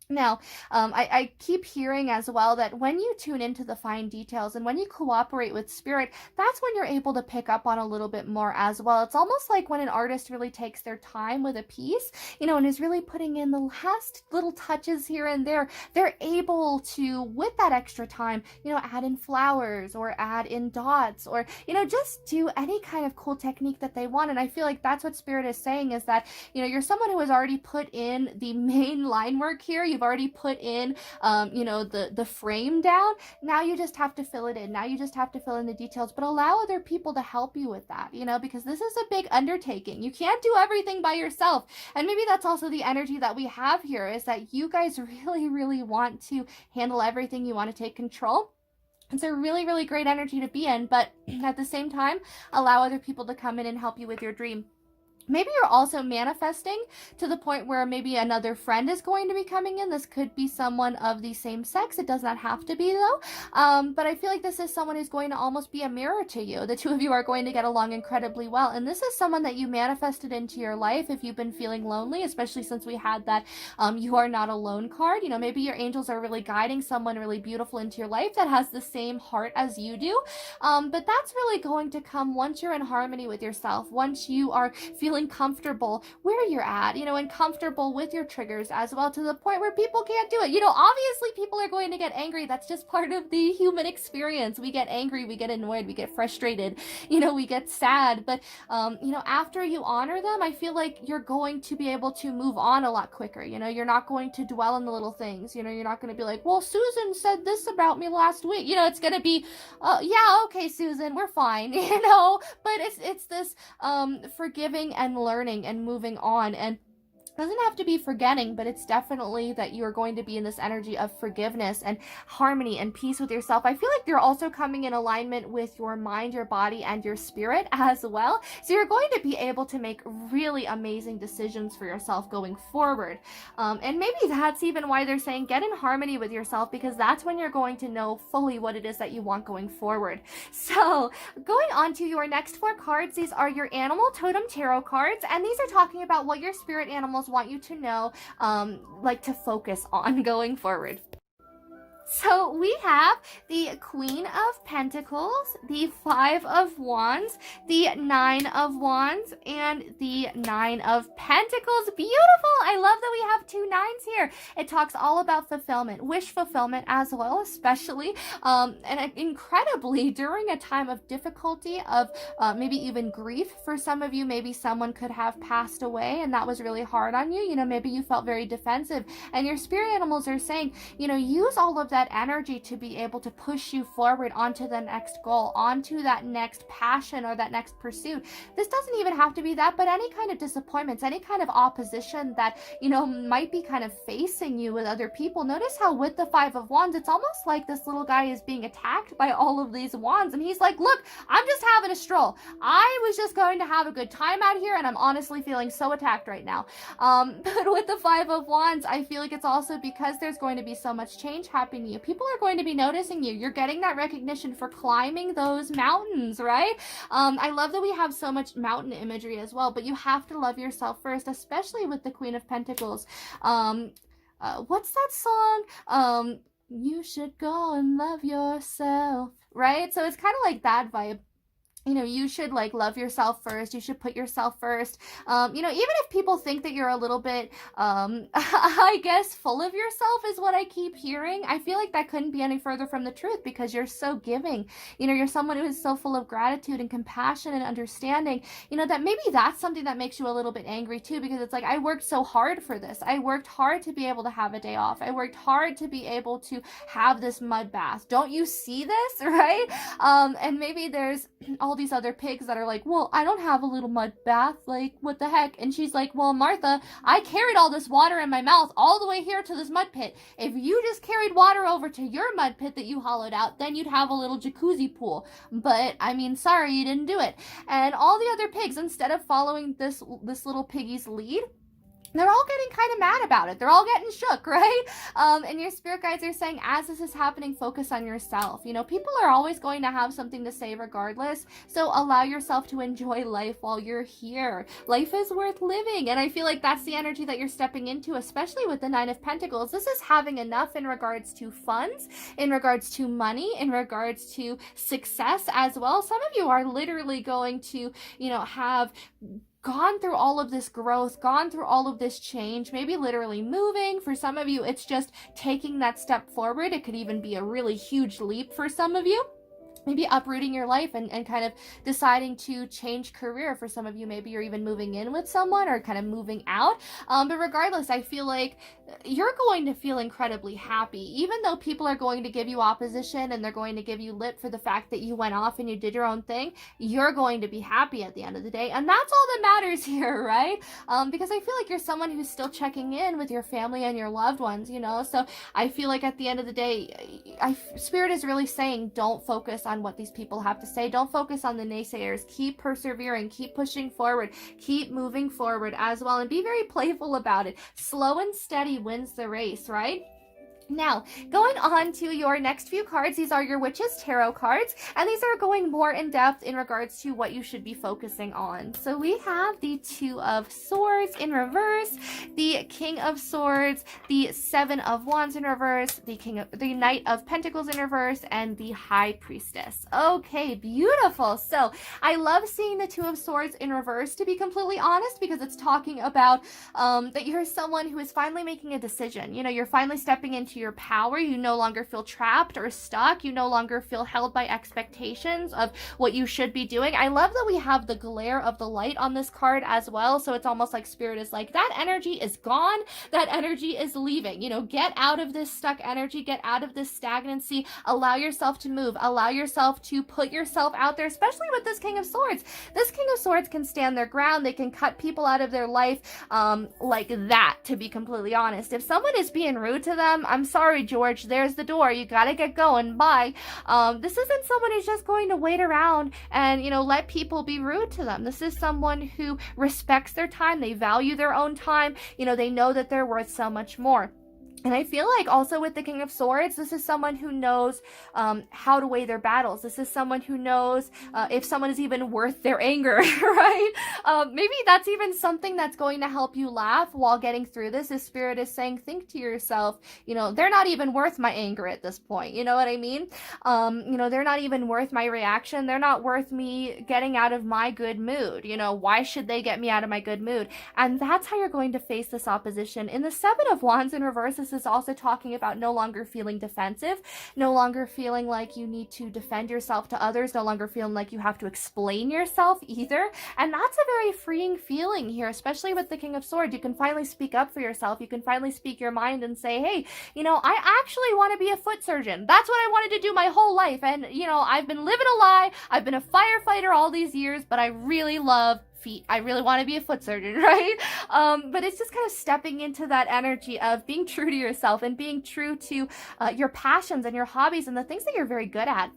Now, I keep hearing as well that when you tune into the fine details and when you cooperate with Spirit, that's when you're able to pick up on a little bit more as well. It's almost like when an artist really takes their time with a piece, and is really putting in the last little touches here and there, they're able to, with that extra time, add in flowers or add in dots or, just do any kind of cool technique that they want. And I feel like that's what Spirit is saying, is that, you're someone who has already put in the main line work here. You've already put in, the frame down. Now you just have to fill it in. Now you just have to fill in the details, but allow other people to help you with that, because this is a big undertaking. You can't do everything by yourself. And maybe that's also the energy that we have here, is that you guys really, really want to handle everything. You want to take control. It's a really, really great energy to be in, but at the same time, allow other people to come in and help you with your dream. Maybe you're also manifesting to the point where maybe another friend is going to be coming in. This could be someone of the same sex. It does not have to be, though. But I feel like this is someone who's going to almost be a mirror to you. The two of you are going to get along incredibly well. And this is someone that you manifested into your life if you've been feeling lonely, especially since we had that you are not alone card. Maybe your angels are really guiding someone really beautiful into your life that has the same heart as you do. But that's really going to come once you're in harmony with yourself, once you are feeling comfortable where you're at, and comfortable with your triggers as well, to the point where people can't do it. Obviously people are going to get angry. That's just part of the human experience. We get angry, we get annoyed, we get frustrated, we get sad. But, after you honor them, I feel like you're going to be able to move on a lot quicker. You're not going to dwell on the little things. You're not going to be like, well, Susan said this about me last week. It's going to be, yeah, okay, Susan, we're fine, but it's this, forgiving and learning and moving on. And doesn't have to be forgetting, but it's definitely that you're going to be in this energy of forgiveness and harmony and peace with yourself. I feel like you're also coming in alignment with your mind, your body, and your spirit as well. So you're going to be able to make really amazing decisions for yourself going forward. And maybe that's even why they're saying get in harmony with yourself, because that's when you're going to know fully what it is that you want going forward. So going on to your next 4 cards, these are your Animal Totem Tarot cards, and these are talking about what your spirit animals want you to know, like to focus on going forward. So we have the Queen of Pentacles, the 5 of Wands, the 9 of Wands, and the 9 of Pentacles. Beautiful! I love that we have 2 9s here. It talks all about fulfillment, wish fulfillment as well, especially, and incredibly during a time of difficulty, of maybe even grief. For some of you, maybe someone could have passed away and that was really hard on you. Maybe you felt very defensive, and your spirit animals are saying, use all of that energy to be able to push you forward onto the next goal, onto that next passion or that next pursuit. This doesn't even have to be that, but any kind of disappointments, any kind of opposition that, might be kind of facing you with other people. Notice how with the 5 of Wands, it's almost like this little guy is being attacked by all of these wands. And he's like, look, I'm just having a stroll. I was just going to have a good time out here, and I'm honestly feeling so attacked right now. But with the 5 of Wands, I feel like it's also because there's going to be so much change happening to you. People are going to be noticing you. You're getting that recognition for climbing those mountains, right? I love that we have so much mountain imagery as well, but you have to love yourself first, especially with the Queen of Pentacles. What's that song? You should go and love yourself, right? So it's kind of like that vibe. you know, you should like love yourself first. You should put yourself first. You know, even if people think that you're a little bit, I guess, full of yourself is what I keep hearing. I feel like that couldn't be any further from the truth because you're so giving. You know, you're someone who is so full of gratitude and compassion and understanding, you know, that maybe that's something that makes you a little bit angry too, because it's like, I worked so hard for this. I worked hard to be able to have a day off. I worked hard to be able to have this mud bath. Don't you see this, right? And maybe there's all these other pigs that are like, well, I don't have a little mud bath, like, what the heck? And she's like, well, Martha, I carried all this water in my mouth all the way here to this mud pit. If you just carried water over to your mud pit that you hollowed out, then you'd have a little jacuzzi pool. But I mean, sorry, you didn't do it. And all the other pigs, instead of following this little piggy's lead, they're all getting kind of mad about it. They're all getting shook, right? And your spirit guides are saying, as this is happening, focus on yourself. You know, people are always going to have something to say regardless. So allow yourself to enjoy life while you're here. Life is worth living. And I feel like that's the energy that you're stepping into, especially with the Nine of Pentacles. This is having enough in regards to funds, in regards to money, in regards to success as well. Some of you are literally going to, you know, have gone through all of this growth, gone through all of this change, maybe literally moving. For some of you, it's just taking that step forward. It could even be a really huge leap for some of you. Maybe uprooting your life and kind of deciding to change career. For some of you, maybe you're even moving in with someone or kind of moving out. But regardless, I feel like you're going to feel incredibly happy, even though people are going to give you opposition and they're going to give you lip for the fact that you went off and you did your own thing. You're going to be happy at the end of the day. And that's all that matters here, right? Because I feel like you're someone who's still checking in with your family and your loved ones, you know? So I feel like at the end of the day, Spirit is really saying, don't focus on what these people have to say. Don't focus on the naysayers. Keep persevering, keep pushing forward, keep moving forward as well, and be very playful about it. Slow and steady wins the race, right? Now, going on to your next few cards, these are your Witch's Tarot cards, and these are going more in depth in regards to what you should be focusing on. So we have the Two of Swords in reverse, the King of Swords, the Seven of Wands in reverse, the Knight of Pentacles in reverse, and the High Priestess. Okay, beautiful. So I love seeing the Two of Swords in reverse, to be completely honest, because it's talking about that you're someone who is finally making a decision. You know, you're finally stepping into your power. You no longer feel trapped or stuck. You no longer feel held by expectations of what you should be doing. I love that we have the glare of the light on this card as well. So it's almost like Spirit is like, that energy is gone. That energy is leaving. You know, get out of this stuck energy. Get out of this stagnancy. Allow yourself to move. Allow yourself to put yourself out there, especially with this King of Swords. This King of Swords can stand their ground. They can cut people out of their life like that, to be completely honest. If someone is being rude to them, I'm sorry, George, there's the door. You gotta get going. Bye. This isn't someone who's just going to wait around and, you know, let people be rude to them. This is someone who respects their time. They value their own time. You know, they know that they're worth so much more. And I feel like also with the King of Swords, this is someone who knows how to weigh their battles. This is someone who knows if someone is even worth their anger, right? Maybe that's even something that's going to help you laugh while getting through this. Is Spirit is saying, think to yourself, you know, they're not even worth my anger at this point. You know what I mean? You know, they're not even worth my reaction. They're not worth me getting out of my good mood. You know, why should they get me out of my good mood? And that's how you're going to face this opposition. In the Seven of Wands in reverse, this is also talking about no longer feeling defensive, no longer feeling like you need to defend yourself to others, no longer feeling like you have to explain yourself either. And that's a very freeing feeling here, especially with the King of Swords. You can finally speak up for yourself. You can finally speak your mind and say, hey, you know, I actually want to be a foot surgeon. That's what I wanted to do my whole life. And, you know, I've been living a lie. I've been a firefighter all these years, but I really love feet. I really want to be a foot surgeon, right? But it's just kind of stepping into that energy of being true to yourself and being true to your passions and your hobbies and the things that you're very good at.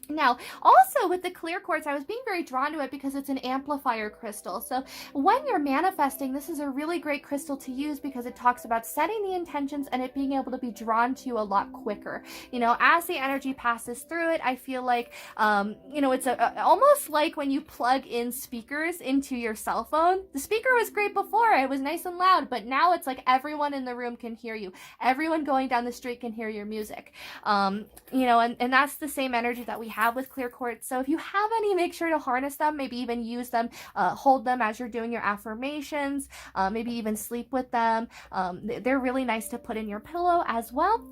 Now, also with the clear quartz, I was being very drawn to it because it's an amplifier crystal. So when you're manifesting, this is a really great crystal to use because it talks about setting the intentions and it being able to be drawn to a lot quicker. You know, as the energy passes through it, I feel like, you know, it's almost like when you plug in speakers into your cell phone. The speaker was great before. It was nice and loud, but now it's like everyone in the room can hear you. Everyone going down the street can hear your music. You know, and that's the same energy that we have with clear quartz. So if you have any, make sure to harness them, maybe even use them, hold them as you're doing your affirmations, maybe even sleep with them. They're really nice to put in your pillow as well,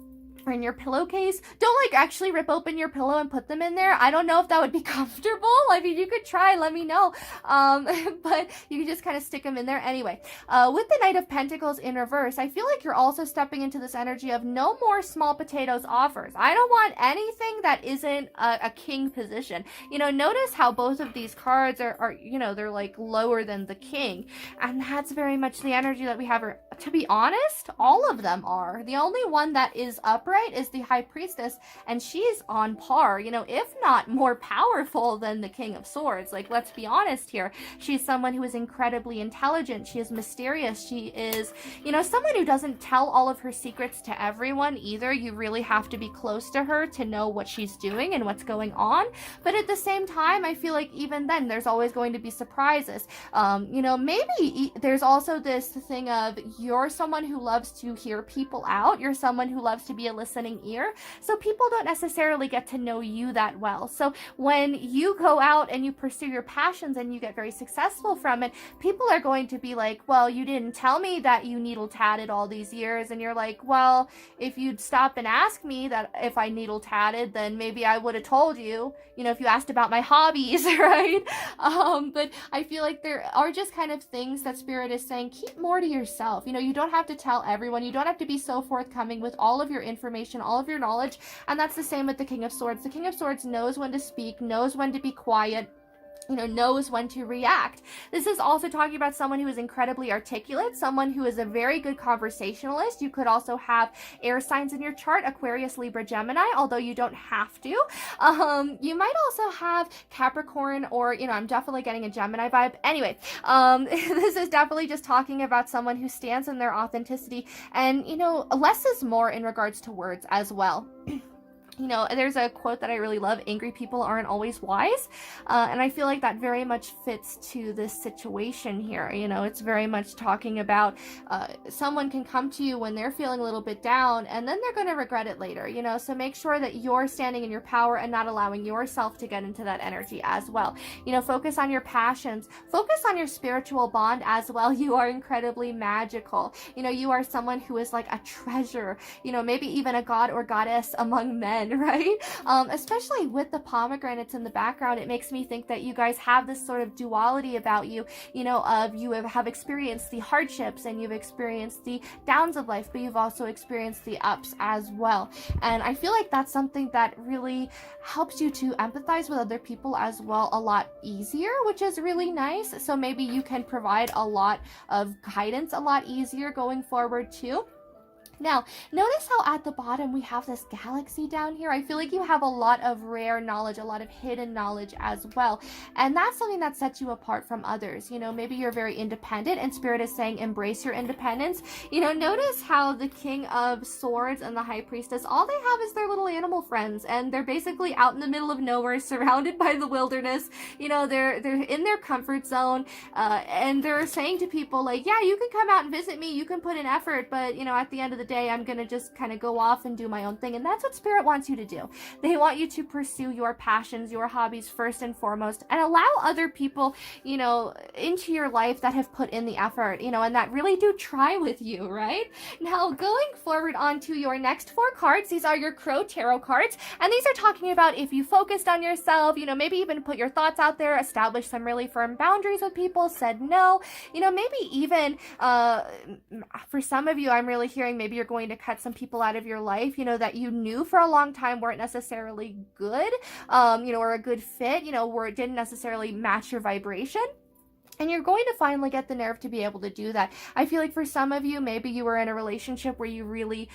or in your pillowcase. Don't like actually rip open your pillow and put them in there. I don't know if that would be comfortable. I mean, you could try, let me know. But you can just kind of stick them in there. Anyway, with the Knight of Pentacles in reverse, I feel like you're also stepping into this energy of no more small potatoes offers. I don't want anything that isn't a king position. You know, notice how both of these cards are, you know, they're like lower than the king. And that's very much the energy that we have. To be honest, all of them are. The only one that is upright is the High Priestess, and she's on par, you know, if not more powerful than the King of Swords. Like, let's be honest here. She's someone who is incredibly intelligent. She is mysterious. She is, you know, someone who doesn't tell all of her secrets to everyone either. You really have to be close to her to know what she's doing and what's going on. But at the same time, I feel like even then, there's always going to be surprises. You know, maybe there's also this thing of you're someone who loves to hear people out. You're someone who loves to be a listening ear. So people don't necessarily get to know you that well. So when you go out and you pursue your passions and you get very successful from it, people are going to be like, well, you didn't tell me that you needle tatted all these years. And you're like, well, if you'd stop and ask me that if I needle tatted, then maybe I would have told you, you know, if you asked about my hobbies, right? But I feel like there are just kind of things that Spirit is saying, keep more to yourself. You know, you don't have to tell everyone. You don't have to be so forthcoming with all of your information, all of your knowledge. And that's the same with the King of Swords. The King of Swords knows when to speak, knows when to be quiet, you know, knows when to react. This is also talking about someone who is incredibly articulate, someone who is a very good conversationalist. You could also have air signs in your chart, Aquarius, Libra, Gemini, although you don't have to. You might also have Capricorn, or, you know, I'm definitely getting a Gemini vibe. Anyway, this is definitely just talking about someone who stands in their authenticity, and, you know, less is more in regards to words as well. You know, there's a quote that I really love, angry people aren't always wise. And I feel like that very much fits to this situation here. You know, it's very much talking about someone can come to you when they're feeling a little bit down, and then they're going to regret it later, you know. So make sure that you're standing in your power and not allowing yourself to get into that energy as well. You know, focus on your passions, focus on your spiritual bond as well. You are incredibly magical. You know, you are someone who is like a treasure, you know, maybe even a god or goddess among men, right? Especially with the pomegranates in the background, it makes me think that you guys have this sort of duality about you, you know, of you have experienced the hardships and you've experienced the downs of life, but you've also experienced the ups as well. And I feel like that's something that really helps you to empathize with other people as well a lot easier, which is really nice. So maybe you can provide a lot of guidance a lot easier going forward too. Now, notice how at the bottom we have this galaxy down here. I feel like you have a lot of rare knowledge, a lot of hidden knowledge as well. And that's something that sets you apart from others. You know, maybe you're very independent, and Spirit is saying embrace your independence. You know, notice how the King of Swords and the High Priestess, all they have is their little animal friends, and they're basically out in the middle of nowhere, surrounded by the wilderness. You know, they're in their comfort zone, and they're saying to people like, yeah, you can come out and visit me, you can put in effort, but, you know, at the end of the day, I'm gonna just kind of go off and do my own thing. And that's what Spirit wants you to do. They want you to pursue your passions, your hobbies first and foremost, and allow other people, you know, into your life that have put in the effort, you know, and that really do try with you, right? Now, going forward onto your next 4 cards, these are your Crow Tarot cards, and these are talking about if you focused on yourself, you know, maybe even put your thoughts out there, establish some really firm boundaries with people, said no, you know, maybe even for some of you, I'm really hearing maybe you're going to cut some people out of your life, you know, that you knew for a long time weren't necessarily good, you know, or a good fit, you know, where it didn't necessarily match your vibration. And you're going to finally get the nerve to be able to do that. I feel like for some of you, maybe you were in a relationship where you really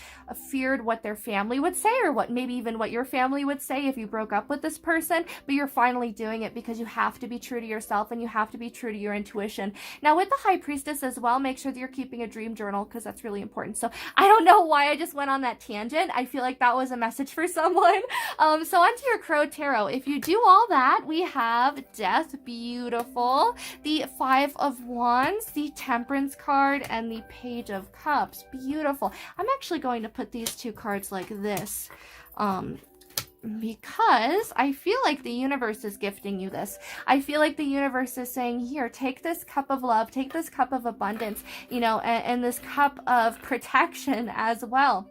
feared what their family would say, or what maybe even what your family would say if you broke up with this person, but you're finally doing it because you have to be true to yourself and you have to be true to your intuition. Now with the High Priestess as well, make sure that you're keeping a dream journal, because that's really important. So I don't know why I just went on that tangent. I feel like that was a message for someone. So onto your Crow Tarot. If you do all that, we have Death, beautiful. The 5 of Wands, the Temperance card, and the Page of Cups, beautiful. I'm actually going to put these 2 cards like this, because I feel like the universe is gifting you this. I feel like the universe is saying, here, take this cup of love, take this cup of abundance, you know, and this cup of protection as well.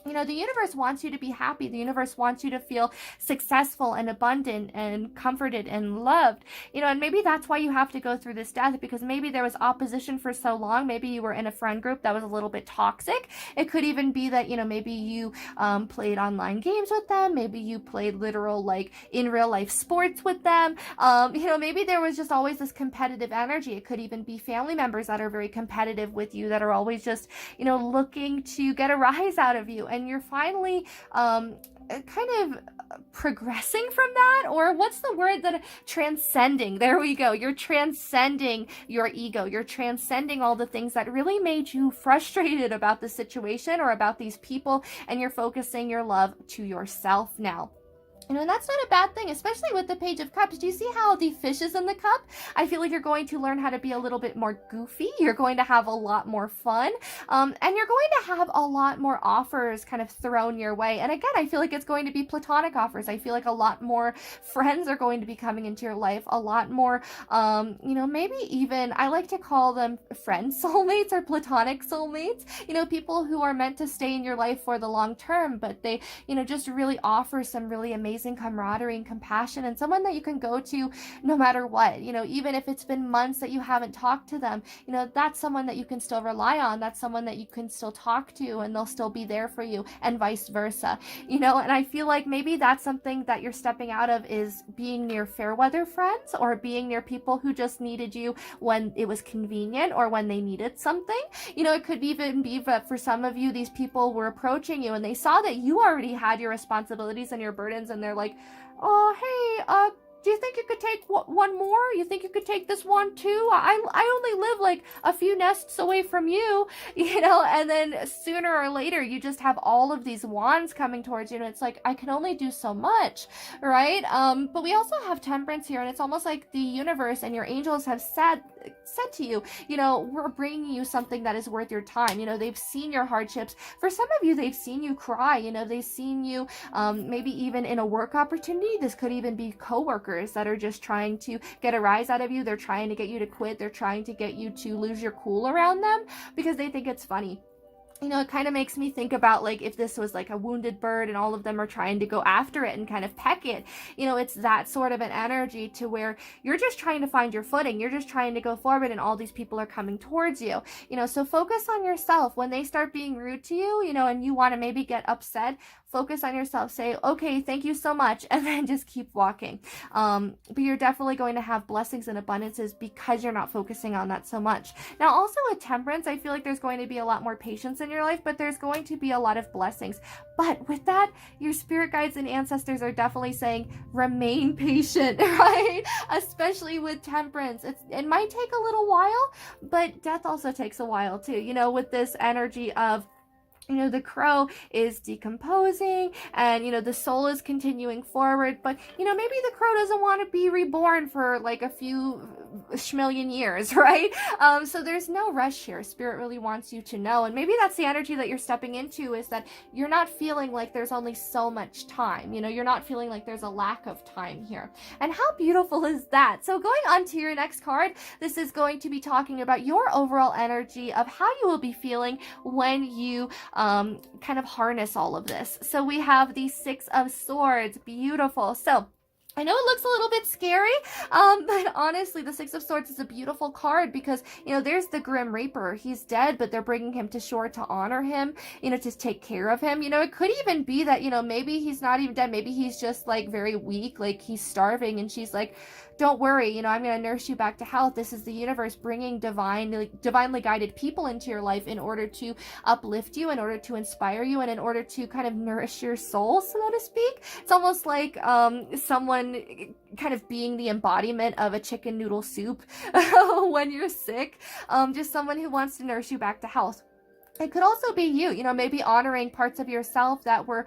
You know, the universe wants you to be happy. The universe wants you to feel successful and abundant and comforted and loved. You know, and maybe that's why you have to go through this death, because maybe there was opposition for so long. Maybe you were in a friend group that was a little bit toxic. It could even be that, you know, maybe you played online games with them. Maybe you played literal, like, in real life sports with them. You know, maybe there was just always this competitive energy. It could even be family members that are very competitive with you, that are always just, you know, looking to get a rise out of you. And you're finally kind of progressing from that, or what's the word, that transcending, there we go, you're transcending your ego, you're transcending all the things that really made you frustrated about the situation or about these people, and you're focusing your love to yourself now. You know, and that's not a bad thing, especially with the Page of Cups. Do you see how the fish is in the cup? I feel like you're going to learn how to be a little bit more goofy. You're going to have a lot more fun. And you're going to have a lot more offers kind of thrown your way. And again, I feel like it's going to be platonic offers. I feel like a lot more friends are going to be coming into your life. A lot more, you know, maybe even, I like to call them friend soulmates or platonic soulmates. You know, people who are meant to stay in your life for the long term, but they, you know, just really offer some really amazing camaraderie and compassion, and someone that you can go to no matter what. You know, even if it's been months that you haven't talked to them, you know, that's someone that you can still rely on. That's someone that you can still talk to, and they'll still be there for you, and vice versa. You know, and I feel like maybe that's something that you're stepping out of, is being near fair weather friends, or being near people who just needed you when it was convenient or when they needed something. You know, it could even be that for some of you, these people were approaching you and they saw that you already had your responsibilities and your burdens, and they're like, oh, hey, do you think you could take one more? You think you could take this one too? I only live like a few nests away from you, you know, and then sooner or later you just have all of these wands coming towards you, and it's like, I can only do so much, right? But we also have Temperance here, and it's almost like the universe and your angels have said to you, you know, we're bringing you something that is worth your time. You know, they've seen your hardships. For some of you, they've seen you cry. You know, they've seen you maybe even in a work opportunity. This could even be coworkers that are just trying to get a rise out of you. They're trying to get you to quit. They're trying to get you to lose your cool around them because they think it's funny. You know, it kind of makes me think about, like, if this was like a wounded bird and all of them are trying to go after it and kind of peck it. You know, it's that sort of an energy to where you're just trying to find your footing. You're just trying to go forward, and all these people are coming towards you. You know, so focus on yourself. When they start being rude to you, you know, and you want to maybe get upset, focus on yourself. Say, okay, thank you so much, and then just keep walking. But you're definitely going to have blessings and abundances because you're not focusing on that so much. Now, also with Temperance, I feel like there's going to be a lot more patience in your life, but there's going to be a lot of blessings. But with that, your spirit guides and ancestors are definitely saying, remain patient, right? Especially with Temperance. It might take a little while, but death also takes a while too, you know, with this energy of, you know, the crow is decomposing and, you know, the soul is continuing forward, but, you know, maybe the crow doesn't want to be reborn for like a few schmillion years, right? So there's no rush here. Spirit really wants you to know, and maybe that's the energy that you're stepping into, is that you're not feeling like there's only so much time. You know, you're not feeling like there's a lack of time here. And how beautiful is that? So going on to your next card, this is going to be talking about your overall energy of how you will be feeling when you kind of harness all of this. So we have the Six of Swords. Beautiful. So I know it looks a little bit scary, but honestly, the Six of Swords is a beautiful card because, you know, there's the Grim Reaper. He's dead, but they're bringing him to shore to honor him, you know, to take care of him. You know, it could even be that, you know, maybe he's not even dead. Maybe he's just like very weak, like he's starving, and she's like, don't worry, you know, I'm going to nurse you back to health. This is the universe bringing divinely guided people into your life in order to uplift you, in order to inspire you, and in order to kind of nourish your soul, so to speak. It's almost like someone kind of being the embodiment of a chicken noodle soup when you're sick. Just someone who wants to nurse you back to health. It could also be you, maybe honoring parts of yourself that were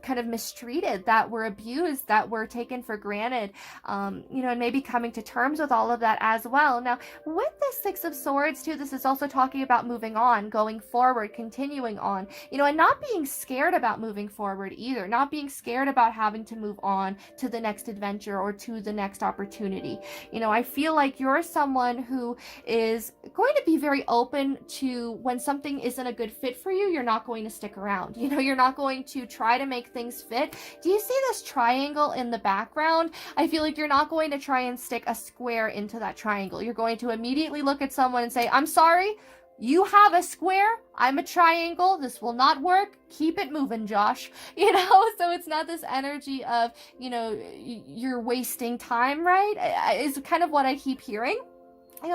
kind of mistreated, that were abused, that were taken for granted, and maybe coming to terms with all of that as well. Now, with the Six of Swords too, this is also talking about moving on, going forward, continuing on, and not being scared about moving forward either, not being scared about having to move on to the next adventure or to the next opportunity. I feel like you're someone who is going to be very open to when something isn't a good fit for you, you're not going to stick around. You're not going to try to make things fit. Do you see this triangle in the background? I feel like you're not going to try and stick a square into that triangle. You're going to immediately look at someone and say, I'm sorry, you have a square, I'm a triangle, this will not work, keep it moving, Josh. So it's not this energy of, you're wasting time, right? Is kind of what I keep hearing.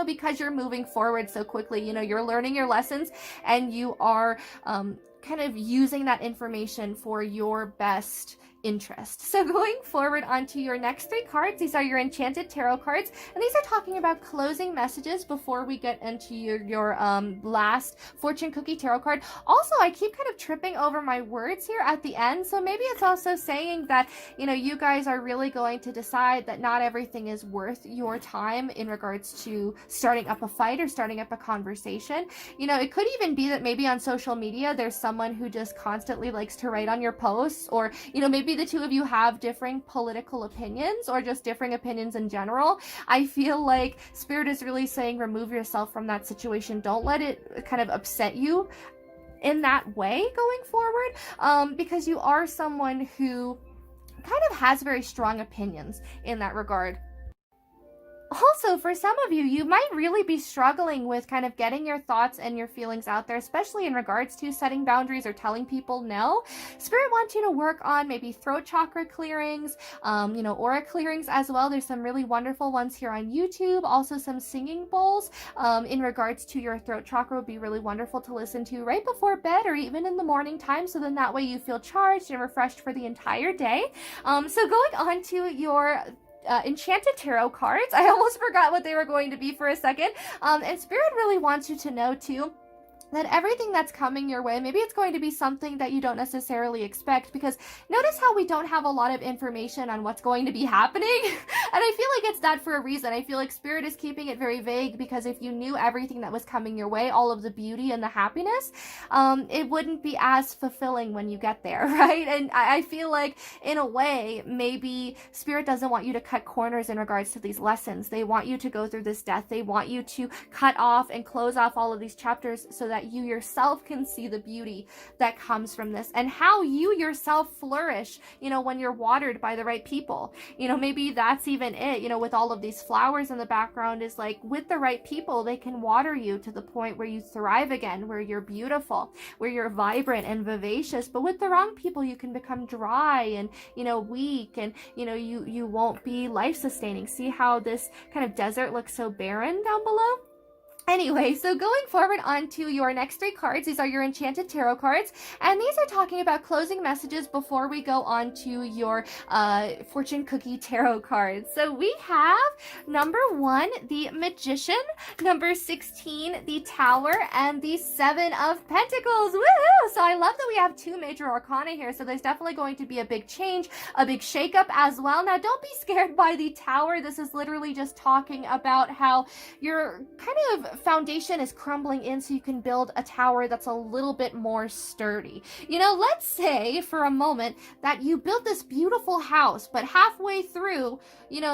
Because you're moving forward so quickly, you're learning your lessons and you are kind of using that information for your best interest. So going forward onto your next 3 cards, these are your Enchanted Tarot cards, and these are talking about closing messages before we get into your last Fortune Cookie Tarot card. Also, I keep kind of tripping over my words here at the end, so maybe it's also saying that, you guys are really going to decide that not everything is worth your time in regards to starting up a fight or starting up a conversation. It could even be that maybe on social media, there's someone who just constantly likes to write on your posts, or, maybe the two of you have differing political opinions or just differing opinions in general. I feel like Spirit is really saying remove yourself from that situation. Don't let it kind of upset you in that way going forward, because you are someone who kind of has very strong opinions in that regard. Also, for some of you, you might really be struggling with kind of getting your thoughts and your feelings out there, especially in regards to setting boundaries or telling people no. Spirit wants you to work on maybe throat chakra clearings, aura clearings as well. There's some really wonderful ones here on YouTube. Also, some singing bowls in regards to your throat chakra would be really wonderful to listen to right before bed or even in the morning time. So then that way you feel charged and refreshed for the entire day. So going on to your Enchanted Tarot cards. I almost forgot what they were going to be for a second. And Spirit really wants you to know too that everything that's coming your way, maybe it's going to be something that you don't necessarily expect, because notice how we don't have a lot of information on what's going to be happening. And I feel like it's that for a reason. I feel like Spirit is keeping it very vague, because if you knew everything that was coming your way, all of the beauty and the happiness, it wouldn't be as fulfilling when you get there, right? And I feel like in a way, maybe Spirit doesn't want you to cut corners in regards to these lessons. They want you to go through this death. They want you to cut off and close off all of these chapters so that you yourself can see the beauty that comes from this, and how you yourself flourish, when you're watered by the right people. Maybe that's even it, with all of these flowers in the background, is like, with the right people, they can water you to the point where you thrive again, where you're beautiful, where you're vibrant and vivacious. But with the wrong people, you can become dry and, weak, and, you won't be life-sustaining. See how this kind of desert looks so barren down below? Anyway, so going forward onto your next 3 cards, these are your Enchanted Tarot cards, and these are talking about closing messages before we go on to your Fortune Cookie Tarot cards. So we have number 1, the Magician, number 16, the Tower, and the 7 of Pentacles. Woohoo! So I love that we have 2 major arcana here, so there's definitely going to be a big change, a big shakeup as well. Now, don't be scared by the Tower. This is literally just talking about how you're kind of foundation is crumbling in, so you can build a tower that's a little bit more sturdy. Let's say for a moment that you built this beautiful house, but halfway through,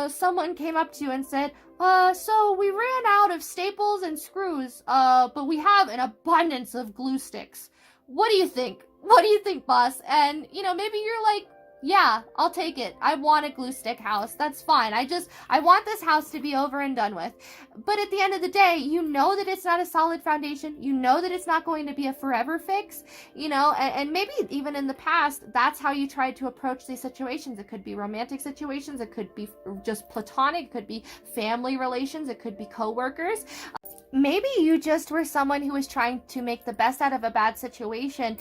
someone came up to you and said, so we ran out of staples and screws, but we have an abundance of glue sticks. What do you think? What do you think, boss? And, maybe you're like, yeah, I'll take it. I want a glue stick house. That's fine. I want this house to be over and done with. But at the end of the day, you know that it's not a solid foundation. You know that it's not going to be a forever fix, and maybe even in the past, that's how you tried to approach these situations. It could be romantic situations. It could be just platonic. It could be family relations. It could be coworkers. maybe you just were someone who was trying to make the best out of a bad situation,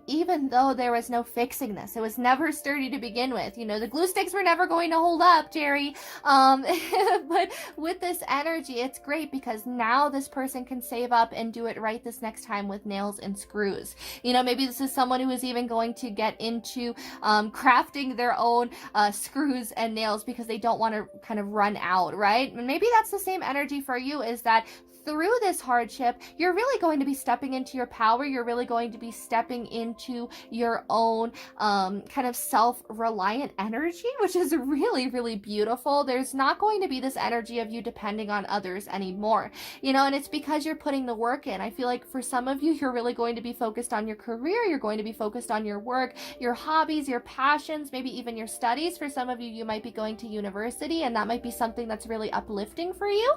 even though there was no fixing this. It was never sturdy to begin with. The glue sticks were never going to hold up, Jerry. But with this energy, it's great because now this person can save up and do it right this next time with nails and screws. Maybe this is someone who is even going to get into crafting their own screws and nails because they don't want to kind of run out, right? And maybe that's the same energy for you, is that through this hardship, you're really going to be stepping into your power. You're really going to be stepping into your own kind of self-reliant energy, which is really, really beautiful. There's not going to be this energy of you depending on others anymore, and it's because you're putting the work in. I feel like for some of you, you're really going to be focused on your career. You're going to be focused on your work, your hobbies, your passions, maybe even your studies. For some of you, you might be going to university, and that might be something that's really uplifting for you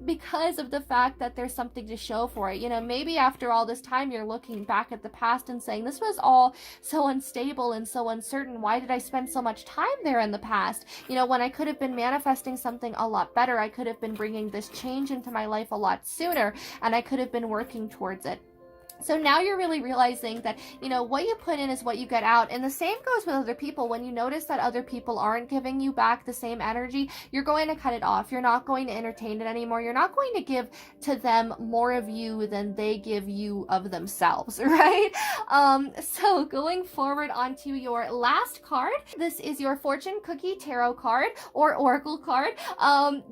because of the fact that there's something to show for it. Maybe after all this time, you're looking back at the past and saying, this was all so unstable and so uncertain. Why did I spend so much time there in the past? When I could have been manifesting something a lot better, I could have been bringing this change into my life a lot sooner, and I could have been working towards it. So now you're really realizing that, what you put in is what you get out. And the same goes with other people. When you notice that other people aren't giving you back the same energy, you're going to cut it off. You're not going to entertain it anymore. You're not going to give to them more of you than they give you of themselves, right? So going forward onto your last card, this is your Fortune Cookie Tarot card or Oracle card.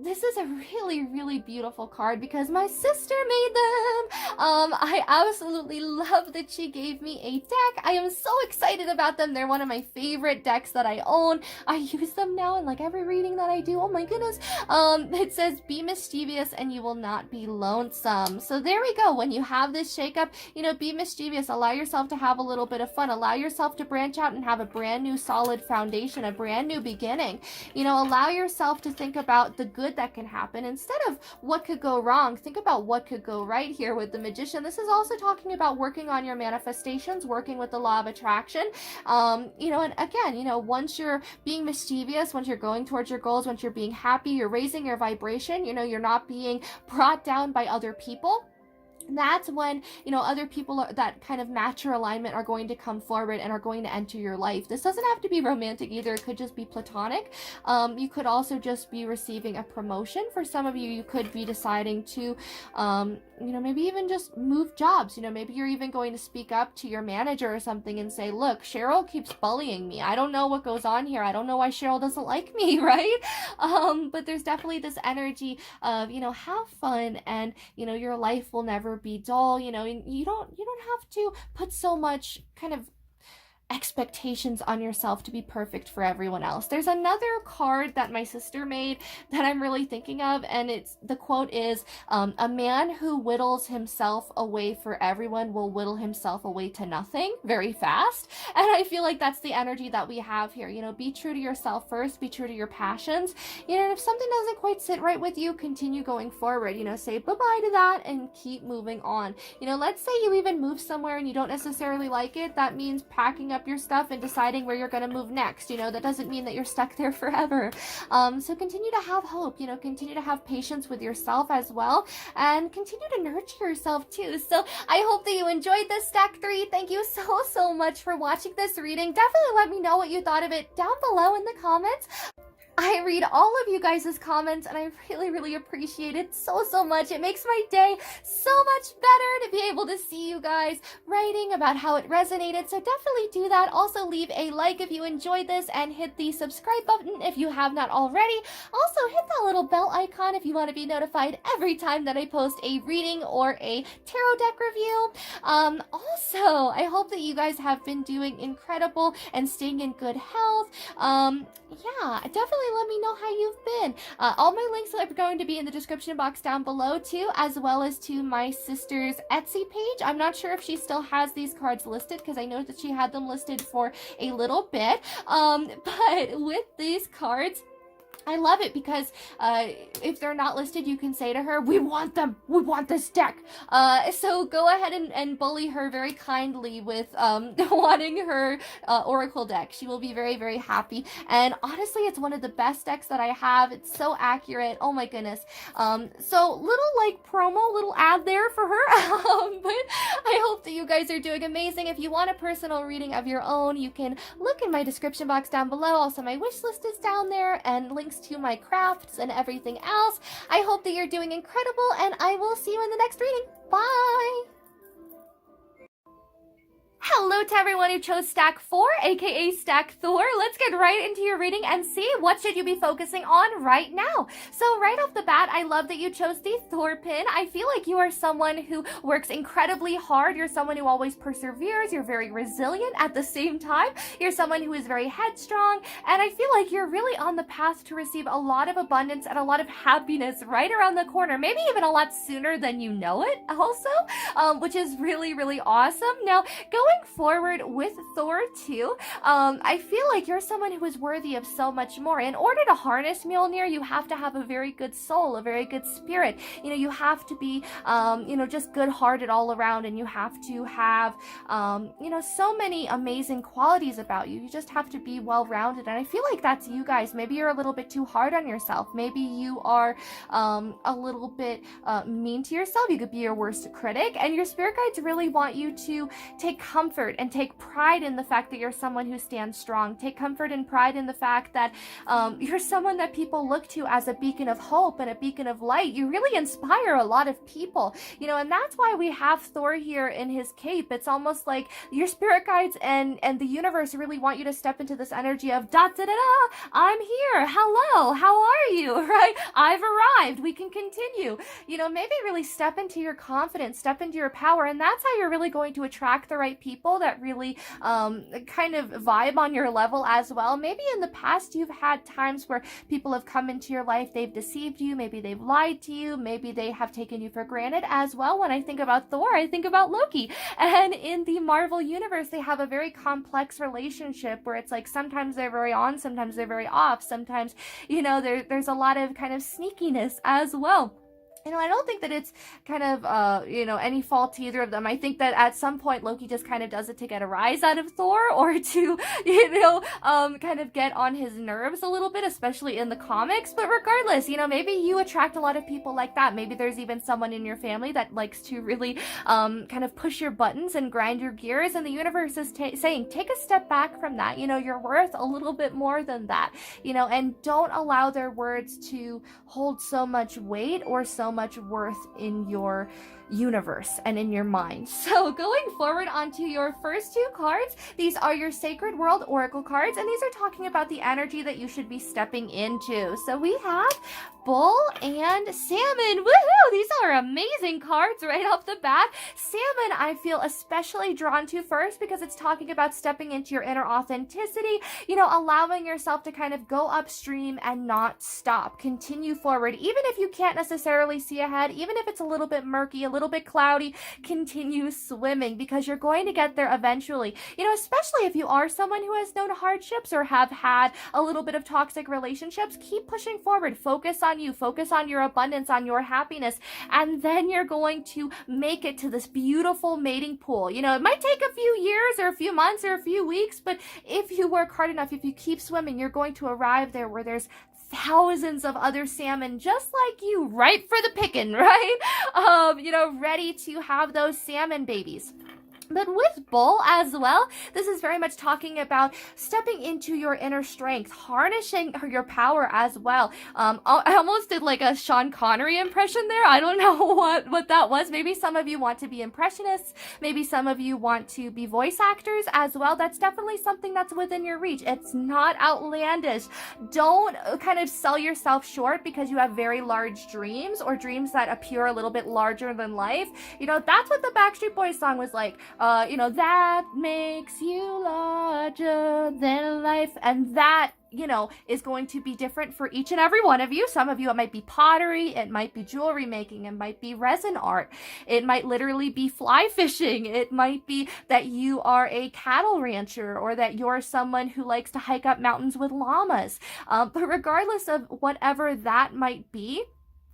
This is a really, really beautiful card because my sister made them. I absolutely love that she gave me a deck. I am so excited about them. They're one of my favorite decks that I own. I use them now in like every reading that I do. Oh my goodness. It says, be mischievous and you will not be lonesome. So there we go. When you have this shakeup, be mischievous. Allow yourself to have a little bit of fun. Allow yourself to branch out and have a brand new solid foundation, a brand new beginning. Allow yourself to think about the good that can happen instead of what could go wrong. Think about what could go right here with the Magician. This is also talking about working on your manifestations, working with the law of attraction. And again, once you're being mischievous, once you're going towards your goals, once you're being happy, you're raising your vibration, you're not being brought down by other people. That's when, other people that kind of match your alignment are going to come forward and are going to enter your life. This doesn't have to be romantic either. It could just be platonic. You could also just be receiving a promotion. For some of you, you could be deciding to, maybe even just move jobs. Maybe you're even going to speak up to your manager or something and say, look, Cheryl keeps bullying me. I don't know what goes on here. I don't know why Cheryl doesn't like me, right? But there's definitely this energy of, have fun and, your life will never be dull. You don't have to put so much kind of expectations on yourself to be perfect for everyone else. There's another card that my sister made that I'm really thinking of, and the quote is, a man who whittles himself away for everyone will whittle himself away to nothing very fast. And I feel like that's the energy that we have here. Be true to yourself first, be true to your passions. And if something doesn't quite sit right with you, continue going forward. Say bye-bye to that and keep moving on. Let's say you even move somewhere and you don't necessarily like it. That means packing up your stuff and deciding where you're going to move next. That doesn't mean that you're stuck there forever. So continue to have hope, continue to have patience with yourself as well, and continue to nurture yourself too. So I hope that you enjoyed this stack 3. Thank you so much for watching this reading. Definitely let me know what you thought of it down below in the comments. I read all of you guys' comments and I really, really appreciate it so much. It makes my day so much better to be able to see you guys writing about how it resonated. So definitely do that. Also leave a like if you enjoyed this and hit the subscribe button if you have not already. Also hit that little bell icon if you want to be notified every time that I post a reading or a tarot deck review. Also, I hope that you guys have been doing incredible and staying in good health. Yeah, definitely let me know how you've been. All my links are going to be in the description box down below too, as well as to my sister's Etsy page. I'm not sure if she still has these cards listed because I know that she had them listed for a little bit. But with these cards, I love it because if they're not listed, you can say to her, we want them, we want this deck. So go ahead and bully her very kindly with wanting her Oracle deck. She will be very, very happy. And honestly, it's one of the best decks that I have. It's so accurate. Oh my goodness. So little like promo, little ad there for her. But I hope that you guys are doing amazing. If you want a personal reading of your own, you can look in my description box down below. Also, my wish list is down there and links to my crafts and everything else. I hope that you're doing incredible, and I will see you in the next reading. Bye! Hello to everyone who chose stack 4, aka stack Thor. Let's get right into your reading and see what should you be focusing on right now. So right off the bat, I love that you chose the Thor pin. I feel like you are someone who works incredibly hard. You're someone who always perseveres. You're very resilient at the same time. You're someone who is very headstrong, and I feel like you're really on the path to receive a lot of abundance and a lot of happiness right around the corner, maybe even a lot sooner than you know it also, which is really, really awesome. Now, going forward with Thor 2, I feel like you're someone who is worthy of so much more. In order to harness Mjolnir, you have to have a very good soul, a very good spirit. You know, you have to be, just good-hearted all around, and you have to have, so many amazing qualities about you. You just have to be well-rounded, and I feel like that's you guys. Maybe you're a little bit too hard on yourself. Maybe you are a little bit mean to yourself. You could be your worst critic, and your spirit guides really want you to take comfort and take pride in the fact that you're someone who stands strong. Take comfort and pride in the fact that you're someone that people look to as a beacon of hope and a beacon of light. You really inspire a lot of people, and that's why we have Thor here in his cape. It's almost like your spirit guides and the universe really want you to step into this energy of da da da da. I'm here. Hello. How are you? Right? I've arrived. We can continue. Maybe really step into your confidence, step into your power, and that's how you're really going to attract the right people that really kind of vibe on your level as well. Maybe in the past you've had times where people have come into your life, they've deceived you, maybe they've lied to you, maybe they have taken you for granted as well. When I think about Thor, I think about Loki. And in the Marvel universe, they have a very complex relationship where it's like sometimes they're very on, sometimes they're very off, sometimes, there's a lot of kind of sneakiness as well. I don't think that it's kind of, any fault to either of them. I think that at some point Loki just kind of does it to get a rise out of Thor, or to, kind of get on his nerves a little bit, especially in the comics. But regardless, maybe you attract a lot of people like that. Maybe there's even someone in your family that likes to really kind of push your buttons and grind your gears, and the universe is saying, take a step back from that. You're worth a little bit more than that, and don't allow their words to hold so much weight or so much worth in your universe and in your mind. So going forward onto your first two cards, these are your Sacred World Oracle cards, and these are talking about the energy that you should be stepping into. So we have Bull and Salmon. Woohoo! These are amazing cards right off the bat. Salmon, I feel especially drawn to first because it's talking about stepping into your inner authenticity, allowing yourself to kind of go upstream and not stop. Continue forward. Even if you can't necessarily see ahead, even if it's a little bit murky, a little bit cloudy, continue swimming because you're going to get there eventually. Especially if you are someone who has known hardships or have had a little bit of toxic relationships, keep pushing forward. Focus on you, focus on your abundance, on your happiness, and then you're going to make it to this beautiful mating pool. It might take a few years or a few months or a few weeks, but if you work hard enough, if you keep swimming, you're going to arrive there where there's thousands of other salmon just like you, ripe for the picking, right? Ready to have those salmon babies. But with Bull as well, this is very much talking about stepping into your inner strength, harnessing your power as well. I almost did like a Sean Connery impression there. I don't know what that was. Maybe some of you want to be impressionists. Maybe some of you want to be voice actors as well. That's definitely something that's within your reach. It's not outlandish. Don't kind of sell yourself short because you have very large dreams or dreams that appear a little bit larger than life. That's what the Backstreet Boys song was like. That makes you larger than life, and that is going to be different for each and every one of you. Some of you, it might be pottery, it might be jewelry making, it might be resin art, it might literally be fly fishing, it might be that you are a cattle rancher, or that you're someone who likes to hike up mountains with llamas. But regardless of whatever that might be,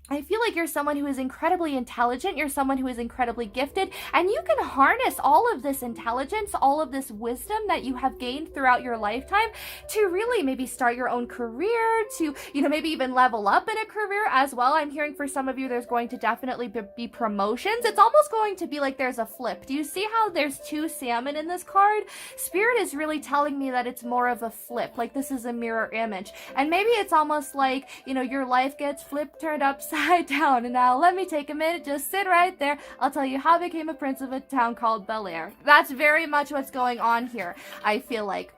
I feel like you're someone who is incredibly intelligent, you're someone who is incredibly gifted, and you can harness all of this intelligence, all of this wisdom that you have gained throughout your lifetime to really maybe start your own career, to, maybe even level up in a career as well. I'm hearing for some of you, there's going to definitely be promotions. It's almost going to be like there's a flip. Do you see how there's two salmon in this card? Spirit is really telling me that it's more of a flip, like this is a mirror image. And maybe it's almost like, your life gets flipped, turned upside down. And now let me take a minute, just sit right there. I'll tell you how I became a prince of a town called Bel Air. That's very much what's going on here, I feel like.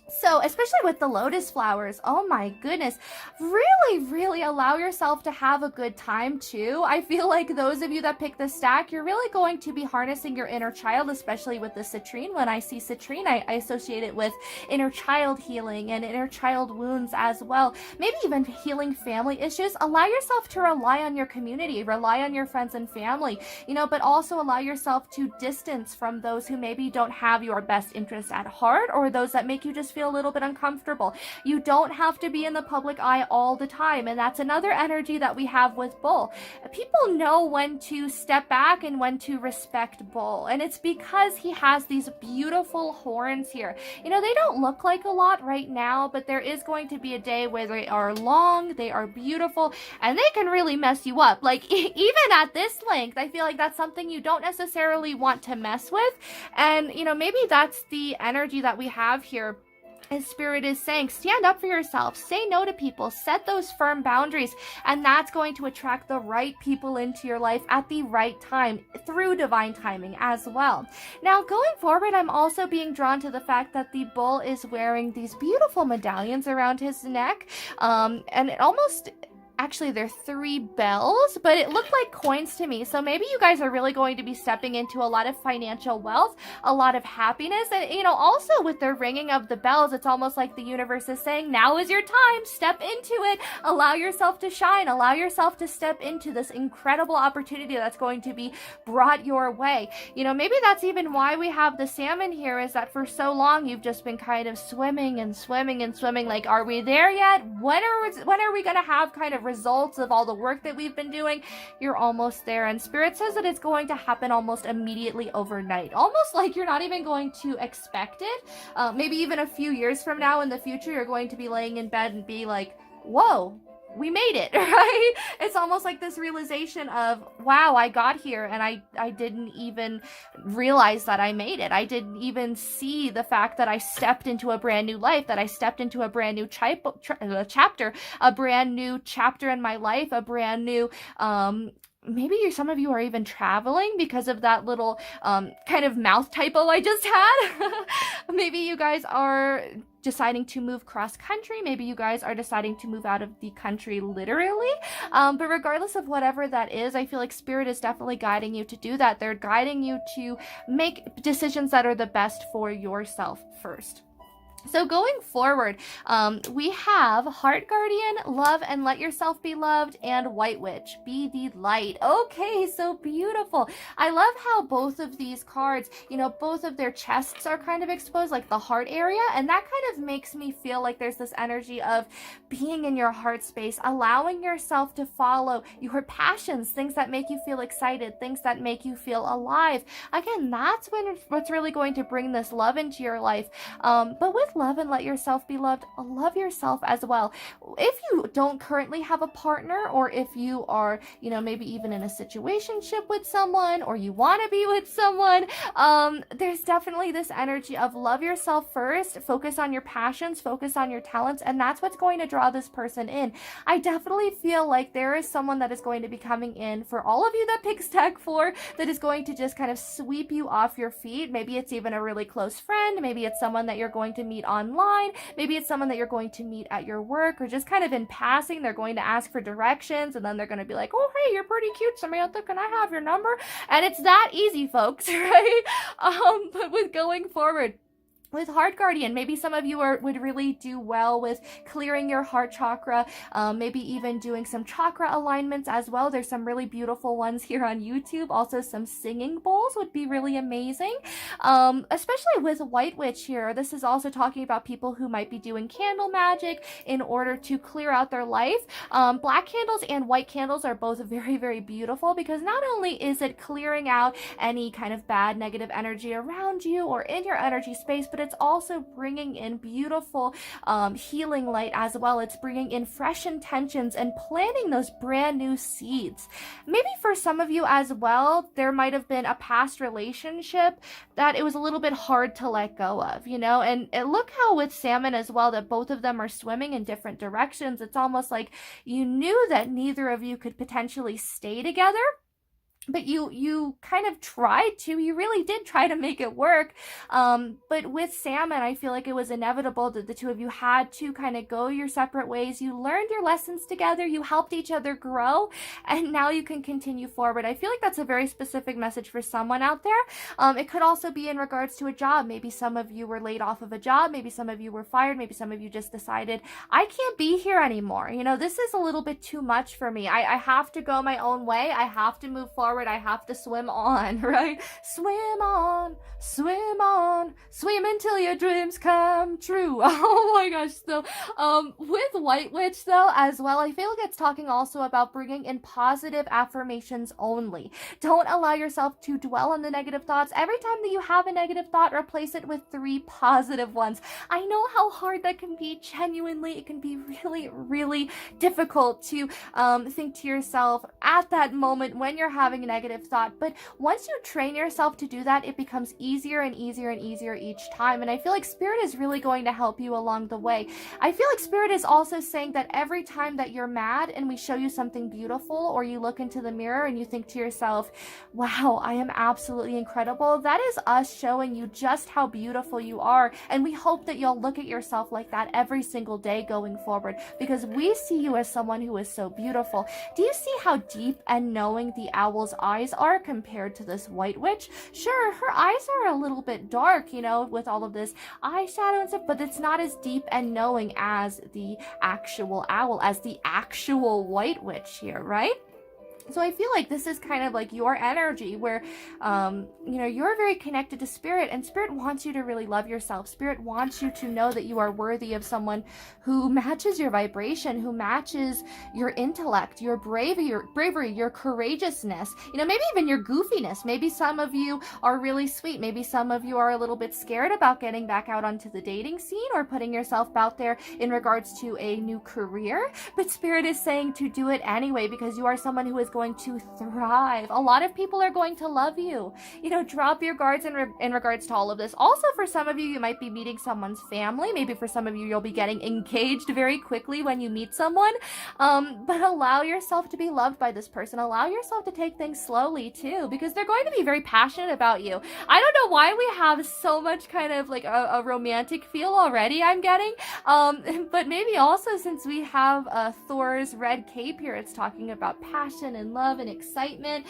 So, especially with the lotus flowers, oh my goodness, really allow yourself to have a good time too. I feel like those of you that pick the stack, you're really going to be harnessing your inner child, especially with the citrine. When I see citrine, I associate it with inner child healing and inner child wounds as well. Maybe even healing family issues. Allow yourself to rely on your community, rely on your friends and family, but also allow yourself to distance from those who maybe don't have your best interest at heart, or those that make you just feel a little bit uncomfortable. You don't have to be in the public eye all the time, and that's another energy that we have with Bull. People know when to step back and when to respect Bull, and it's because he has these beautiful horns here. They don't look like a lot right now, but there is going to be a day where they are long, they are beautiful, and they can really mess you up. Like, even at this length, I feel like that's something you don't necessarily want to mess with. And, maybe that's the energy that we have here. As Spirit is saying, stand up for yourself, say no to people, set those firm boundaries, and that's going to attract the right people into your life at the right time through divine timing as well. Now, going forward, I'm also being drawn to the fact that the bull is wearing these beautiful medallions around his neck, and it almost... Actually, they're 3 bells, but it looked like coins to me. So maybe you guys are really going to be stepping into a lot of financial wealth, a lot of happiness. And, also with the ringing of the bells, it's almost like the universe is saying, now is your time. Step into it. Allow yourself to shine. Allow yourself to step into this incredible opportunity that's going to be brought your way. Maybe that's even why we have the salmon here, is that for so long you've just been kind of swimming and swimming and swimming. Like, are we there yet? When are we going to have kind of results of all the work that we've been doing? You're almost there, and Spirit says that it's going to happen almost immediately overnight, almost like you're not even going to expect it. Maybe even a few years from now in the future, you're going to be laying in bed and be like, whoa, we made it, right? It's almost like this realization of, wow, I got here and I didn't even realize that I made it. I didn't even see the fact that I stepped into a brand new life, that I stepped into a brand new chapter, a brand new chapter in my life, a brand new, maybe some of you are even traveling because of that little kind of mouth typo I just had. Maybe you guys are deciding to move cross country. Maybe you guys are deciding to move out of the country literally. But regardless of whatever that is, I feel like Spirit is definitely guiding you to do that. They're guiding you to make decisions that are the best for yourself first. So going forward, we have Heart Guardian, Love and Let Yourself Be Loved, and White Witch, Be the Light. Okay, so beautiful. I love how both of these cards, both of their chests are kind of exposed, like the heart area, and that kind of makes me feel like there's this energy of being in your heart space, allowing yourself to follow your passions, things that make you feel excited, things that make you feel alive. Again, that's what's really going to bring this love into your life. But with love and let yourself be loved, love yourself as well. If you don't currently have a partner, or if you are, maybe even in a situationship with someone, or you want to be with someone, there's definitely this energy of love yourself first, focus on your passions, focus on your talents, and that's what's going to draw this person in. I definitely feel like there is someone that is going to be coming in for all of you that pick stack 4, that is going to just kind of sweep you off your feet. Maybe it's even a really close friend, maybe it's someone that you're going to meet online, maybe it's someone that you're going to meet at your work, or just kind of in passing. They're going to ask for directions, and then they're going to be like, oh, hey, you're pretty cute, Samantha, can I have your number? And it's that easy, folks, right? But with going forward, with Heart Guardian, maybe some of you would really do well with clearing your heart chakra, maybe even doing some chakra alignments as well. There's some really beautiful ones here on YouTube. Also, some singing bowls would be really amazing, especially with White Witch here. This is also talking about people who might be doing candle magic in order to clear out their life. Black candles and white candles are both very, very beautiful, because not only is it clearing out any kind of bad negative energy around you or in your energy space, but it's also bringing in beautiful healing light as well. It's bringing in fresh intentions and planting those brand new seeds. Maybe for some of you as well, there might have been a past relationship that it was a little bit hard to let go of, you know? And look how with Salmon as well, that both of them are swimming in different directions. It's almost like you knew that neither of you could potentially stay together, but you kind of tried to. You really did try to make it work. But with Salmon, I feel like it was inevitable that the two of you had to kind of go your separate ways. You learned your lessons together. You helped each other grow. And now you can continue forward. I feel like that's a very specific message for someone out there. It could also be in regards to a job. Maybe some of you were laid off of a job. Maybe some of you were fired. Maybe some of you just decided, I can't be here anymore. You know, this is a little bit too much for me. I have to go my own way. I have to move forward. I have to swim on, right? Swim on, swim on, swim until your dreams come true. Oh my gosh. So, with White Witch though, as well, I feel like it's talking also about bringing in positive affirmations only. Don't allow yourself to dwell on the negative thoughts. Every time that you have a negative thought, replace it with 3 positive ones. I know how hard that can be. Genuinely, it can be really, really difficult to think to yourself at that moment when you're having a negative thought. But once you train yourself to do that, it becomes easier and easier and easier each time. And I feel like Spirit is really going to help you along the way. I feel like Spirit is also saying that every time that you're mad and we show you something beautiful, or you look into the mirror and you think to yourself, wow, I am absolutely incredible, that is us showing you just how beautiful you are. And we hope that you'll look at yourself like that every single day going forward, because we see you as someone who is so beautiful. Do you see how deep and knowing the owl's eyes are compared to this White Witch? Sure, her eyes are a little bit dark, you know, with all of this eyeshadow and stuff, but it's not as deep and knowing as the actual owl, as the actual White Witch here, right? So I feel like this is kind of like your energy where, you know, you're very connected to Spirit, and Spirit wants you to really love yourself. Spirit wants you to know that you are worthy of someone who matches your vibration, who matches your intellect, your bravery, your courageousness, you know, maybe even your goofiness. Maybe some of you are really sweet. Maybe some of you are a little bit scared about getting back out onto the dating scene or putting yourself out there in regards to a new career. But Spirit is saying to do it anyway, because you are someone who is going to thrive. A lot of people are going to love you. You know, drop your guards in regards to all of this. Also, for some of you, you might be meeting someone's family. Maybe for some of you, you'll be getting engaged very quickly when you meet someone. But allow yourself to be loved by this person. Allow yourself to take things slowly too, because they're going to be very passionate about you. I don't know why we have so much kind of like a romantic feel already, I'm getting. But maybe also since we have Thor's red cape here, it's talking about passion and love and excitement.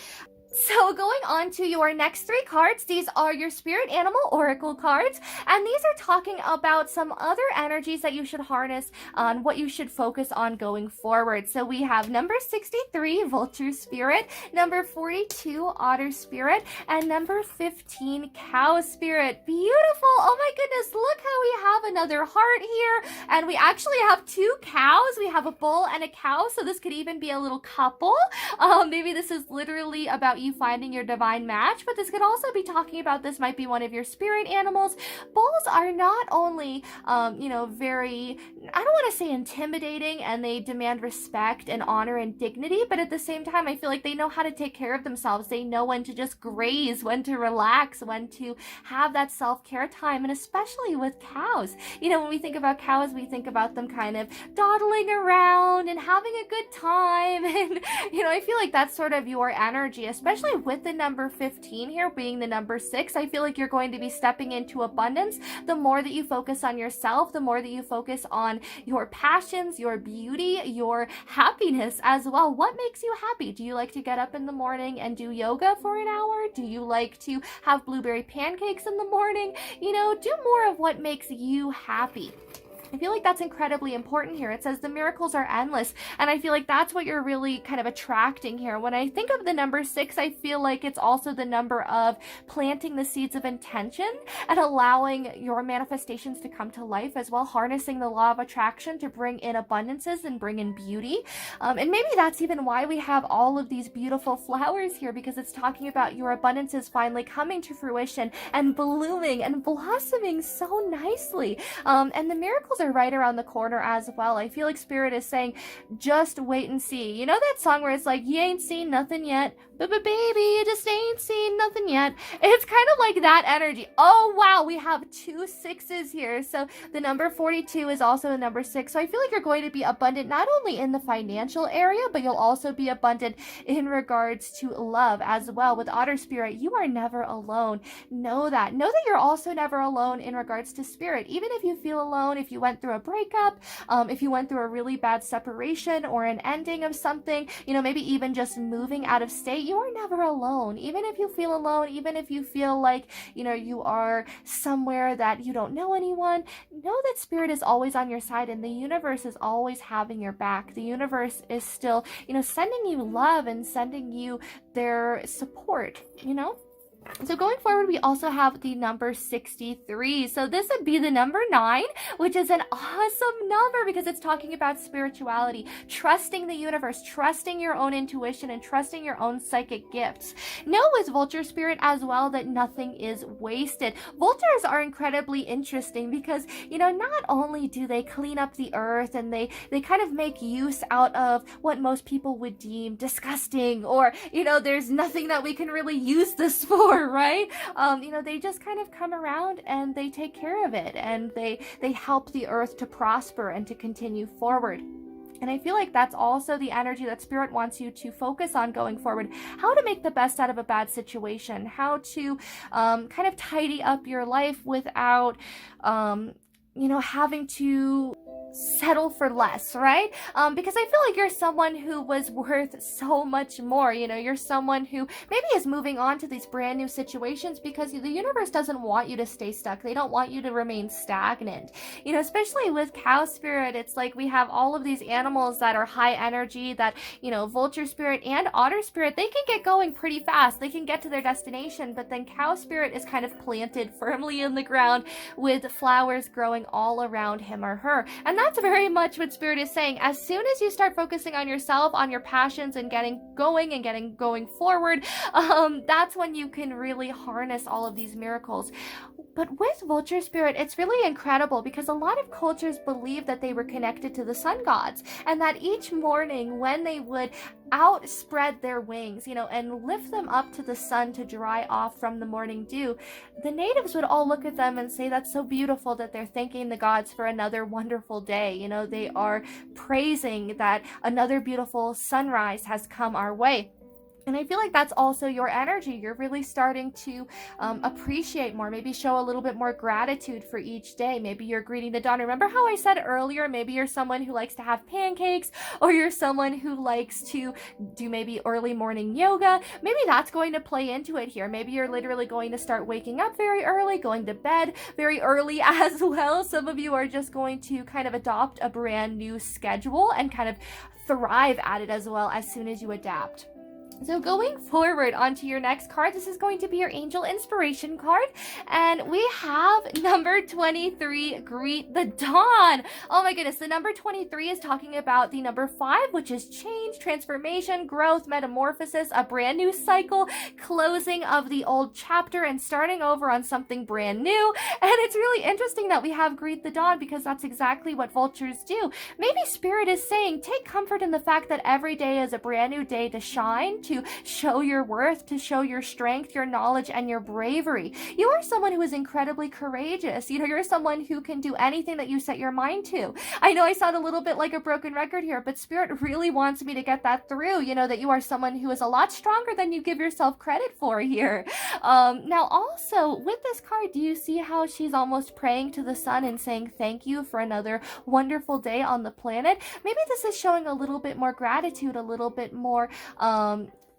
So going on to your next 3 cards, these are your Spirit Animal Oracle cards, and these are talking about some other energies that you should harness on what you should focus on going forward. So we have number 63, Vulture Spirit, number 42, Otter Spirit, and number 15, Cow Spirit. Beautiful! Oh my goodness, look how we have another heart here, and we actually have 2 cows. We have a bull and a cow, so this could even be a little couple. Maybe this is literally about you finding your divine match, but this could also be talking about this might be one of your spirit animals. Bulls are not only, you know, very, I don't want to say intimidating, and they demand respect and honor and dignity, but at the same time, I feel like they know how to take care of themselves. They know when to just graze, when to relax, when to have that self-care time, and especially with cows. You know, when we think about cows, we think about them kind of dawdling around and having a good time, and, you know, I feel like that's sort of your energy, especially especially with the number 15 here being the number 6, I feel like you're going to be stepping into abundance. The more that you focus on yourself, the more that you focus on your passions, your beauty, your happiness as well. What makes you happy? Do you like to get up in the morning and do yoga for an hour? Do you like to have blueberry pancakes in the morning? You know, do more of what makes you happy. I feel like that's incredibly important here. It says the miracles are endless, and I feel like that's what you're really kind of attracting here. When I think of the number 6, I feel like it's also the number of planting the seeds of intention and allowing your manifestations to come to life as well, harnessing the law of attraction to bring in abundances and bring in beauty. And maybe that's even why we have all of these beautiful flowers here, because it's talking about your abundances finally coming to fruition and blooming and blossoming so nicely. And the miracles are right around the corner as well. I feel like Spirit is saying, just wait and see. You know that song where it's like, you ain't seen nothing yet, but baby, you just ain't seen nothing yet. It's kind of like that energy. Oh wow, we have 2 6s here. So the number 42 is also the number 6. So I feel like you're going to be abundant not only in the financial area, but you'll also be abundant in regards to love as well. With Otter Spirit, you are never alone. Know that. Know that you're also never alone in regards to Spirit. Even if you feel alone, if you went through a breakup, if you went through a really bad separation or an ending of something, you know, maybe even just moving out of state, you are never alone. Even if you feel alone, even if you feel like, you know, you are somewhere that you don't know anyone, know that Spirit is always on your side and the universe is always having your back. The universe is still, you know, sending you love and sending you their support, you know? So going forward, we also have the number 63. So this would be the number 9, which is an awesome number because it's talking about spirituality, trusting the universe, trusting your own intuition, and trusting your own psychic gifts. Know with Vulture Spirit as well that nothing is wasted. Vultures are incredibly interesting because, you know, not only do they clean up the earth and they kind of make use out of what most people would deem disgusting, or, you know, there's nothing that we can really use this for, right? You know, they just kind of come around and they take care of it, and they help the earth to prosper and to continue forward. And I feel like that's also the energy that Spirit wants you to focus on going forward. How to make the best out of a bad situation, how to kind of tidy up your life without you know, having to settle for less, right? Because I feel like you're someone who was worth so much more. You know, you're someone who maybe is moving on to these brand new situations because the universe doesn't want you to stay stuck. They don't want you to remain stagnant. You know, especially with Cow Spirit, it's like we have all of these animals that are high energy that, you know, Vulture Spirit and Otter Spirit, they can get going pretty fast. They can get to their destination, but then Cow Spirit is kind of planted firmly in the ground with flowers growing all around him or her. And that's very much what Spirit is saying. As soon as you start focusing on yourself, on your passions, and getting going forward, that's when you can really harness all of these miracles. But with Vulture Spirit, it's really incredible because a lot of cultures believe that they were connected to the sun gods, and that each morning when they would outspread their wings, you know, and lift them up to the sun to dry off from the morning dew, the natives would all look at them and say, that's so beautiful that they're thanking the gods for another wonderful day. You know, they are praising that another beautiful sunrise has come our way. And I feel like that's also your energy. You're really starting to appreciate more, maybe show a little bit more gratitude for each day. Maybe you're greeting the dawn. Remember how I said earlier, maybe you're someone who likes to have pancakes, or you're someone who likes to do maybe early morning yoga. Maybe that's going to play into it here. Maybe you're literally going to start waking up very early, going to bed very early as well. Some of you are just going to kind of adopt a brand new schedule and kind of thrive at it as well as soon as you adapt. So going forward onto your next card, this is going to be your Angel Inspiration card. And we have number 23, Greet the Dawn. Oh my goodness, the number 23 is talking about the number 5, which is change, transformation, growth, metamorphosis, a brand new cycle, closing of the old chapter, and starting over on something brand new. And it's really interesting that we have Greet the Dawn because that's exactly what vultures do. Maybe Spirit is saying, take comfort in the fact that every day is a brand new day to shine, to show your worth, to show your strength, your knowledge, and your bravery. You are someone who is incredibly courageous. You know, you're someone who can do anything that you set your mind to. I know I sound a little bit like a broken record here, but Spirit really wants me to get that through, you know, that you are someone who is a lot stronger than you give yourself credit for here. Now also, with this card, do you see how she's almost praying to the sun and saying thank you for another wonderful day on the planet? Maybe this is showing a little bit more gratitude, a little bit more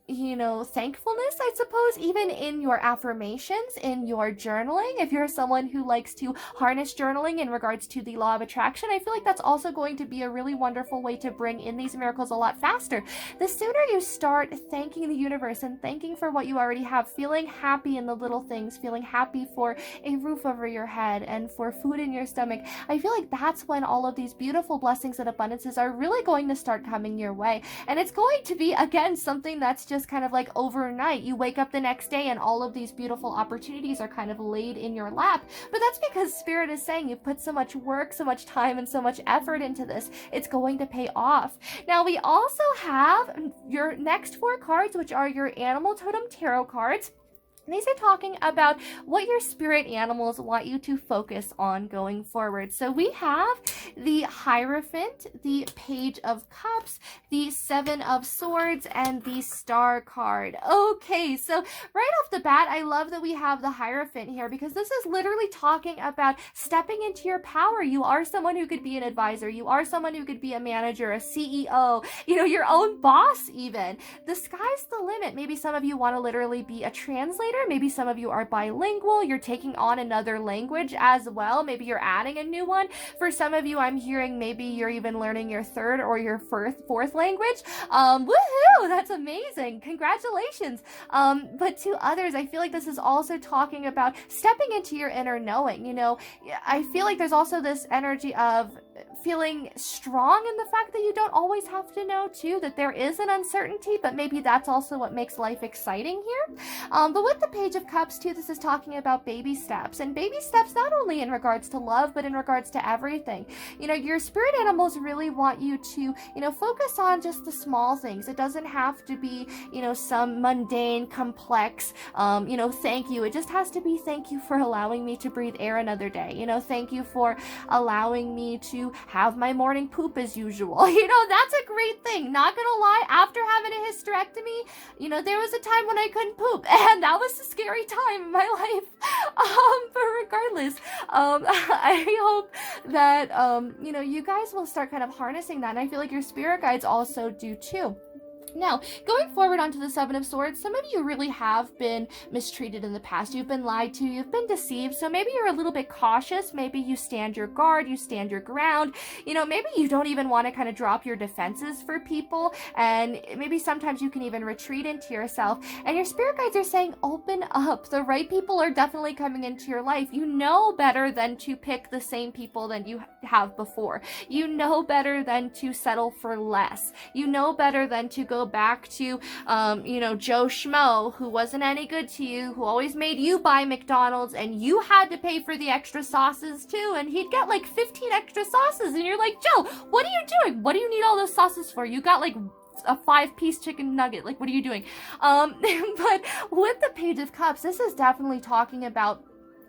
you know, thankfulness, I suppose, even in your affirmations, in your journaling. If you're someone who likes to harness journaling in regards to the law of attraction, I feel like that's also going to be a really wonderful way to bring in these miracles a lot faster. The sooner you start thanking the universe and thanking for what you already have, feeling happy in the little things, feeling happy for a roof over your head and for food in your stomach, I feel like that's when all of these beautiful blessings and abundances are really going to start coming your way. And it's going to be, again, something that's just kind of like overnight. You wake up the next day and all of these beautiful opportunities are kind of laid in your lap. But that's because Spirit is saying you've put so much work, so much time, and so much effort into this. It's going to pay off. Now, we also have your next 4 cards, which are your Animal Totem Tarot cards. These are talking about what your spirit animals want you to focus on going forward. So we have the Hierophant, the Page of Cups, the 7 of Swords, and the Star card. Okay, so right off the bat, I love that we have the Hierophant here because this is literally talking about stepping into your power. You are someone who could be an advisor. You are someone who could be a manager, a CEO, you know, your own boss even. The sky's the limit. Maybe some of you want to literally be a translator. Maybe some of you are bilingual. You're taking on another language as well. Maybe you're adding a new one. For some of you, I'm hearing maybe you're even learning your 3rd or your 4th language. Woohoo! That's amazing. Congratulations. But to others, I feel like this is also talking about stepping into your inner knowing. You know, I feel like there's also this energy of feeling strong in the fact that you don't always have to know too, that there is an uncertainty, but maybe that's also what makes life exciting here. But with the Page of Cups too, this is talking about baby steps, and baby steps not only in regards to love, but in regards to everything. You know, your spirit animals really want you to, you know, focus on just the small things. It doesn't have to be, you know, some mundane, complex, you know, thank you. It just has to be thank you for allowing me to breathe air another day. You know, thank you for allowing me to have my morning poop as usual. You know, that's a great thing. Not gonna lie, after having a hysterectomy, you know, there was a time when I couldn't poop, and that was a scary time in my life. But regardless, I hope that, you know, you guys will start kind of harnessing that, and I feel like your spirit guides also do too. Now, going forward onto the 7 of Swords, some of you really have been mistreated in the past. You've been lied to, you've been deceived, so maybe you're a little bit cautious. Maybe you stand your guard, you stand your ground. You know, maybe you don't even want to kind of drop your defenses for people, and maybe sometimes you can even retreat into yourself. And your spirit guides are saying, open up. The right people are definitely coming into your life. You know better than to pick the same people than you have before. You know better than to settle for less. You know better than to go back to, you know, Joe Schmo, who wasn't any good to you, who always made you buy McDonald's, and you had to pay for the extra sauces too, and he'd get like 15 extra sauces, and you're like, Joe, what are you doing? What do you need all those sauces for? You got like a 5-piece chicken nugget. Like, what are you doing? But with the Page of Cups, this is definitely talking about,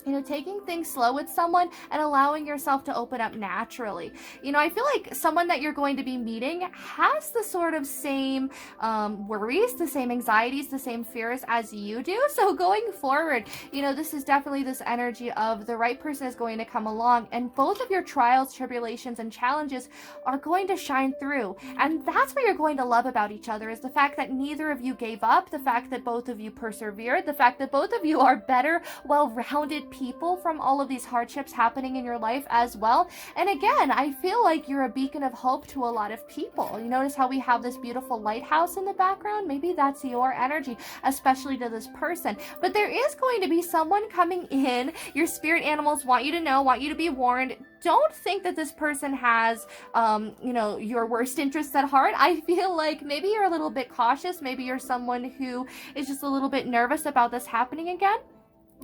you know, taking things slow with someone and allowing yourself to open up naturally. You know, I feel like someone that you're going to be meeting has the sort of same worries, the same anxieties, the same fears as you do. So going forward, you know, this is definitely this energy of the right person is going to come along, and both of your trials, tribulations, and challenges are going to shine through. And that's what you're going to love about each other, is the fact that neither of you gave up, the fact that both of you persevered, the fact that both of you are better, well-rounded people from all of these hardships happening in your life as well. And again, I feel like you're a beacon of hope to a lot of people. You notice how we have this beautiful lighthouse in the background? Maybe that's your energy, especially to this person. But there is going to be someone coming in. Your spirit animals want you to know, want you to be warned. Don't think that this person has, you know, your worst interests at heart. I feel like maybe you're a little bit cautious. Maybe you're someone who is just a little bit nervous about this happening again.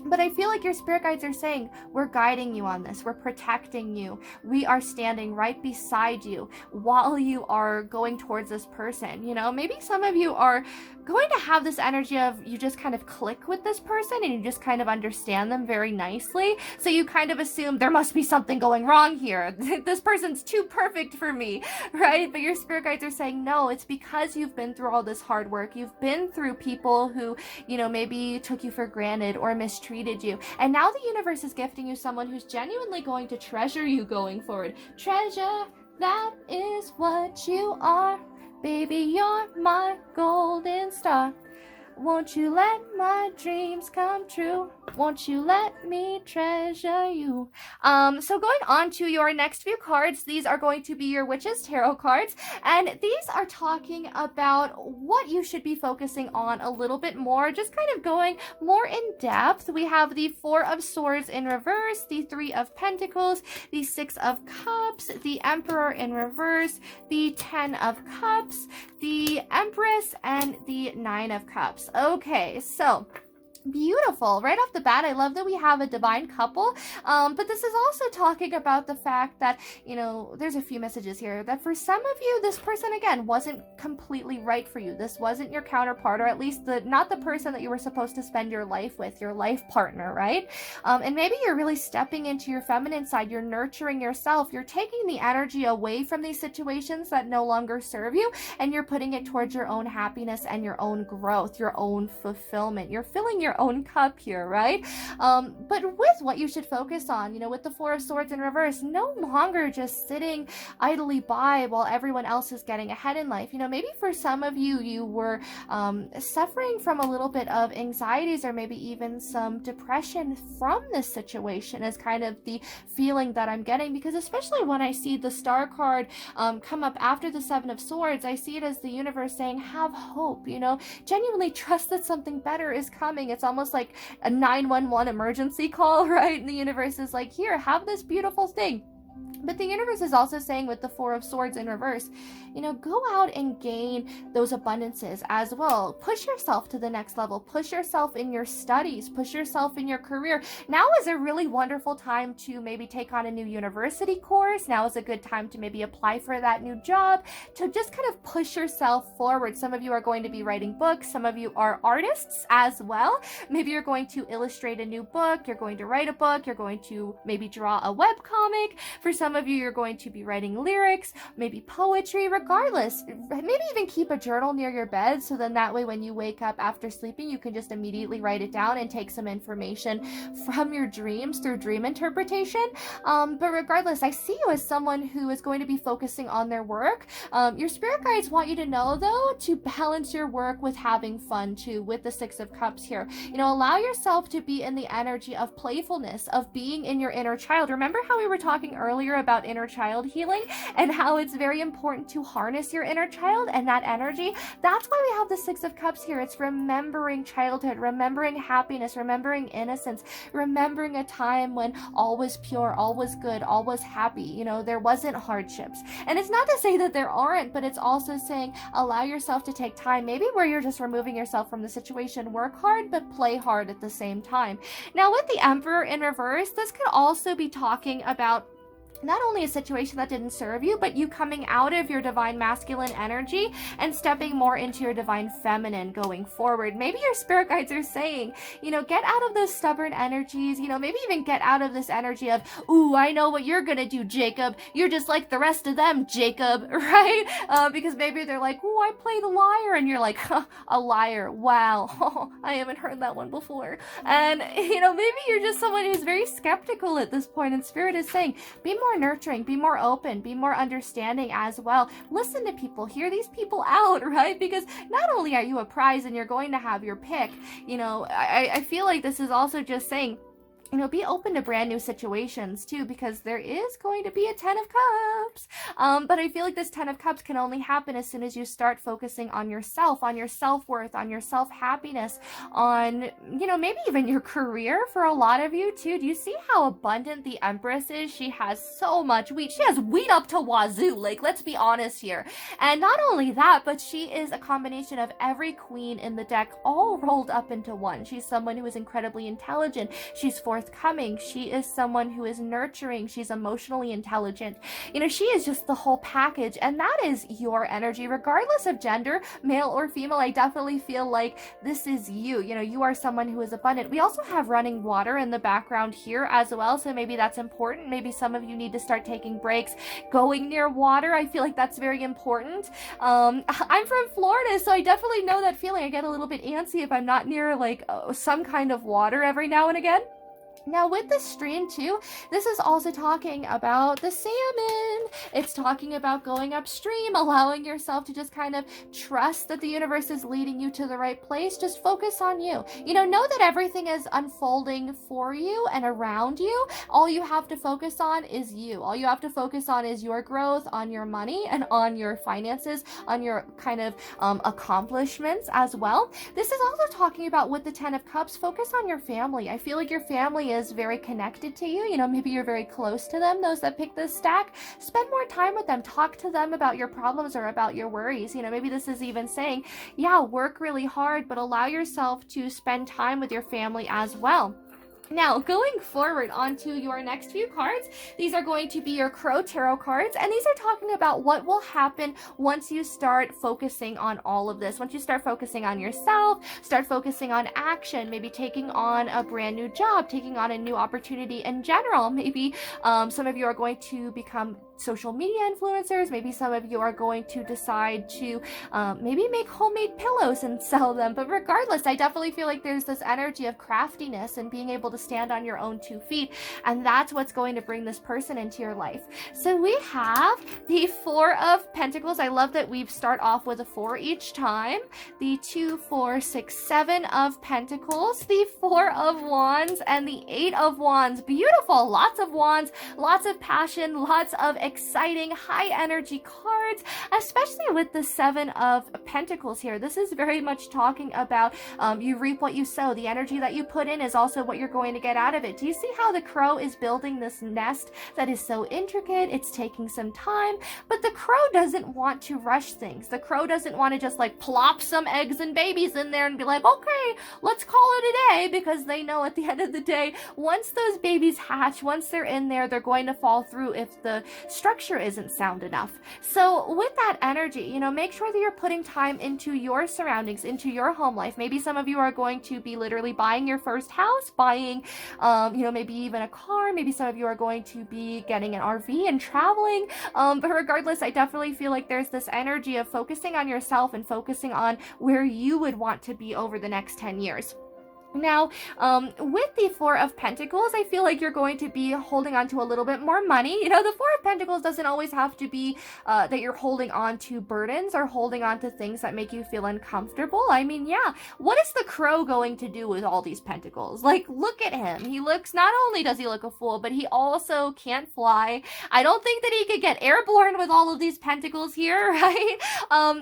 But I feel like your spirit guides are saying, we're guiding you on this. We're protecting you. We are standing right beside you while you are going towards this person. You know, maybe some of you are going to have this energy of you just kind of click with this person and you just kind of understand them very nicely. So you kind of assume there must be something going wrong here. This person's too perfect for me, right? But your spirit guides are saying, no, it's because you've been through all this hard work. You've been through people who, maybe took you for granted or mistreated you. And now the universe is gifting you someone who's genuinely going to treasure you going forward. Treasure, that is what you are. Baby, you're my golden star. Won't you let my dreams come true? Won't you let me treasure you? So going on to your next few cards, these are going to be your Witch's Tarot cards, and these are talking about what you should be focusing on a little bit more, just kind of going more in depth. We have the Four of Swords in reverse, the Three of Pentacles, the Six of Cups, the Emperor in reverse, the Ten of Cups, the Empress, and the Nine of Cups. Okay, so beautiful. Right off the bat, I love that we have a divine couple, but this is also talking about the fact that, there's a few messages here that for some of you, this person, again, wasn't completely right for you. This wasn't your counterpart, or at least not the person that you were supposed to spend your life with, your life partner, right? And maybe you're really stepping into your feminine side. You're nurturing yourself. You're taking the energy away from these situations that no longer serve you, and you're putting it towards your own happiness and your own growth, your own fulfillment. You're filling your own cup here, right? But with what you should focus on, with the Four of Swords in reverse, no longer just sitting idly by while everyone else is getting ahead in life. Maybe for some of you, you were suffering from a little bit of anxieties or maybe even some depression from this situation is kind of the feeling that I'm getting, because especially when I see the Star card come up after the Seven of Swords, I see it as the universe saying, have hope, genuinely trust that something better is coming. It's almost like a 911 emergency call, right? And the universe is like, here, have this beautiful thing. But the universe is also saying with the Four of Swords in reverse, go out and gain those abundances as well. Push yourself to the next level. Push yourself in your studies. Push yourself in your career. Now is a really wonderful time to maybe take on a new university course. Now is a good time to maybe apply for that new job, to just kind of push yourself forward. Some of you are going to be writing books. Some of you are artists as well. Maybe you're going to illustrate a new book. You're going to write a book. You're going to maybe draw a webcomic. For some of you, you're going to be writing lyrics, maybe poetry. Regardless, maybe even keep a journal near your bed, so then that way when you wake up after sleeping, you can just immediately write it down and take some information from your dreams through dream interpretation. But regardless, I see you as someone who is going to be focusing on their work. Your spirit guides want you to know, though, to balance your work with having fun too, with the Six of Cups here. Allow yourself to be in the energy of playfulness, of being in your inner child. Remember how we were talking earlier about inner child healing and how it's very important to harness your inner child and that energy? That's why we have the Six of Cups here. It's remembering childhood, remembering happiness, remembering innocence, remembering a time when all was pure, all was good, all was happy. There wasn't hardships. And it's not to say that there aren't, but it's also saying allow yourself to take time, maybe where you're just removing yourself from the situation. Work hard, but play hard at the same time. Now, with the Emperor in reverse, this could also be talking about not only a situation that didn't serve you, but you coming out of your divine masculine energy and stepping more into your divine feminine going forward. Maybe your spirit guides are saying, get out of those stubborn energies, maybe even get out of this energy of, ooh, I know what you're gonna do, Jacob. You're just like the rest of them, Jacob, right? Because maybe they're like, ooh, I play the liar, and you're like, huh, a liar, wow, I haven't heard that one before. And, maybe you're just someone who's very skeptical at this point, and spirit is saying, be more nurturing, be more open, be more understanding as well. Listen to people, hear these people out, right? Because not only are you a prize and you're going to have your pick, I feel like this is also just saying, be open to brand new situations too, because there is going to be a Ten of Cups. But I feel like this Ten of Cups can only happen as soon as you start focusing on yourself, on your self-worth, on your self-happiness, on, maybe even your career for a lot of you too. Do you see how abundant the Empress is? She has so much wheat. She has wheat up to wazoo. Like, let's be honest here. And not only that, but she is a combination of every queen in the deck all rolled up into one. She's someone who is incredibly intelligent. She's forceful. forthcoming. She is someone who is nurturing. She's emotionally intelligent. You know, she is just the whole package, and that is your energy, regardless of gender, male or female. I definitely feel like this is you. You know, you are someone who is abundant. We also have running water in the background here as well, so maybe that's important. Maybe some of you need to start taking breaks, going near water. I feel like that's very important. I'm from Florida, so I definitely know that feeling. I get a little bit antsy if I'm not near like some kind of water every now and again. Now with the stream too, this is also talking about the salmon. It's talking about going upstream, allowing yourself to just kind of trust that the universe is leading you to the right place. Just focus on you. You know that everything is unfolding for you and around you. All you have to focus on is you. All you have to focus on is your growth, on your money, and on your finances, on your kind of accomplishments as well. This is also talking about with the 10 of Cups, focus on your family. I feel like your family is very connected to you. You know, maybe you're very close to them. Those that pick this stack, spend more time with them. Talk to them about your problems or about your worries. You know, maybe this is even saying, yeah, work really hard, but allow yourself to spend time with your family as well. Now, going forward onto your next few cards, these are going to be your Crow Tarot cards, and these are talking about what will happen once you start focusing on all of this. Once you start focusing on yourself, start focusing on action, maybe taking on a brand new job, taking on a new opportunity in general. Maybe some of you are going to become social media influencers. Maybe some of you are going to decide to maybe make homemade pillows and sell them. But regardless, I definitely feel like there's this energy of craftiness and being able to stand on your own 2 feet, and that's what's going to bring this person into your life. So we have the 4 of Pentacles. I love that we start off with a 4 each time. The 2, 4, 6, 7 of Pentacles, the 4 of Wands, and the 8 of Wands. Beautiful. Lots of wands, lots of passion, lots of exciting high energy cards, especially with the 7 of Pentacles here. This is very much talking about you reap what you sow. The energy that you put in is also what you're going to get out of it. Do you see how the crow is building this nest that is so intricate? It's taking some time, but the crow doesn't want to rush things. The crow doesn't want to just like plop some eggs and babies in there and be like, okay, let's call it a day, because they know at the end of the day, once those babies hatch, once they're in there, they're going to fall through if the structure isn't sound enough. So with that energy, you know, make sure that you're putting time into your surroundings, into your home life. Maybe some of you are going to be literally buying your first house, buying, you know, maybe even a car. Maybe some of you are going to be getting an RV and traveling. But regardless, I definitely feel like there's this energy of focusing on yourself and focusing on where you would want to be over the next 10 years. Now, with the 4 of Pentacles, I feel like you're going to be holding on to a little bit more money. You know, the 4 of Pentacles doesn't always have to be that you're holding on to burdens or holding on to things that make you feel uncomfortable. I mean, yeah, what is the crow going to do with all these pentacles? Like, look at him. He looks, not only does he look a fool, but he also can't fly. I don't think that he could get airborne with all of these pentacles here, right?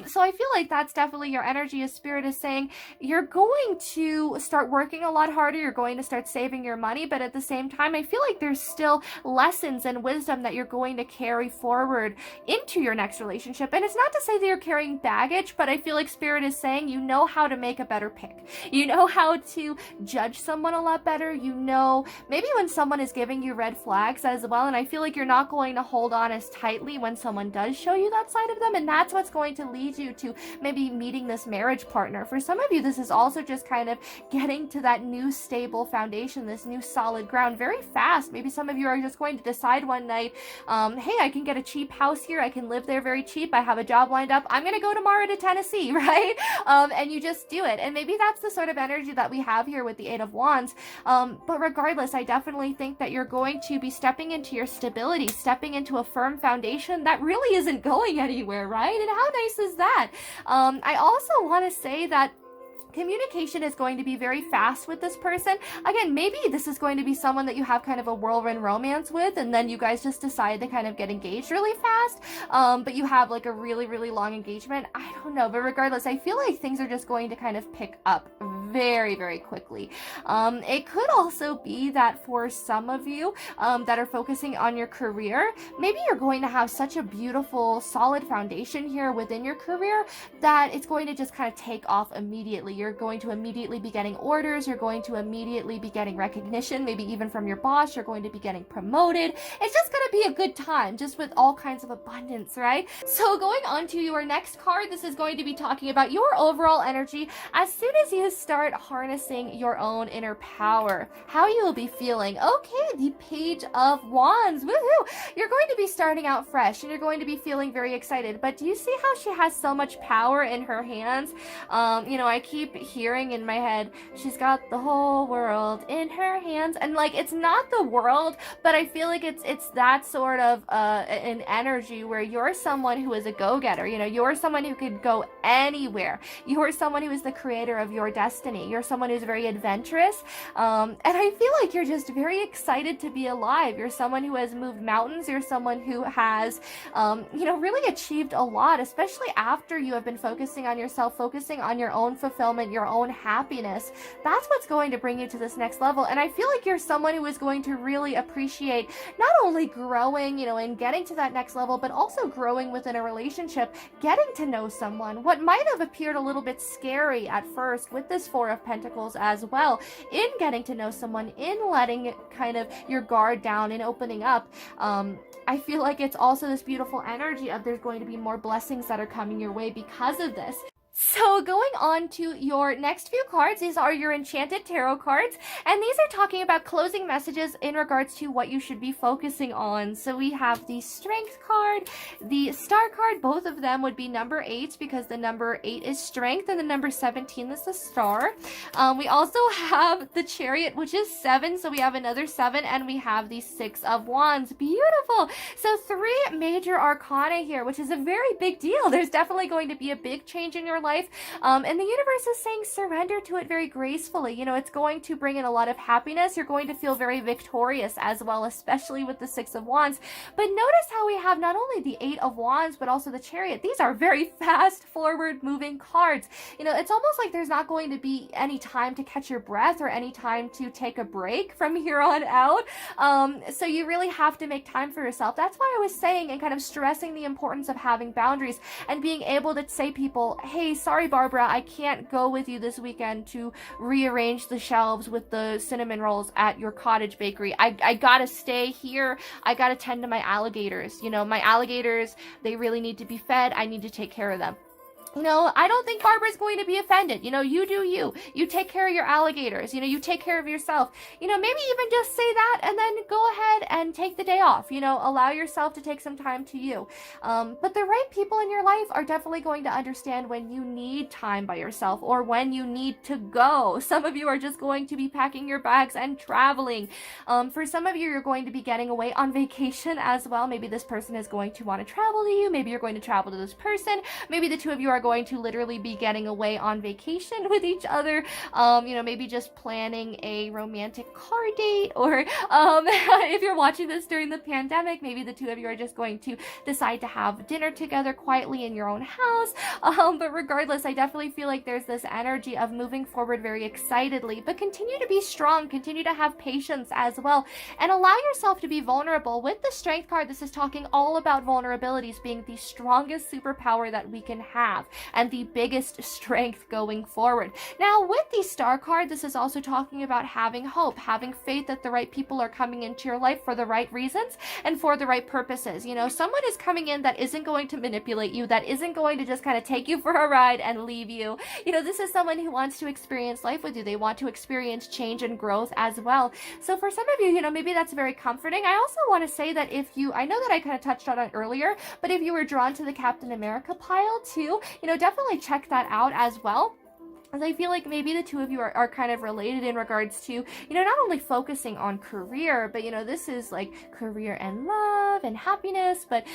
So I feel like that's definitely your energy. As Spirit is saying, you're going to start working a lot harder. You're going to start saving your money, but at the same time, I feel like there's still lessons and wisdom that you're going to carry forward into your next relationship. And it's not to say that you're carrying baggage, but I feel like Spirit is saying you know how to make a better pick. You know how to judge someone a lot better. You know maybe when someone is giving you red flags as well, and I feel like you're not going to hold on as tightly when someone does show you that side of them, and that's what's going to lead you to maybe meeting this marriage partner. For some of you, this is also just kind of getting to that new stable foundation, this new solid ground very fast. Maybe some of you are just going to decide one night, hey, I can get a cheap house here. I can live there very cheap. I have a job lined up. I'm going to go tomorrow to Tennessee, right? And you just do it. And maybe that's the sort of energy that we have here with the 8 of Wands. But regardless, I definitely think that you're going to be stepping into your stability, stepping into a firm foundation that really isn't going anywhere, right? And how nice is that? I also want to say that communication is going to be very fast with this person. Again, maybe this is going to be someone that you have kind of a whirlwind romance with, and then you guys just decide to kind of get engaged really fast, but you have like a really, really long engagement. I don't know, but regardless, I feel like things are just going to kind of pick up very, very quickly. It could also be that for some of you that are focusing on your career, maybe you're going to have such a beautiful, solid foundation here within your career that it's going to just kind of take off immediately. You're going to immediately be getting orders. You're going to immediately be getting recognition, maybe even from your boss. You're going to be getting promoted. It's just going to be a good time, just with all kinds of abundance, right? So going on to your next card, this is going to be talking about your overall energy as soon as you start harnessing your own inner power, how you will be feeling. Okay, the Page of Wands. Woohoo! You're going to be starting out fresh and you're going to be feeling very excited, but do you see how she has so much power in her hands? I keep hearing in my head, she's got the whole world in her hands, and like, it's not the world, but I feel like it's that sort of an energy where you're someone who is a go-getter. You're someone who could go anywhere. You're someone who is the creator of your destiny. You're someone who's very adventurous, and I feel like you're just very excited to be alive. You're someone who has moved mountains. You're someone who has really achieved a lot, especially after you have been focusing on yourself, focusing on your own fulfillment, your own happiness. That's what's going to bring you to this next level. And I feel like you're someone who is going to really appreciate not only growing, and getting to that next level, but also growing within a relationship, getting to know someone. What might have appeared a little bit scary at first with this Four of Pentacles as well, in getting to know someone, in letting kind of your guard down and opening up, I feel like it's also this beautiful energy of there's going to be more blessings that are coming your way because of this. So going on to your next few cards, these are your Enchanted Tarot cards, and these are talking about closing messages in regards to what you should be focusing on. So we have the Strength card, the Star card. Both of them would be number 8 because the number 8 is Strength and the number 17 is the Star. We also have the Chariot, which is 7, so we have another 7, and we have the 6 of Wands. Beautiful. So 3 major arcana here, which is a very big deal. There's definitely going to be a big change in your life. And the universe is saying surrender to it very gracefully. It's going to bring in a lot of happiness. You're going to feel very victorious as well, especially with the 6 of Wands. But notice how we have not only the 8 of Wands, but also the Chariot. These are very fast, forward-moving cards. It's almost like there's not going to be any time to catch your breath or any time to take a break from here on out. So you really have to make time for yourself. That's why I was saying and kind of stressing the importance of having boundaries and being able to say people, hey, sorry, Barbara, I can't go with you this weekend to rearrange the shelves with the cinnamon rolls at your cottage bakery. I gotta stay here. I gotta tend to my alligators. My alligators, they really need to be fed. I need to take care of them. I don't think Barbara's going to be offended. You do you. You take care of your alligators. You take care of yourself. Maybe even just say that and then go ahead and take the day off. Allow yourself to take some time to you. But the right people in your life are definitely going to understand when you need time by yourself or when you need to go. Some of you are just going to be packing your bags and traveling. For some of you, you're going to be getting away on vacation as well. Maybe this person is going to want to travel to you. Maybe you're going to travel to this person. Maybe the two of you are going to literally be getting away on vacation with each other, maybe just planning a romantic car date, or if you're watching this during the pandemic, maybe the two of you are just going to decide to have dinner together quietly in your own house. But regardless, I definitely feel like there's this energy of moving forward very excitedly, but continue to be strong, continue to have patience as well, and allow yourself to be vulnerable. With the Strength card, this is talking all about vulnerabilities being the strongest superpower that we can have and the biggest strength going forward. Now, with the Star card, this is also talking about having hope, having faith that the right people are coming into your life for the right reasons and for the right purposes. Someone is coming in that isn't going to manipulate you, that isn't going to just kind of take you for a ride and leave you. This is someone who wants to experience life with you. They want to experience change and growth as well. So for some of you, maybe that's very comforting. I also want to say that I know that I kind of touched on it earlier, but if you were drawn to the Captain America pile too, definitely check that out as well. As I feel like maybe the two of you are kind of related in regards to, not only focusing on career, but, this is like career and love and happiness. But,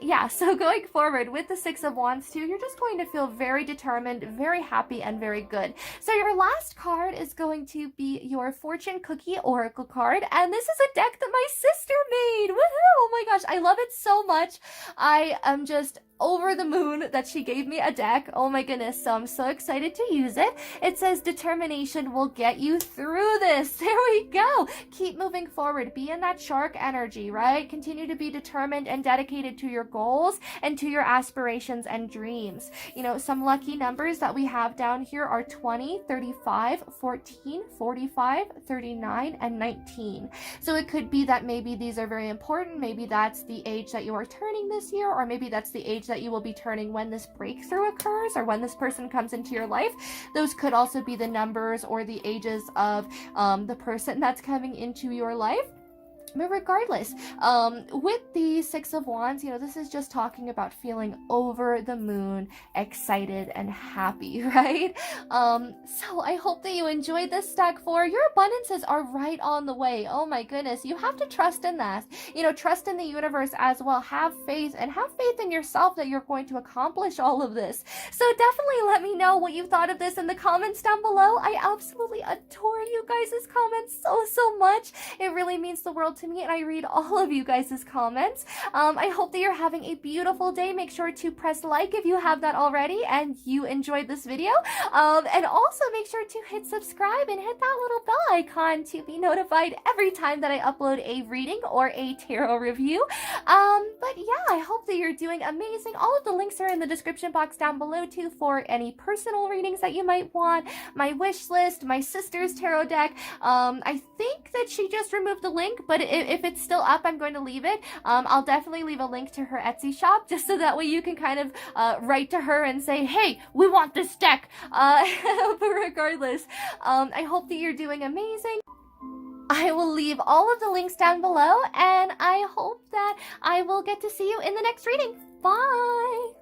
yeah, so going forward with the 6 of Wands too, you're just going to feel very determined, very happy, and very good. So your last card is going to be your Fortune Cookie Oracle card. And this is a deck that my sister made. Woohoo! Oh my gosh, I love it so much. I am just over the moon that she gave me a deck. Oh my goodness, so I'm so excited to use it. It says determination will get you through this. There we go. Keep moving forward. Be in that shark energy, right? Continue to be determined and dedicated to your goals and to your aspirations and dreams. You know, some lucky numbers that we have down here are 20, 35, 14, 45, 39, and 19. So it could be that maybe these are very important. Maybe that's the age that you are turning this year, or maybe that's the age that you will be turning when this breakthrough occurs or when this person comes into your life. Those could also be the numbers or the ages of the person that's coming into your life. But regardless, with the Six of Wands, you know, this is just talking about feeling over the moon, excited and happy, right? So I hope that you enjoyed this stack 4. Your abundances are right on the way. Oh my goodness, you have to trust in that. You know, trust in the universe as well. Have faith, and have faith in yourself that you're going to accomplish all of this. So definitely let me know what you thought of this in the comments down below. I absolutely adore you guys' comments so much. It really means the world to me, and I read all of you guys' comments. I hope that you're having a beautiful day. Make sure to press like if you have that already and you enjoyed this video. And also make sure to hit subscribe and hit that little bell icon to be notified every time that I upload a reading or a tarot review. But yeah, I hope that you're doing amazing. All of the links are in the description box down below too for any personal readings that you might want, my wish list, my sister's tarot deck. I think that she just removed the link, but if it's still up, I'm going to leave it. I'll definitely leave a link to her Etsy shop, just so that way you can kind of write to her and say, hey, we want this deck. But regardless, I hope that you're doing amazing. I will leave all of the links down below, and I hope that I will get to see you in the next reading. Bye!